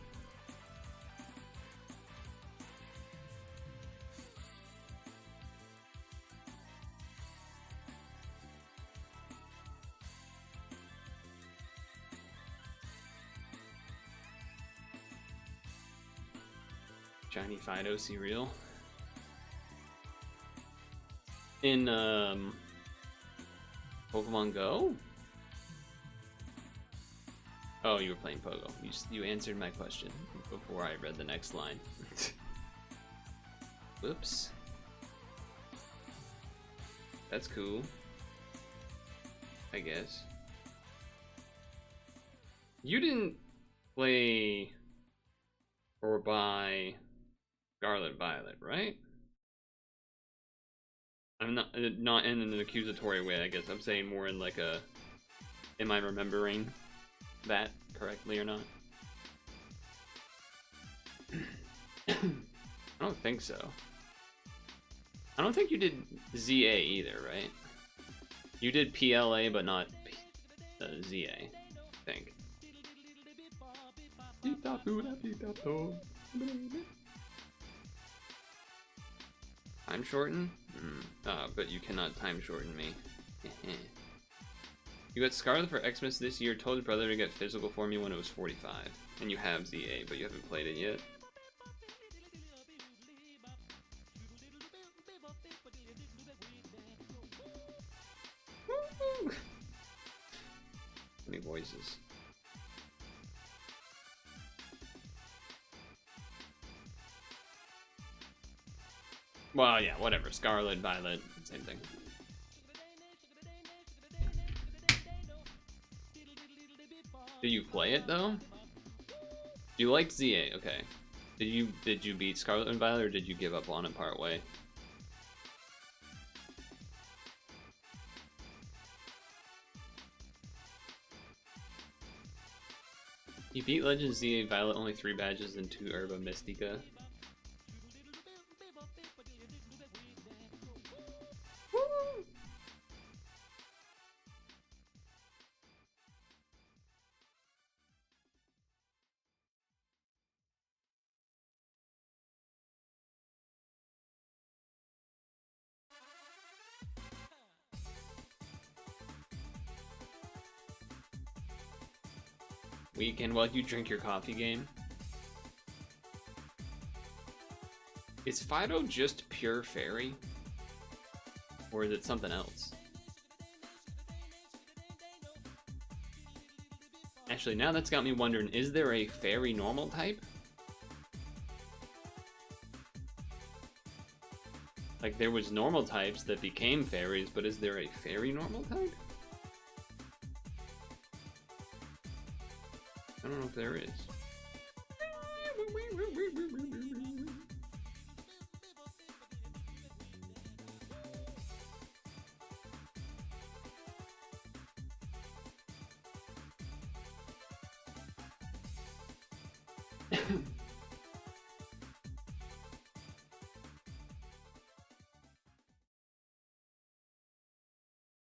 Shiny Fido cereal. In Pokemon Go? Oh, you were playing Pogo. You answered my question before I read the next line. Whoops. That's cool. I guess. You didn't play or buy Scarlet Violet, right? I'm not in an accusatory way, I guess. I'm saying more in like a, am I remembering that correctly or not? I don't think so. I don't think you did ZA either, right? You did PLA, but not ZA, I think. Time shorten? But you cannot time shorten me. You got Scarlet for Xmas this year, told your brother to get physical for me when it was 45. And you have ZA, but you haven't played it yet. Woo! Many voices. Well, yeah, whatever. Scarlet, Violet, same thing. Did you play it though? You liked ZA, okay. Did you beat Scarlet and Violet, or did you give up on it part way? You beat Legend ZA Violet, only 3 badges and 2 Herba Mystica. Woo! Weekend while you drink your coffee game. Is Fido just pure fairy? Or is it something else? Actually, now that's got me wondering, is there a fairy normal type? Like, there was normal types that became fairies, but is there a fairy normal type? I don't know if there is.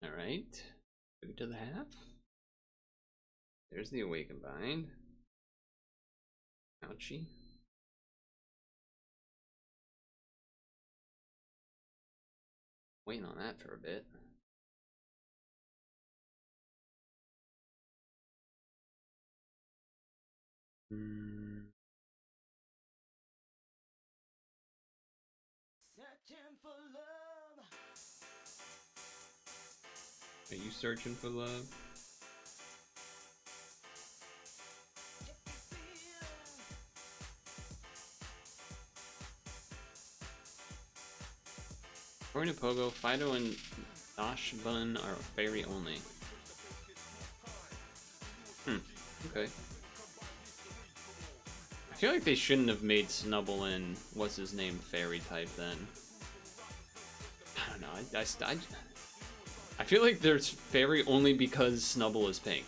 All right, go to the half. There's the Awakened Bind. Ouchie. Waiting on that for a bit. Are you searching for love? According to Pogo, Fido and Dashbun are fairy only. Okay. I feel like they shouldn't have made Snubble and what's his name fairy type then. I don't know. I feel like there's fairy only because Snubble is pink,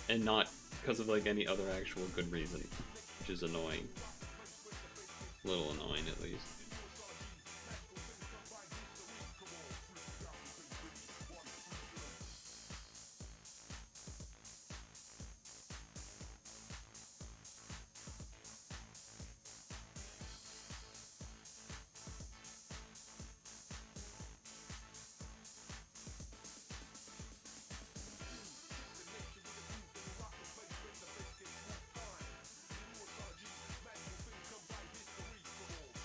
and not because of like any other actual good reason, which is annoying. A little annoying at least.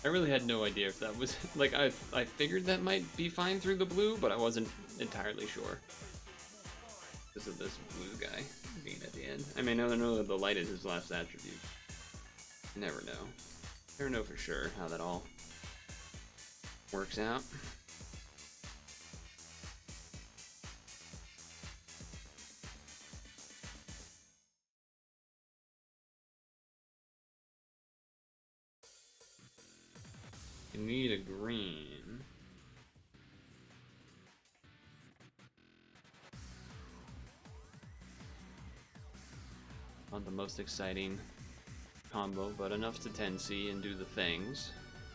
I really had no idea if that was like I figured that might be fine through the blue, but I wasn't entirely sure because of this blue guy being at the end. I mean, I know that the light is his last attribute. You never know. Never know for sure how that all works out. You need a green. Not the most exciting combo, but enough to 10C and do the things.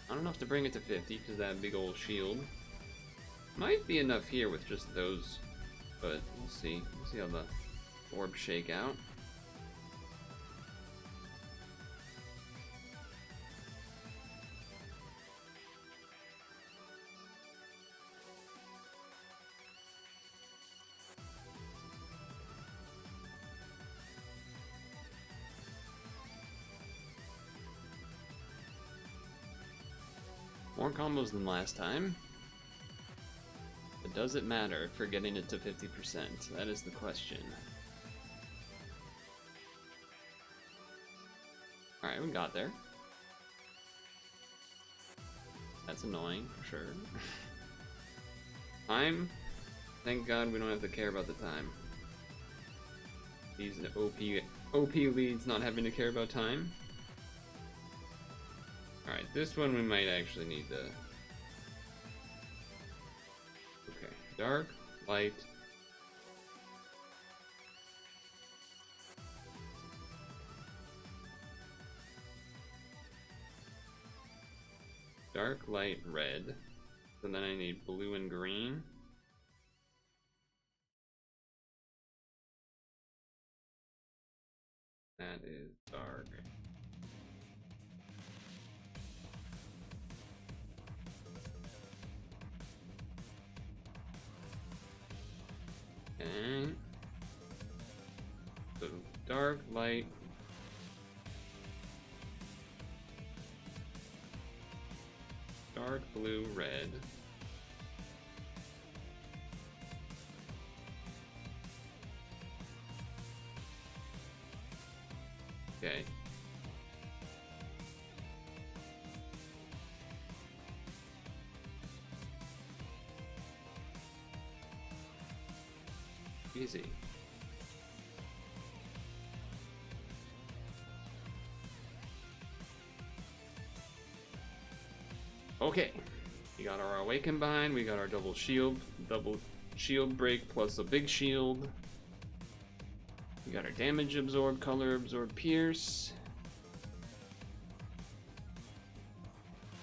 Not enough to bring it to 50 because that big old shield. Might be enough here with just those, but we'll see. We'll see how the orbs shake out. More combos than last time. But does it matter for getting it to 50%? That is the question. Alright, we got there. That's annoying, for sure. Time? Thank God we don't have to care about the time. These OP leads not having to care about time. Alright, this one we might actually need to... Okay, dark, light. Dark, light, red. So then I need blue and green. That is dark. Okay. So dark, light. Dark, blue, red. Okay. Easy. Okay. We got our awaken bind, we got our double shield break plus a big shield. We got our damage absorb, color absorb, pierce.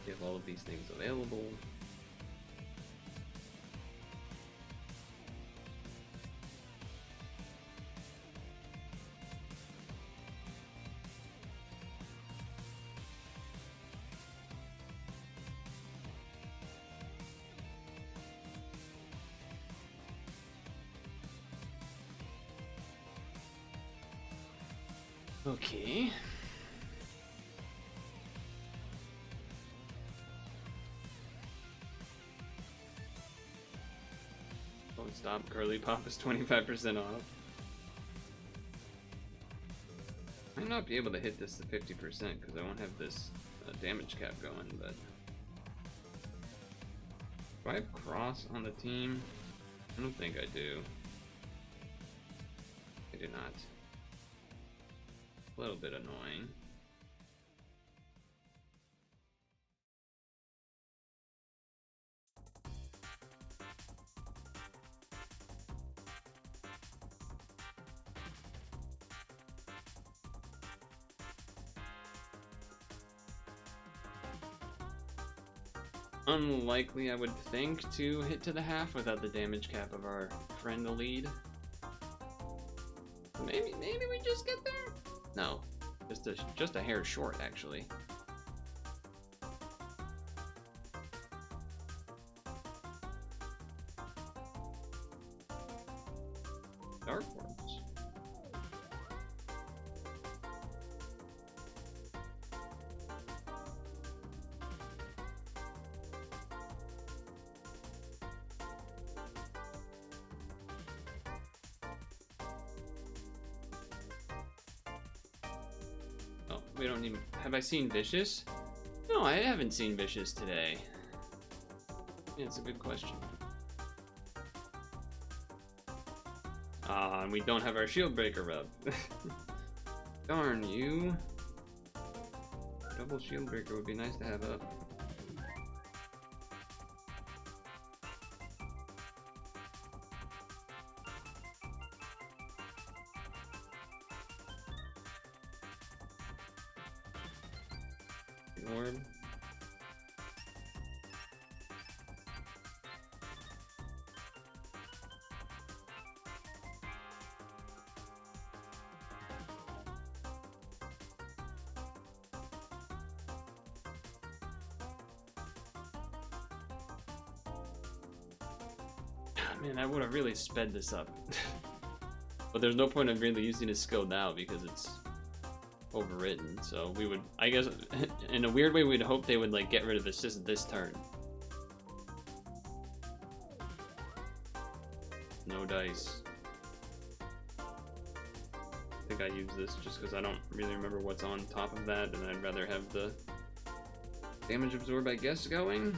We have all of these things available. Okay. Don't stop, Curly Pop is 25% off. I might not be able to hit this to 50% because I won't have this damage cap going, but... Do I have Cross on the team? I don't think I do. I do not. A little bit annoying. Unlikely, I would think, to hit to the half without the damage cap of our friend the lead. Maybe we just get there? No, just a hair short, actually. Dark orbs. We don't even... Have I seen Vicious? No, I haven't seen Vicious today. Yeah, it's a good question. And we don't have our shield breaker up. Darn you. Double shield breaker would be nice to have up. orb. Man, I would have really sped this up. But there's no point in really using his skill now because it's overwritten. So we would, I guess, in a weird way, we'd hope they would like get rid of assist this turn. No dice. I think I use this just because I don't really remember what's on top of that, and I'd rather have the damage absorb, I guess, going.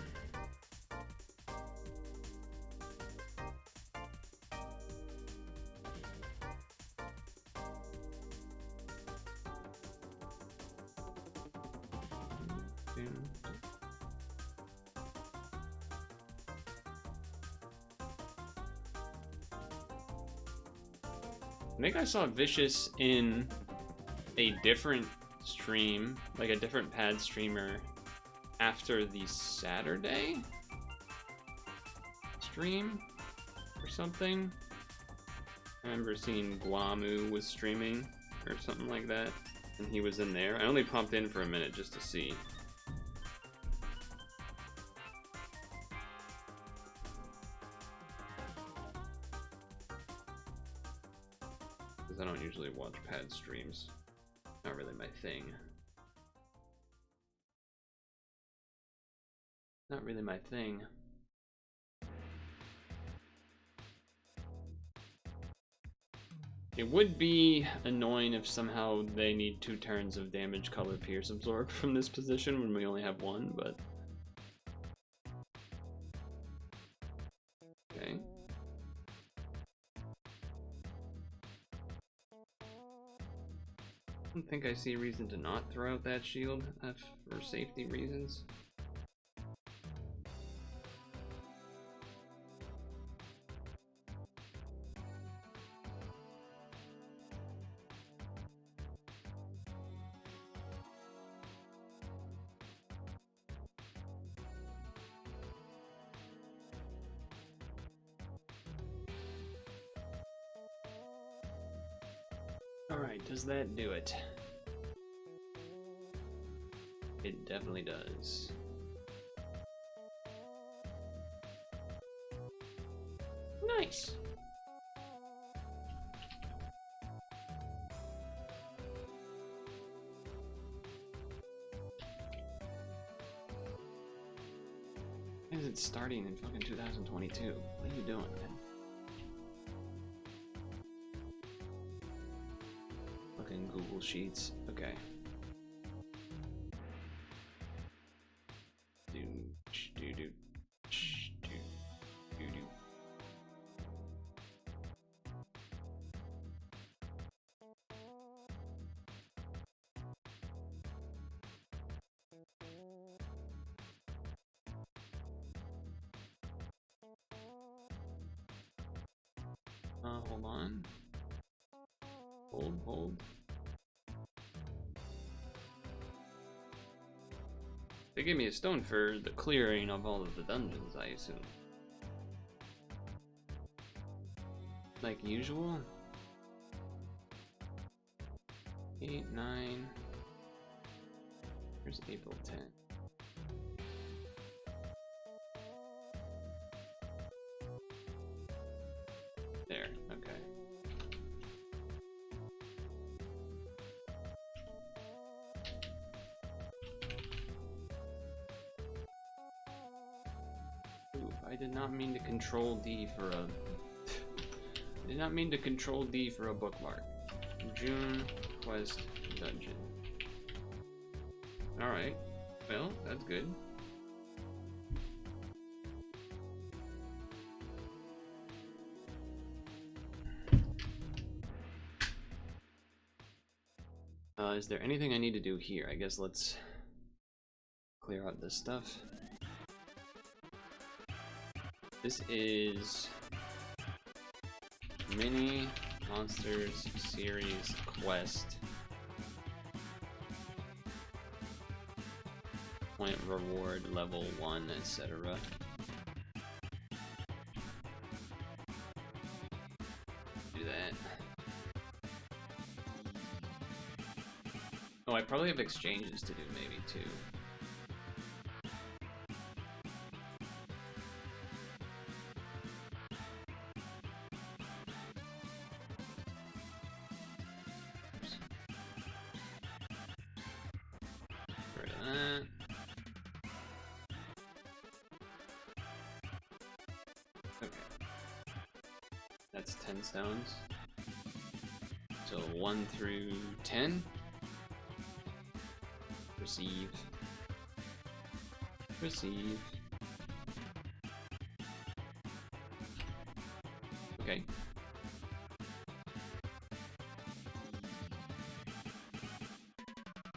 I think I saw Vicious in a different stream, like a different pad streamer, after the Saturday stream or something. I remember seeing Guamu was streaming or something like that, and he was in there. I only popped in for a minute just to see. I don't usually watch pad streams. Not really my thing. Not really my thing. It would be annoying if somehow they need 2 turns of damage, color, pierce, absorb from this position when we only have 1, but... Okay. I don't think I see a reason to not throw out that shield for safety reasons. Alright, does that do it? It definitely does. Nice! Why is it starting in fucking 2022? What are you doing, man? Fucking Google Sheets. Okay. Hold on. Hold. They gave me a stone for the clearing of all of the dungeons, I assume. Like usual? 8, 9. Here's April 10th. There, okay. Ooh, I did not mean to control D for a... I did not mean to control D for a bookmark. June Quest Dungeon. Alright, well, that's good. Is there anything I need to do here? I guess let's clear out this stuff. This is Mini Monsters Series Quest. point reward, level 1, etc. Do that. Oh, I probably have exchanges to do maybe too. That's 10 stones. So 1 through 10. Receive. Receive. Okay.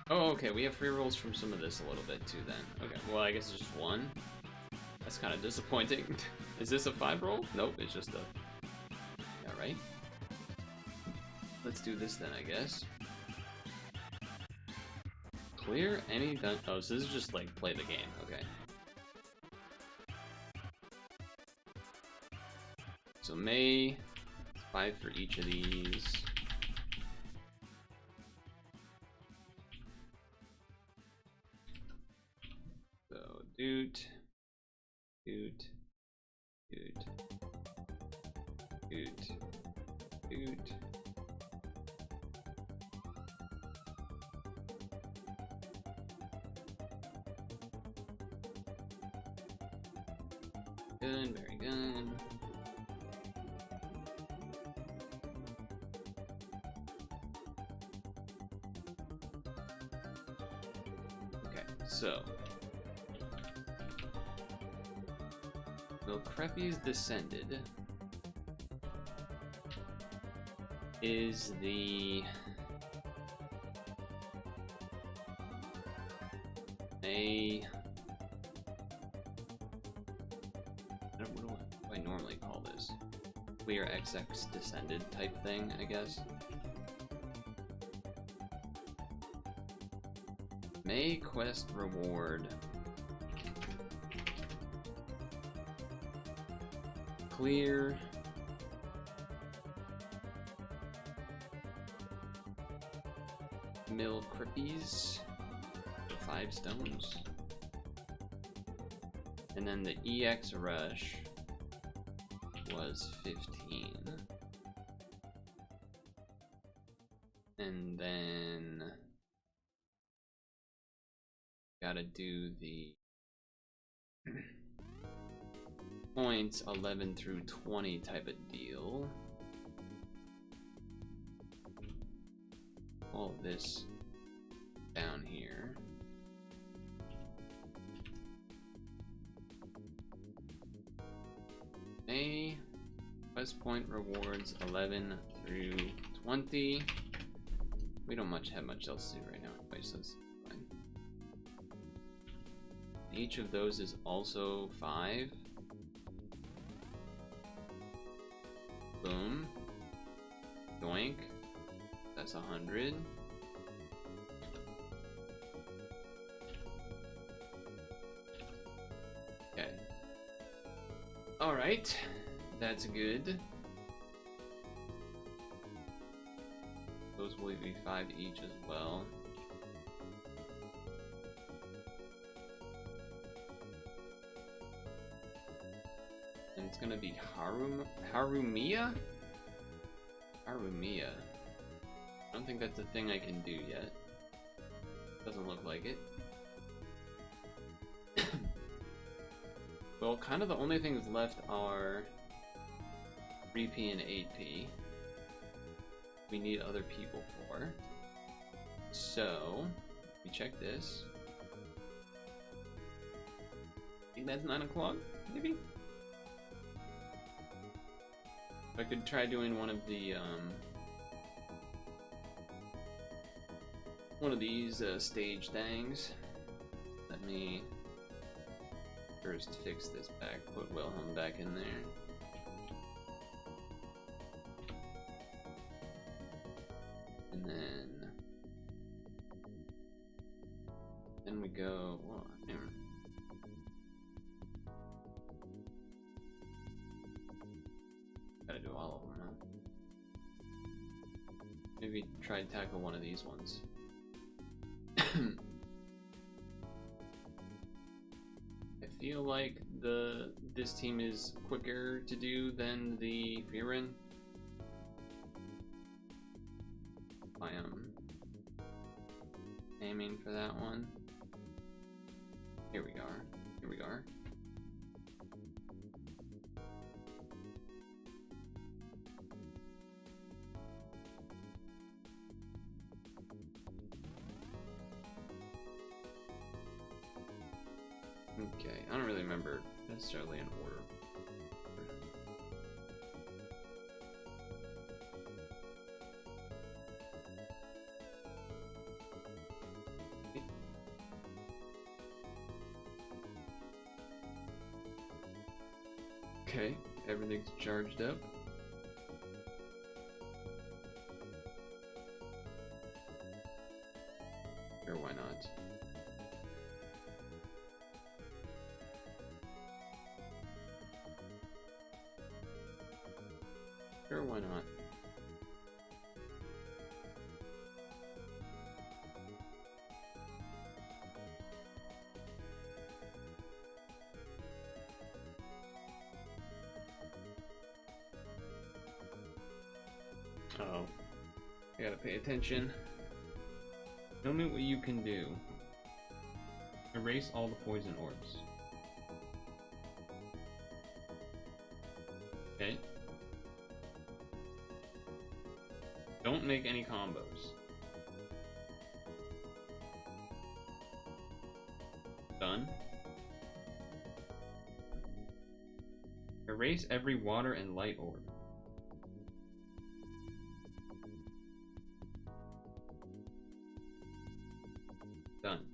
Oh, okay, we have free rolls from some of this a little bit too then. Okay, well I guess it's just 1. That's kind of disappointing. Is this a 5 roll? Nope, it's just a... Yeah, right? Let's do this then, I guess. Clear any dun- Oh, so this is just like play the game, okay. So May, 5 for each of these. So doot, doot, doot, doot, doot. Good, very good. Okay, so Milcrepi's Descended is the what do I normally call this? Clear XX Descended type thing, I guess. May quest reward. Clear. Milcrepi's. 5 stones. And then the EX rush was 15. And then gotta do the points 11 through 20 type of deal. All this down here. A quest point rewards 11 through 20. We don't have much else to do right now, anyway, so that's fine. Each of those is also 5. Boom. Doink. That's 100. Okay. Alright. That's good. Those will be 5 each as well. And it's gonna be Harumiya? Harumiya. I don't think that's a thing I can do yet. Doesn't look like it. Well, kind of the only things left are 3P and 8P. We need other people for. So, we check this. I think that's 9 o'clock, maybe? I could try doing one of the, one of these stage things. Let me first fix this back, put Wilhelm back in there. And then Then we go. Whoa, gotta do all of them, huh? Maybe try and tackle one of these ones. I feel like this team is quicker to do than the Viren. I am aiming for that one. Here we are. Here we are. Okay, I don't really remember necessarily in order. Okay, everything's charged up. Sure, why not? Sure, why not? Oh, I gotta pay attention. Tell me what you can do. Erase all the poison orbs. Okay. Don't make any combos. Done. Erase every water and light orb. Done.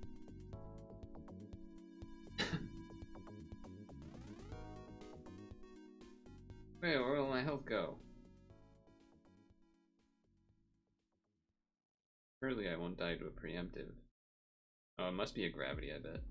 Wait, where will my health go? Surely I won't die to a preemptive. Oh, it must be a gravity, I bet.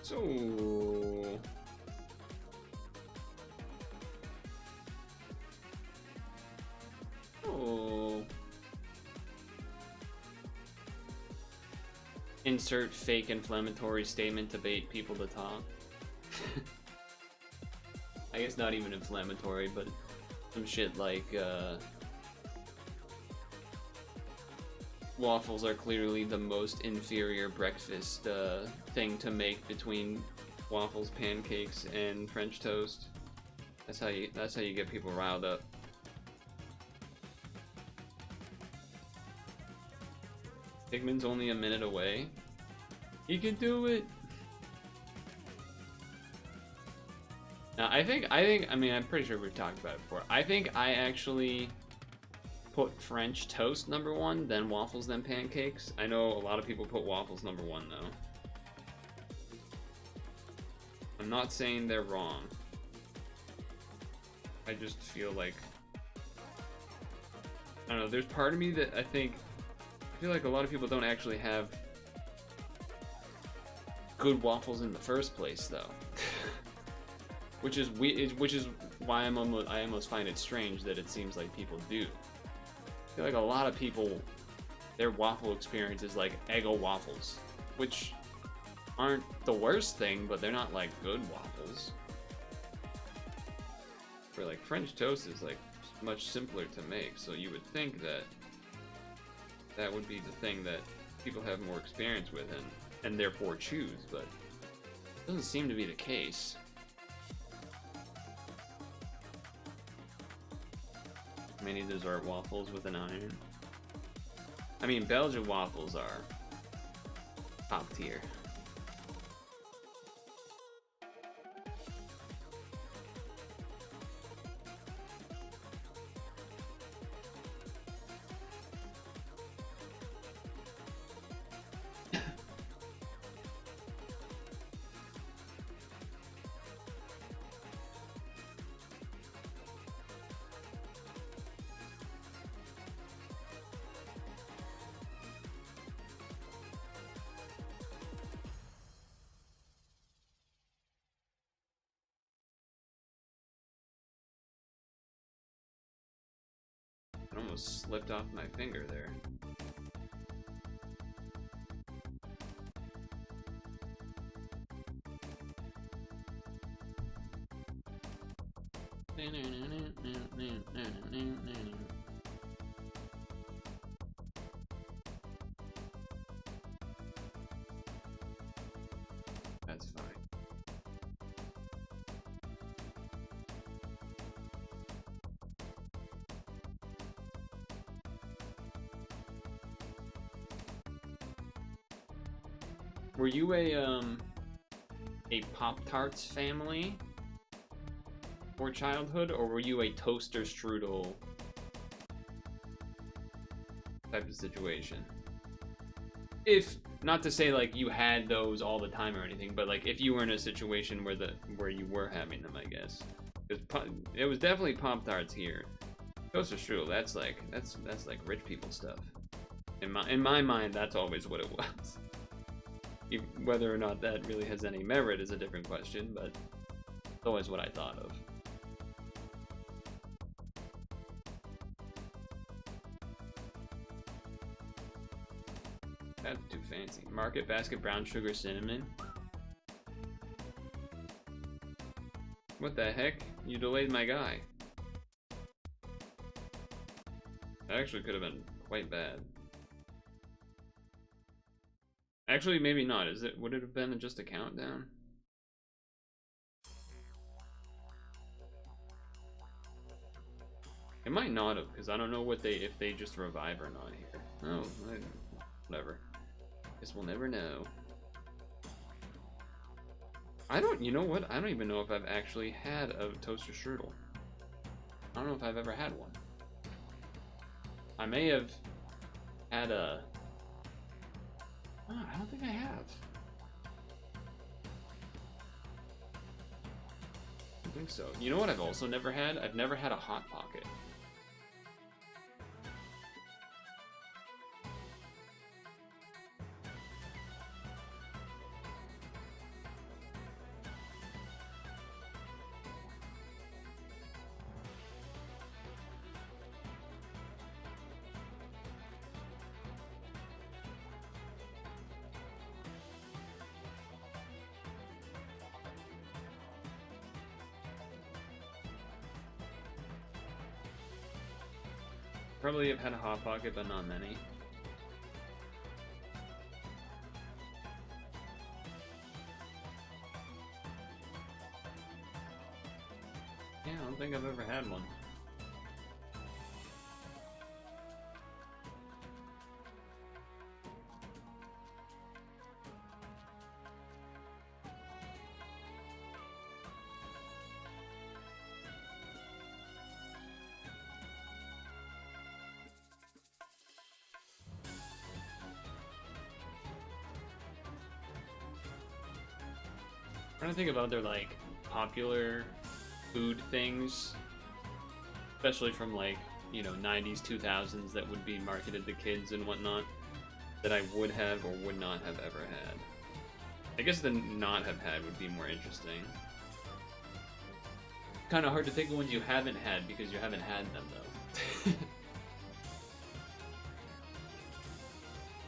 So insert fake inflammatory statement to bait people to talk. I guess not even inflammatory, but some shit like waffles are clearly the most inferior breakfast thing to make between waffles, pancakes, and French toast. That's how you get people riled up. Pigman's only a minute away. You can do it. Now I mean, I'm pretty sure we've talked about it before. I think I actually put French toast #1, then waffles, then pancakes. I know a lot of people put waffles #1 though. I'm not saying they're wrong. I just feel like, I don't know, there's part of me that I feel like a lot of people don't actually have good waffles in the first place though. which is why I almost find it strange that it seems like people do. I feel like a lot of people, their waffle experience is like Eggo waffles, which aren't the worst thing, but they're not like good waffles. Where like French toast is like much simpler to make, so you would think that that would be the thing that people have more experience with and therefore choose, but it doesn't seem to be the case. mini dessert waffles with an iron. I mean, Belgian waffles are top tier. It almost slipped off my finger there. That's fine. Were you a Pop-Tarts family for childhood, or were you a toaster strudel type of situation? If, not to say like you had those all the time or anything, but like if you were in a situation where you were having them, I guess. It was definitely Pop-Tarts here. Toaster strudel, that's like rich people stuff. In my mind, that's always what it was. Whether or not that really has any merit is a different question, but it's always what I thought of. That's too fancy. Market basket brown sugar cinnamon. What the heck? You delayed my guy. That actually could have been quite bad. Actually, maybe not. Would it have been just a countdown? It might not have, because I don't know if they just revive or not here. Oh, whatever. Guess we'll never know. You know what? I don't even know if I've actually had a toaster strudel. I don't know if I've ever had one. I may have had a... Oh, I don't think I have. I don't think so. You know what I've also never had? I've never had a Hot Pocket. Probably have had a Hot Pocket, but not many. Yeah, I don't think I've ever had one. I'm trying to think of other like popular food things, especially from like, you know, 90s, 2000s that would be marketed to kids and whatnot, that I would have or would not have ever had. I guess the not have had would be more interesting. Kind of hard to think of ones you haven't had because you haven't had them though.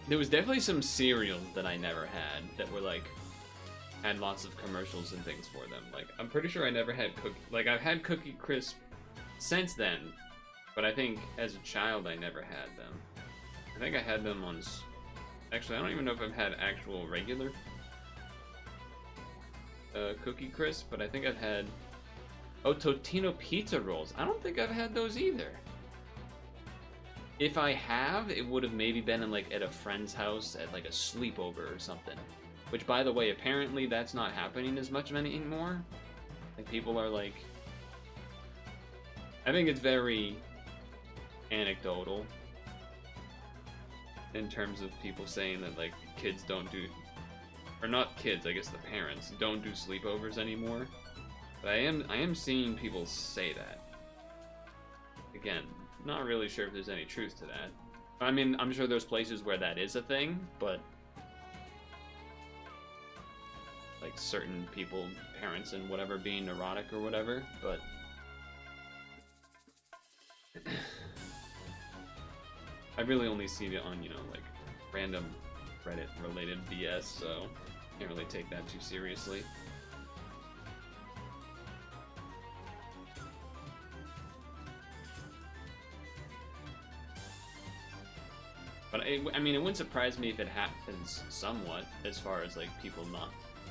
There was definitely some cereals that I never had that were like, had lots of commercials and things for them. Like, I'm pretty sure I never had I've had Cookie Crisp since then, but I think as a child I never had them. I think I had them on... Actually, I don't even know if I've had actual regular Cookie Crisp, but I think I've had... Oh, Totino Pizza Rolls. I don't think I've had those either. If I have, it would have maybe been in like at a friend's house at like a sleepover or something. Which, by the way, apparently that's not happening as much anymore. Like, people are like... I think it's very anecdotal in terms of people saying that, like, kids don't do... Or not kids, I guess the parents don't do sleepovers anymore. But I am seeing people say that. Again, not really sure if there's any truth to that. I mean, I'm sure there's places where that is a thing, but... like certain people, parents and whatever, being neurotic or whatever, but I really only see it on, you know, like random Reddit related BS, so can't really take that too seriously. But I mean, it wouldn't surprise me if it happens somewhat, as far as like people not...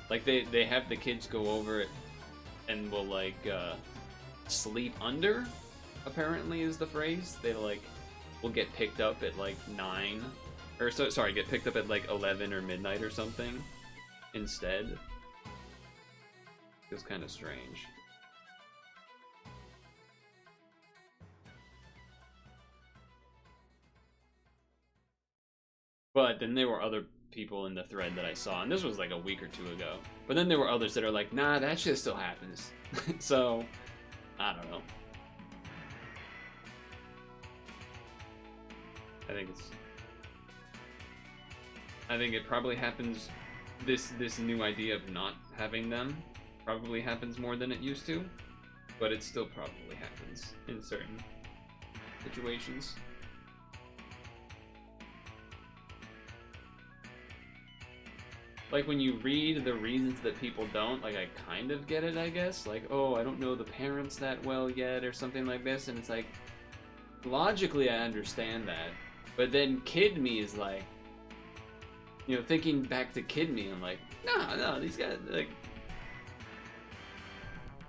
Like, they have the kids go over it and will, like, sleep under, apparently is the phrase. They, like, will get picked up at, like, 9. Or, sorry, get picked up at, like, 11 or midnight or something instead. Feels kind of strange. But then there were other people in the thread that I saw, and this was like a week or two ago. But then there were others that are like, nah, that shit still happens. So, I don't know. I think it probably happens, this new idea of not having them probably happens more than it used to, but it still probably happens in certain situations. Like, when you read the reasons that people don't, like, I kind of get it, I guess. Like, oh, I don't know the parents that well yet, or something like this, and it's like, logically I understand that, but then kid me is like, you know, thinking back to kid me, I'm like, no, these guys, like...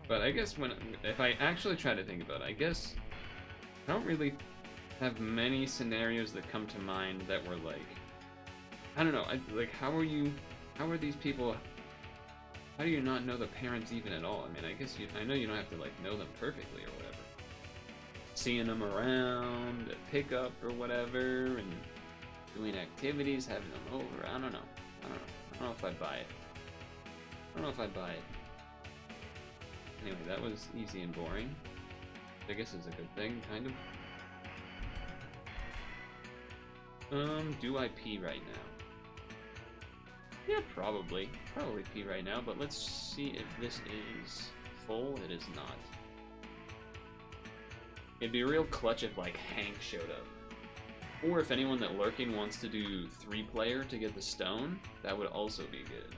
But I guess if I actually try to think about it, I guess I don't really have many scenarios that come to mind that were like, I don't know, like, how are these people, how do you not know the parents even at all? I mean, I guess I know you don't have to, like, know them perfectly or whatever. Seeing them around at pickup or whatever, and doing activities, having them over, I don't know if I buy it. Anyway, that was easy and boring. I guess it's a good thing, kind of. Do I pee right now? Yeah, probably pee right now, but let's see if this is full. It is not. It'd be real clutch if, like, Hank showed up. Or if anyone that lurking wants to do 3-player to get the stone, that would also be good.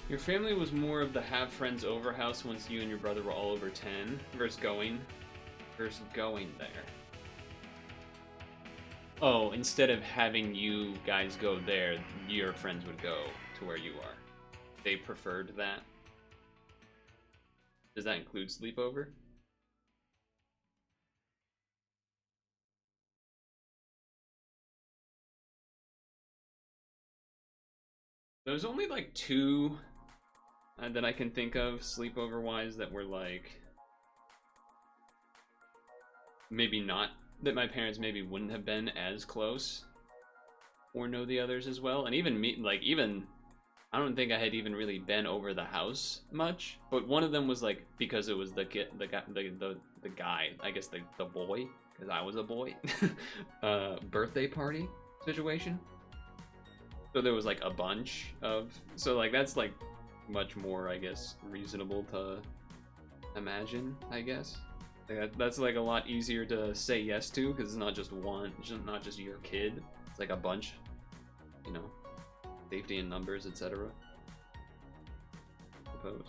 Your family was more of the have friends over house once you and your brother were all over 10 versus going there. Oh, instead of having you guys go there, your friends would go to where you are. They preferred that. Does that include sleepover? There's only like 2 that I can think of sleepover-wise that were like, maybe not, that my parents maybe wouldn't have been as close or know the others as well. And even me, like, even I don't think I had even really been over the house much, but one of them was like because it was the kid, the guy, I guess the boy, because I was a boy, birthday party situation. So there was like a bunch of, so like that's like much more, I guess, reasonable to imagine, I guess. Like that's like a lot easier to say yes to because it's not just one, it's not just your kid. It's like a bunch, you know, safety in numbers, etc. I suppose.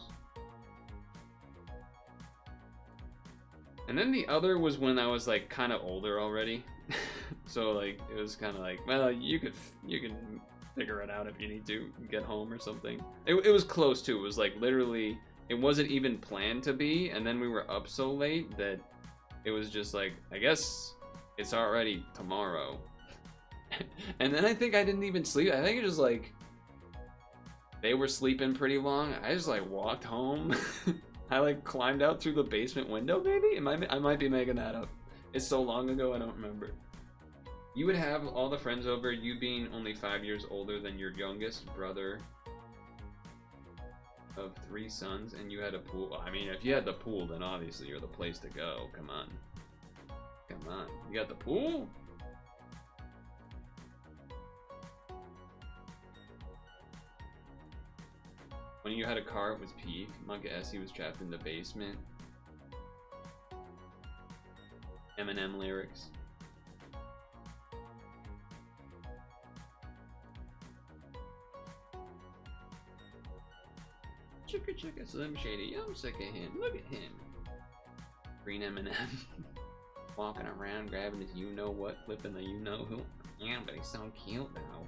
And then the other was when I was like kind of older already. So like it was kind of like, well, you can figure it out if you need to get home or something. It was close to. It was like literally, it wasn't even planned to be, and then we were up so late that it was just like, I guess it's already tomorrow. And then I think I didn't even sleep. I think it just like they were sleeping pretty long. I just like walked home. I like climbed out through the basement window. Maybe I might be making that up. It's so long ago I don't remember. You would have all the friends over, you being only 5 years older than your youngest brother of 3 sons, and you had a pool. I mean, if you had the pool, then obviously you're the place to go. Come on. Come on. You got the pool? When you had a car, it was peak. Monka Essie was trapped in the basement. Eminem lyrics. Chicka chicka Slim Shady, I'm sick of him. Look at him. Green Eminem. Walking around grabbing his you-know-what, flipping the you-know-who. Yeah, but he's so cute now.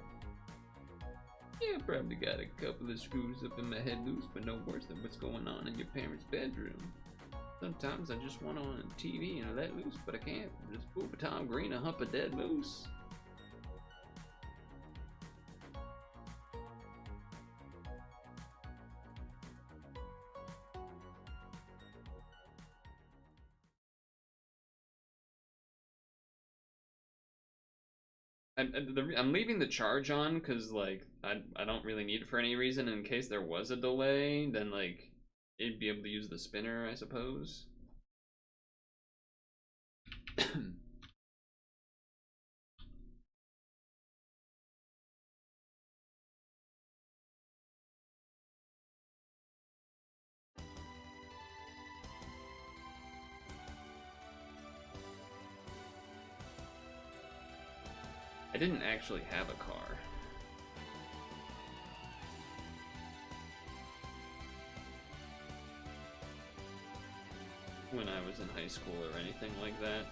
Yeah, probably got a couple of screws up in my head loose, but no worse than what's going on in your parents' bedroom. Sometimes I just want on TV and let loose, but I can't. Just poop a Tom Green and hump a dead moose. I'm leaving the charge on because like I don't really need it for any reason. In case there was a delay, then like it'd be able to use the spinner, I suppose. I didn't actually have a car. When I was in high school or anything like that.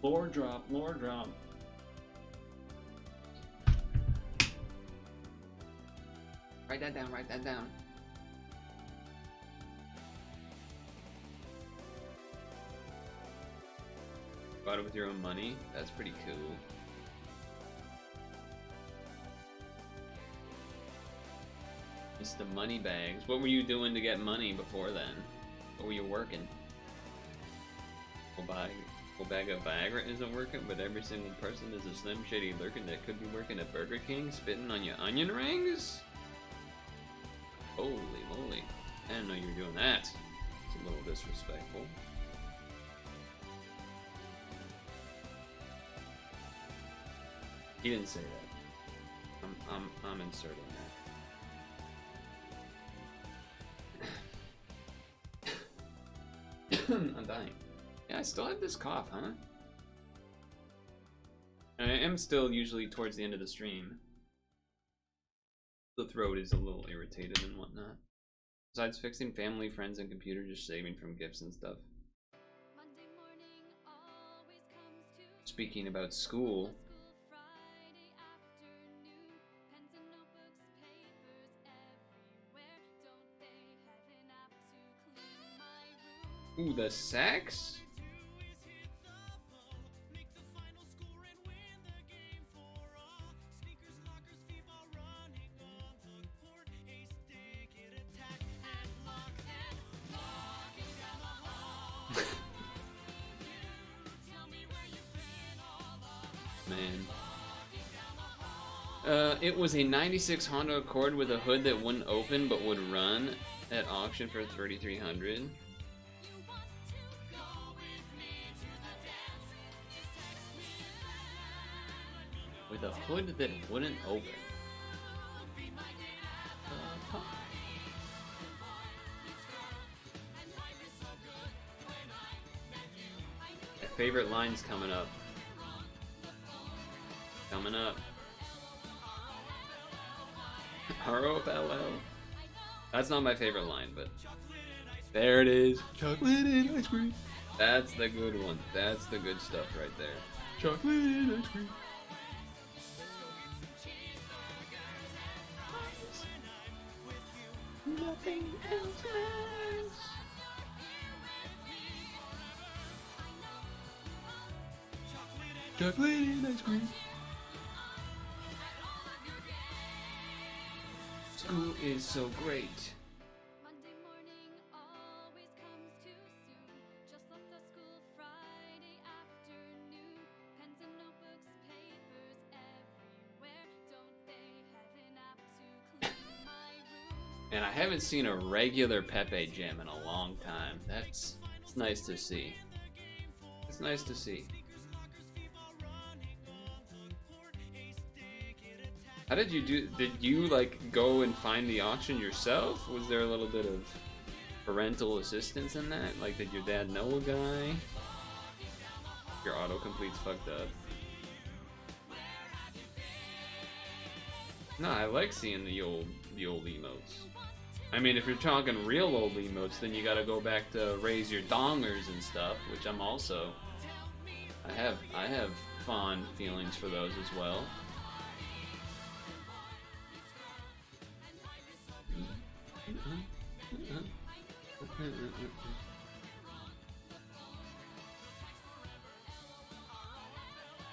Lore drop, lore drop. Write that down, write that down. Bought it with your own money? That's pretty cool. It's the money bags. What were you doing to get money before then? What were you working? Full bag of Viagra isn't working, but every single person is a Slim Shady lurking that could be working at Burger King, spitting on your onion rings? Holy moly. I didn't know you were doing that. It's a little disrespectful. He didn't say that. I'm inserting that. I'm dying. Yeah, I still have this cough, huh? I am still usually towards the end of the stream. The throat is a little irritated and whatnot. Besides fixing family, friends, and computer, just saving from gifts and stuff. Speaking about school. Ooh, the sex? It was a 96 Honda Accord with a hood that wouldn't open but would run at auction for 3,300. With a hood that wouldn't open. My favorite line's coming up. Coming up. ROFLL. That's not my favorite line, but there it is. Chocolate and ice cream. That's the good one. That's the good stuff right there. Chocolate and ice cream. Nothing else matters. Chocolate and ice cream. School is so great. Monday morning always comes too soon. Just left the school Friday afternoon. Pens and notebooks, papers everywhere. Don't they have an app to clean my room? And I haven't seen a regular Pepe jam in a long time. It's nice to see. It's nice to see. How did you do? Did you like go and find the auction yourself? Was there a little bit of parental assistance in that? Like, did your dad know a guy? Your autocomplete's fucked up. No, I like seeing the old emotes. I mean, if you're talking real old emotes, then you gotta go back to raise your dongers and stuff, which I'm also. I have fond feelings for those as well.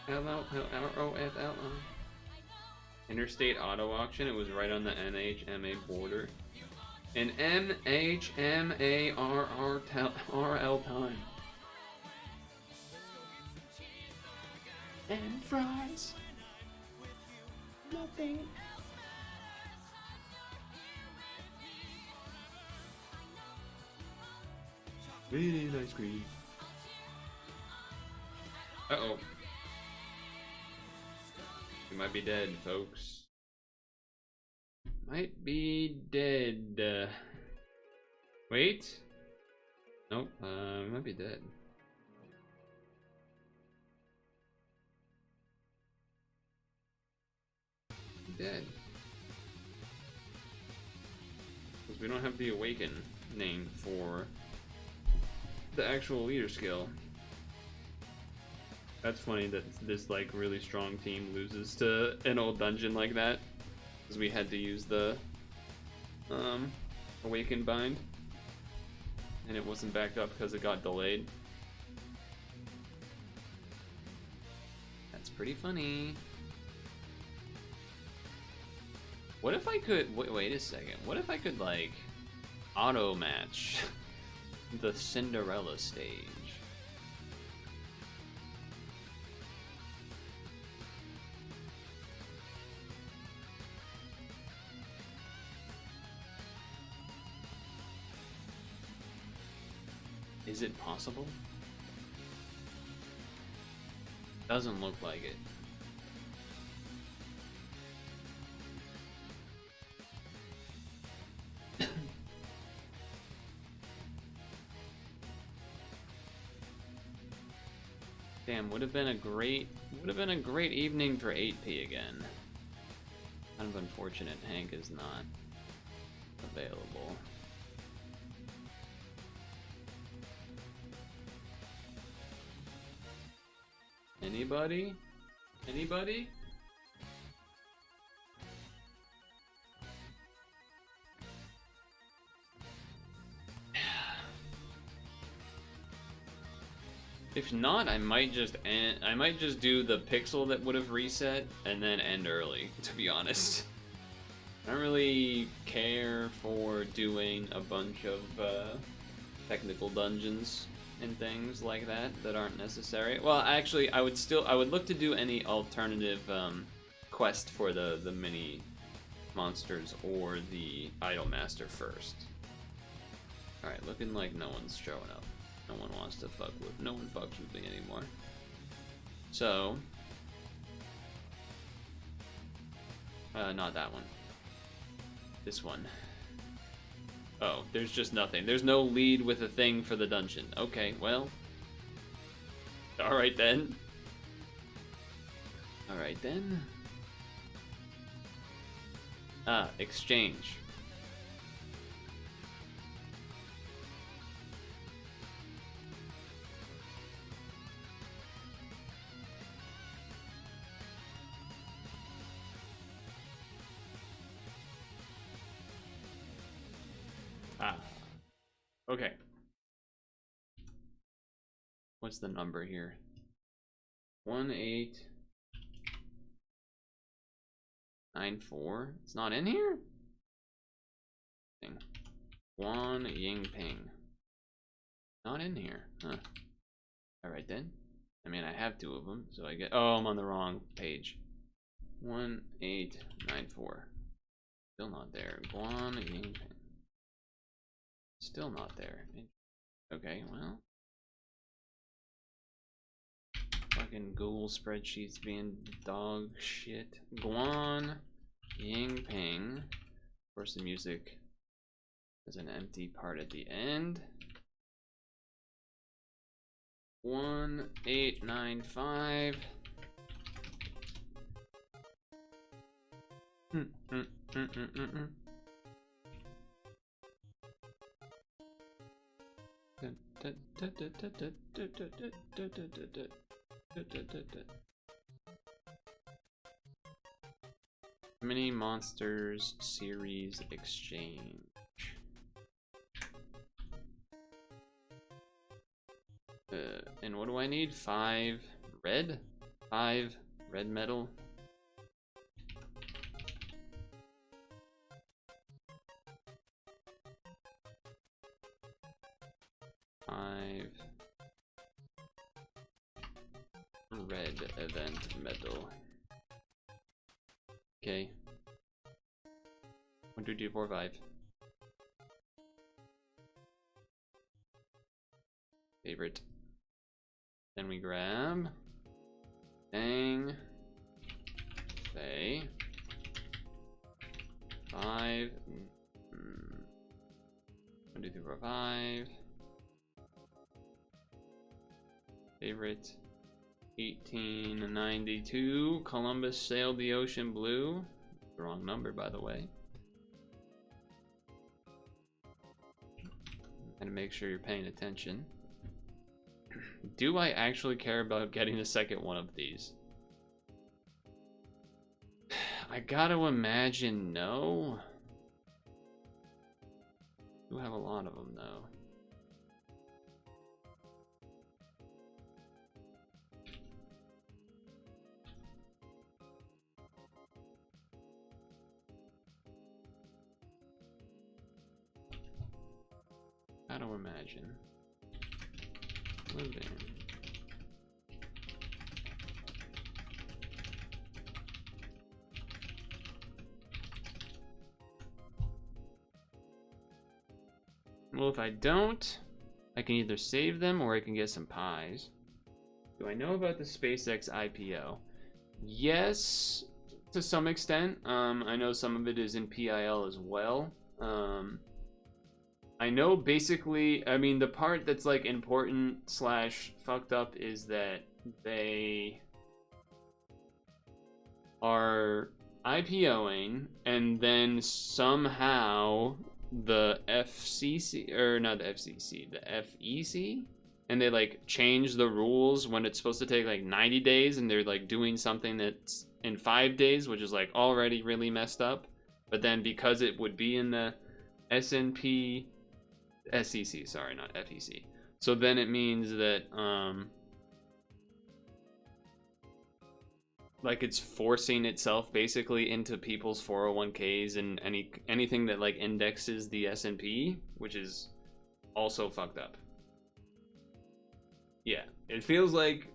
LOFLO. Interstate auto auction. It was right on the NHMA border. An NHMARRL time. And fries. Nothing. Really ice cream. Uh-oh. You might be dead, folks. Might be dead. Wait. Nope, might be dead. Dead. Because we don't have the awakening for the actual leader skill. That's funny that this like really strong team loses to an old dungeon like that, because we had to use the awaken bind, and it wasn't backed up because it got delayed. That's pretty funny. What if I could wait a second? What if I could like auto match the Cinderella stage? Is it possible? Doesn't look like it. Damn, would have been a great evening for 8P again. Kind of unfortunate Hank is not available. Anybody? Anybody? If not, I might just do the pixel that would have reset and then end early, to be honest. I don't really care for doing a bunch of technical dungeons and things like that aren't necessary. Well, actually, I would look to do any alternative quest for the mini monsters or the Idolmaster first. Alright, looking like no one's showing up. No one wants to fuck with, no one fucks with me anymore. So, not that one. This one. Oh, there's just nothing. There's no lead with a thing for the dungeon. Okay, well. Alright then. Alright then. Ah, exchange. Ah. Okay. What's the number here? 1894. It's not in here? Guan Ying Ping. Not in here. Huh. Alright then. I mean, I have two of them, so I get. Oh, I'm on the wrong page. 1894. Still not there. Guan Ying Ping. Still not there. Okay, well. Fucking Google spreadsheets being dog shit. Guan Ying Ping. Of course, the music is an empty part at the end. 1895. Mini Monsters Series Exchange. And what do I need? 5 red? 5 red metal? Red event metal. Okay. 1, 2, 3, 4, 5. Favorite. Then we grab. Bang. Say. 5. 1, 2, 3, 4, 5. Favorite. 1892. Columbus sailed the ocean blue. The wrong number, by the way. And make sure you're paying attention. Do I actually care about getting a second one of these? I gotta imagine no. Do have a lot of them though. Gotta imagine. Living. Well, if I don't, I can either save them or I can get some pies. Do I know about the SpaceX IPO? Yes, to some extent. I know some of it is in PIL as well. I know basically, I mean, the part that's like important / fucked up is that they are IPOing and then somehow the FCC, or not the FCC, the FEC, and they like change the rules when it's supposed to take like 90 days and they're like doing something that's in 5 days, which is like already really messed up. But then because it would be in the SEC, sorry, not FEC. So then it means that like it's forcing itself basically into people's 401ks and anything that like indexes the S&P, which is also fucked up. Yeah, it feels like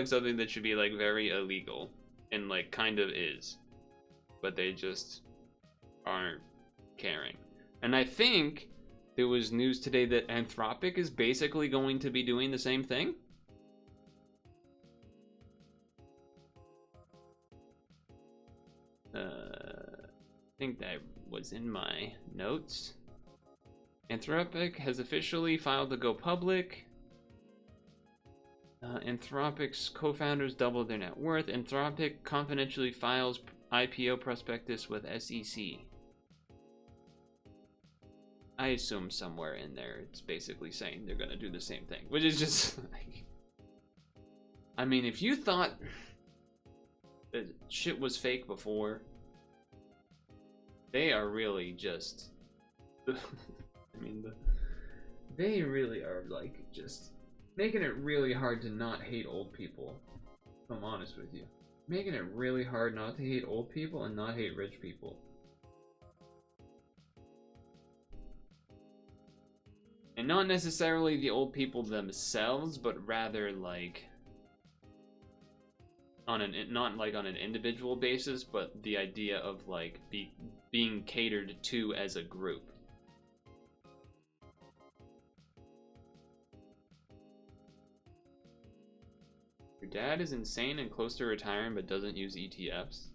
something that should be like very illegal and like kind of is, but they just aren't caring. And I think there was news today that Anthropic is basically going to be doing the same thing. I think that was in my notes. Anthropic has officially filed to go public. Anthropic's co-founders doubled their net worth. Anthropic confidentially files IPO prospectus with SEC. I assume somewhere in there it's basically saying they're gonna do the same thing, which is just like, I mean, if you thought that shit was fake before, they are really just I mean, they really are like just making it really hard to not hate old people. If I'm honest with you, making it really hard not to hate old people and not hate rich people. And not necessarily the old people themselves, but rather like on an, not like on an individual basis, but the idea of like being catered to as a group. Your dad is insane and close to retiring but doesn't use ETFs.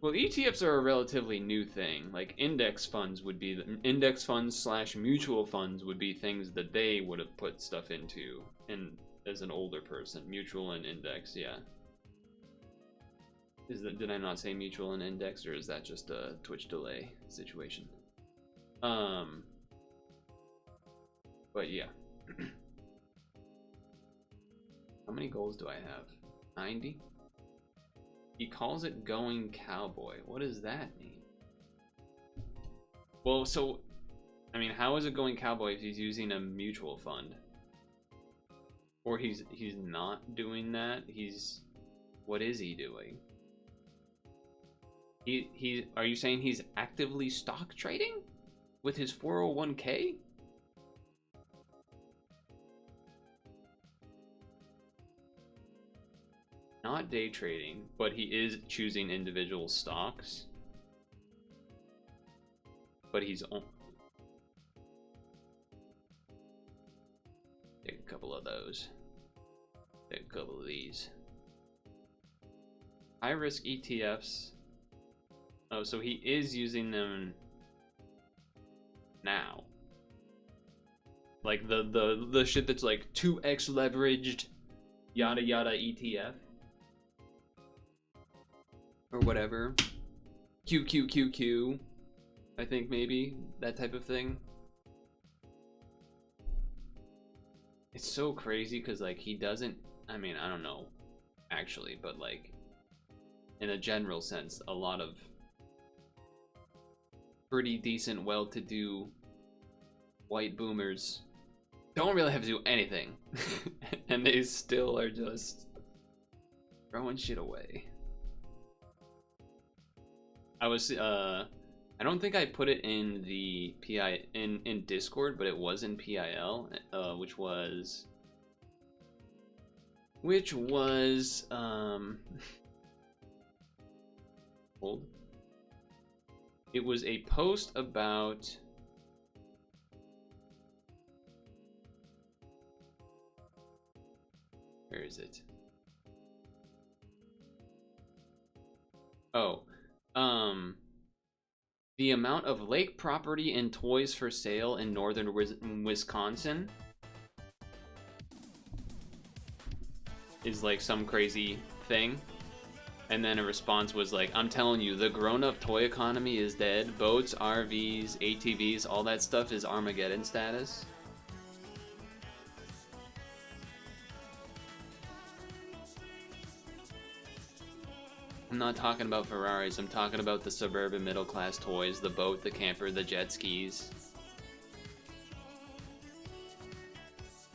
Well, ETFs are a relatively new thing. Like index funds would be, index funds / mutual funds would be things that they would have put stuff into, and as an older person, mutual and index, yeah. Did I not say mutual and index, or is that just a Twitch delay situation? But yeah. How many goals do I have? 90? He calls it going cowboy. What does that mean? Well, so, I mean, how is it going cowboy if he's using a mutual fund? Or he's not doing that? What is he doing? Are you saying he's actively stock trading with his 401k? Not day trading, but he is choosing individual stocks. But he's on. Take a couple of those. Take a couple of these. High risk ETFs. Oh, so he is using them now. Like the shit that's like 2x leveraged yada yada ETF. Or whatever. QQQQ. I think maybe. That type of thing. It's so crazy because like he doesn't, I mean, I don't know actually, but like in a general sense, a lot of pretty decent, well-to-do white boomers don't really have to do anything. And they still are just throwing shit away. I don't think I put it in the PI in Discord, but it was in PIL, which was hold. It was a post about where is it? Oh, the amount of lake property and toys for sale in northern Wisconsin is like some crazy thing. And then a response was like, I'm telling you, the grown-up toy economy is dead. Boats, RVs, ATVs, all that stuff is Armageddon status. I'm not talking about Ferraris, I'm talking about the suburban middle-class toys, the boat, the camper, the jet skis.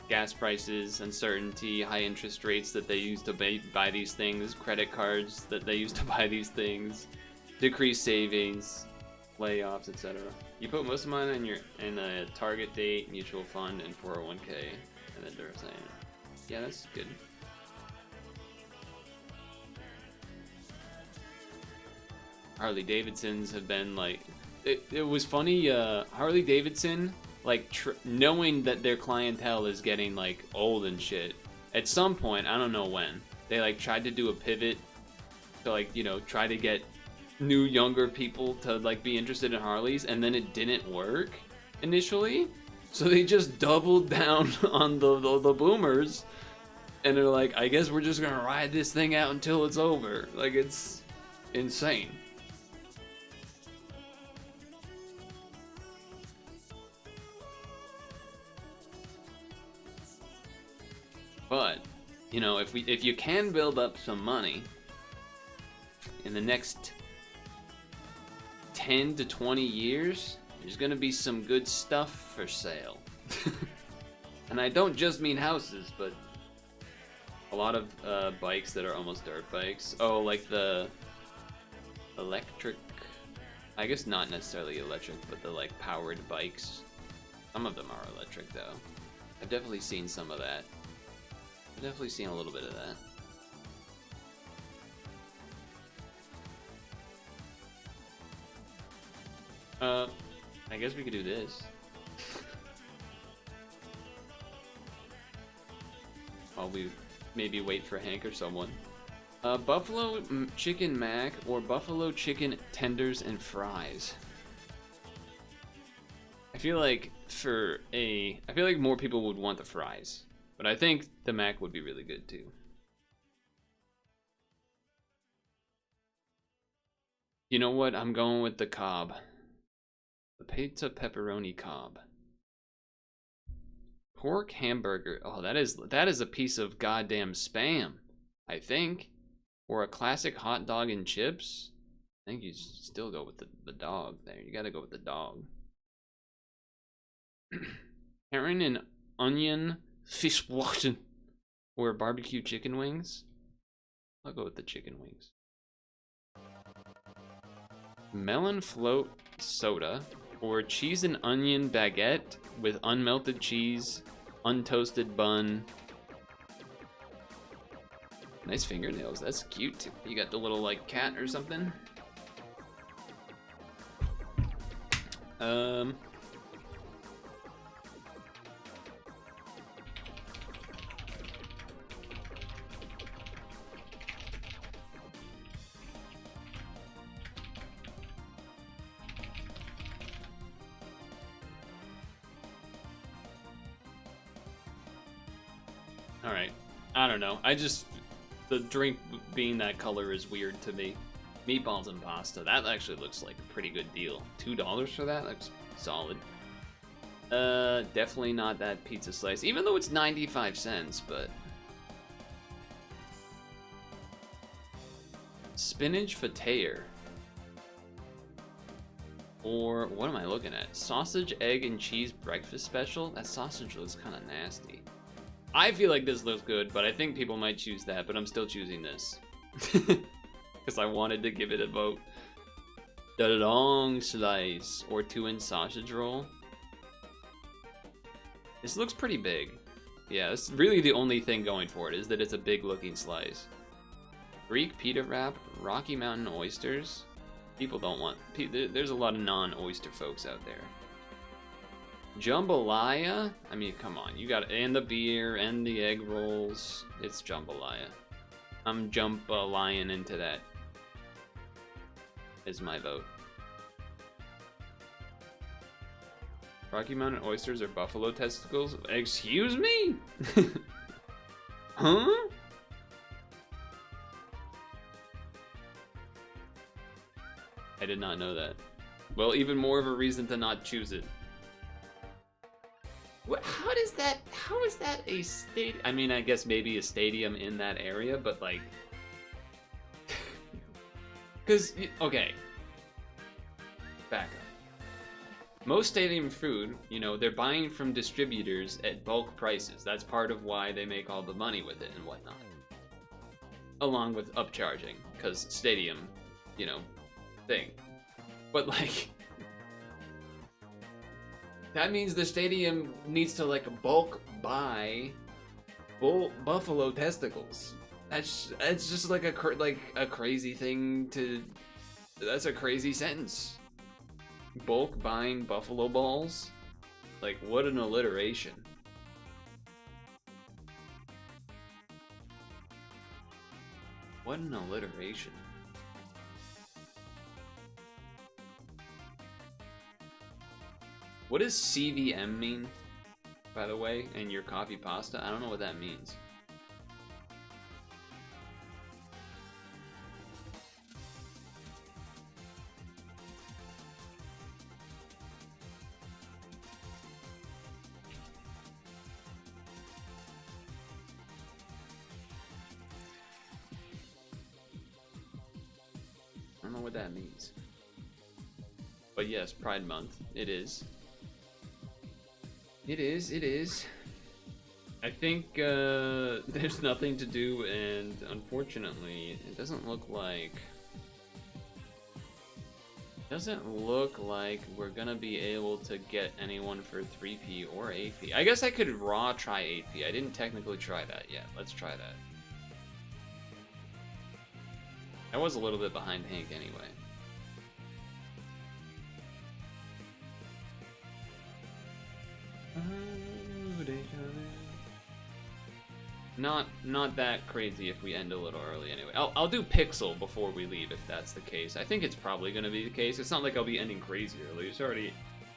Gas prices, uncertainty, high interest rates that they use to buy these things, credit cards that they use to buy these things, decreased savings, layoffs, etc. You put most of mine in a target date, mutual fund, and 401k, and then they're saying, yeah, that's good. Harley Davidsons have been like, it was funny. Harley Davidson, like knowing that their clientele is getting like old and shit. At some point, I don't know when, they like tried to do a pivot to like, you know, try to get new younger people to like be interested in Harleys, and then it didn't work initially. So they just doubled down on the boomers, and they're like, I guess we're just gonna ride this thing out until it's over. Like, it's insane. But, you know, if you can build up some money in the next 10 to 20 years, there's gonna be some good stuff for sale. And I don't just mean houses, but a lot of bikes that are almost dirt bikes. Oh, like the electric, I guess not necessarily electric, but the like powered bikes. Some of them are electric though. I've definitely seen some of that. I've definitely seen a little bit of that. I guess we could do this. While we maybe wait for Hank or someone. Buffalo chicken mac or buffalo chicken tenders and fries. I feel like more people would want the fries, but I think the mac would be really good too. You know what? I'm going with the Cobb. The pizza pepperoni Cobb. Pork hamburger. Oh, that is a piece of goddamn spam, I think. Or a classic hot dog and chips. I think you still go with the dog there. You gotta go with the dog. Herring and onion fish washing. Or barbecue chicken wings. I'll go with the chicken wings. Melon float soda. Or cheese and onion baguette with unmelted cheese, untoasted bun. Nice fingernails, that's cute. You got the little like cat or something. Alright, I don't know. The drink being that color is weird to me. Meatballs and pasta, that actually looks like a pretty good deal. $2 for that? That's solid. Definitely not that pizza slice, even though it's 95 cents, but... Spinach fateer. Or, what am I looking at? Sausage, egg, and cheese breakfast special? That sausage looks kind of nasty. I feel like this looks good, but I think people might choose that, but I'm still choosing this. Because I wanted to give it a vote. The long slice, or 2-inch sausage roll. This looks pretty big. Yeah, it's really the only thing going for it, is that it's a big looking slice. Greek pita wrap, Rocky Mountain oysters. People don't want, there's a lot of non-oyster folks out there. Jambalaya? I mean, come on, you got, and the beer, and the egg rolls. It's jambalaya. I'm jambalaying into that. Is my vote. Rocky Mountain oysters or buffalo testicles? Excuse me? Huh? I did not know that. Well, even more of a reason to not choose it. What, how is that a stadium? I mean, I guess maybe a stadium in that area, but like... Because, okay. Back up. Most stadium food, you know, they're buying from distributors at bulk prices. That's part of why they make all the money with it and whatnot. Along with upcharging, because stadium, you know, thing. But like... That means the stadium needs to like bulk buy buffalo testicles. That's just like a crazy thing to That's a crazy sentence. Bulk buying buffalo balls? Like, what an alliteration. What an alliteration. What does CVM mean, by the way, in your copy pasta? I don't know what that means. I don't know what that means. But yes, Pride Month. It is. It is. I think there's nothing to do, and unfortunately, it doesn't look like we're gonna be able to get anyone for 3P or 8P. I guess I could raw try 8P. I didn't technically try that yet. Let's try that. I was a little bit behind Hank anyway. Not that crazy if we end a little early anyway. I'll do Pixel before we leave if that's the case. I think it's probably gonna be the case. It's not like I'll be ending crazy early. It's already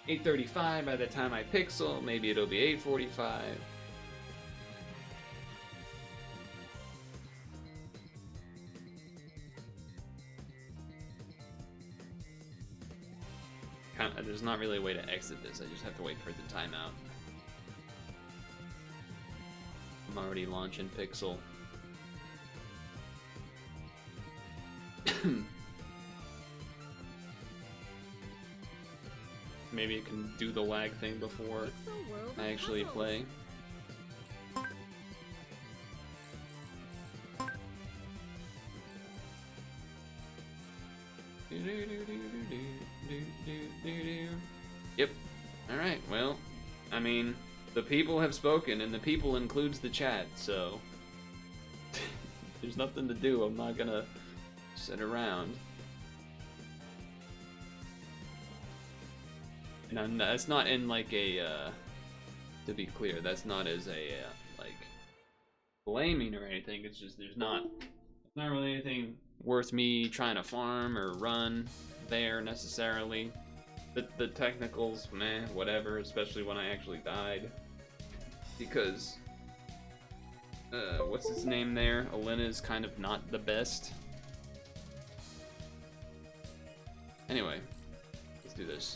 8:35 by the time I Pixel. Maybe it'll be 8:45. There's not really a way to exit this. I just have to wait for the timeout. I'm already launching Pixel. Maybe it can do the lag thing before I actually play. Yep. Alright, well, I mean, the people have spoken, and the people includes the chat, so there's nothing to do. I'm not gonna sit around. And that's not in like a, to be clear, that's not as a, like, blaming or anything. It's just there's not really anything worth me trying to farm or run there necessarily. The technicals, meh, whatever, especially when I actually died. Because, what's his name there? Elena's kind of not the best. Anyway, let's do this.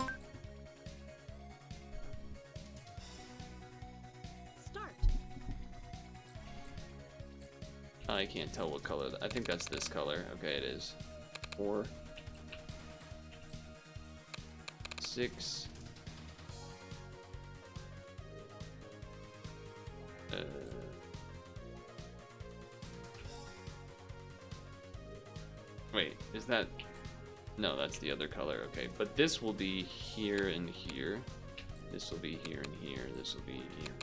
Start. I can't tell what color. I think that's this color. Okay, it is. 4, 6. Wait, is that... No, that's the other color, okay. But this will be here and here. This will be here and here. This will be here.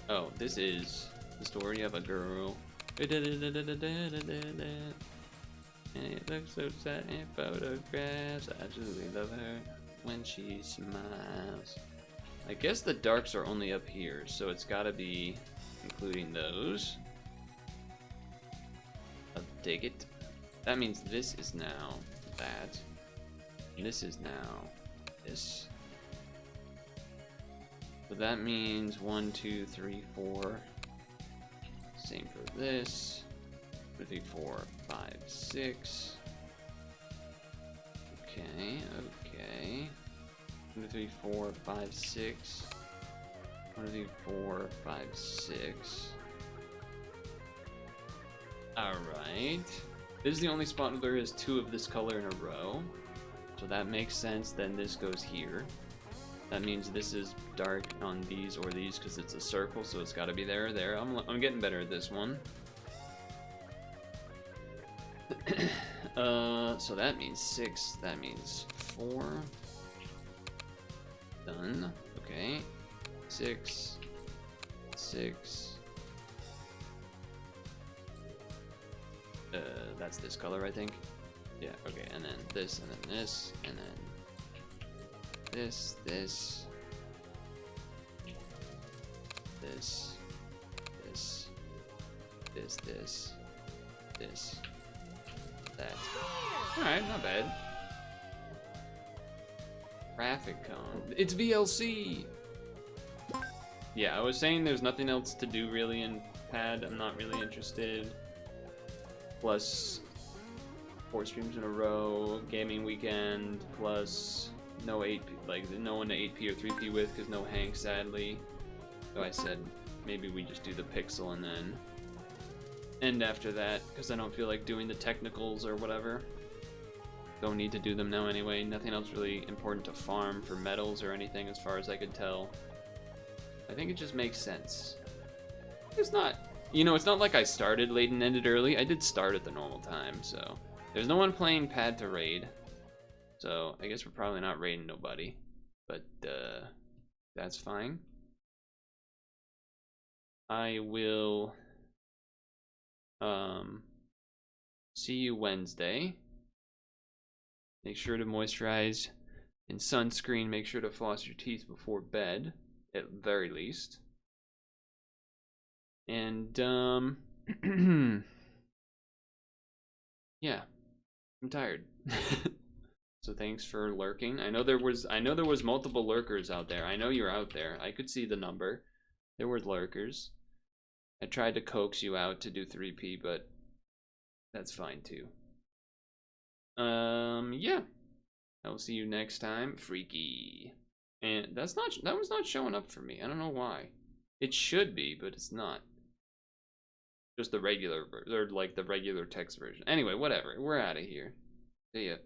Oh, this is the story of a girl. And it looks so sad in photographs. I absolutely love her when she smiles. I guess the darks are only up here, so it's gotta be including those. I'll dig it. That means this is now that. And this is now this. So that means 1, 2, 3, 4. Same for this. 2, 3, 4, 5, 6. Okay, okay. 1, 2, 3, 4, 5, 6. 1, 2, 3, 4, 5, 6. Alright. This is the only spot where there is 2 of this color in a row. So that makes sense. Then this goes here. That means this is dark on these or these because it's a circle, so it's got to be there or there. I'm getting better at this one. So that means 6. That means 4. Done. Okay. 6, 6, That's this color, I think. Yeah, okay, and then this, and then this, and then this, this, this, this, this, this, this, that. Alright, not bad. Traffic cone. It's VLC! Yeah, I was saying there's nothing else to do really in pad. I'm not really interested. Plus 4 streams in a row, gaming weekend, plus no 8P, like no one to 8P or 3P with because no Hank, sadly. So I said maybe we just do the pixel and then end after that because I don't feel like doing the technicals or whatever. Don't need to do them now anyway. Nothing else really important to farm for medals or anything as far as I could tell. I think it just makes sense. It's not, you know, it's not like I started late and ended early. I did start at the normal time, so. There's no one playing pad to raid. So I guess we're probably not raiding nobody. But that's fine. I will see you Wednesday. Make sure to moisturize and sunscreen. Make sure to floss your teeth before bed, at very least. And yeah, I'm tired. So thanks for lurking. I know there was multiple lurkers out there. I know you're out there. I could see the number. There were lurkers. I tried to coax you out to do 3P, but that's fine too. Yeah. I will see you next time. Freaky. And that was not showing up for me. I don't know why. It should be, but it's not. Just the regular, or like the regular text version. Anyway, whatever. We're out of here. See ya.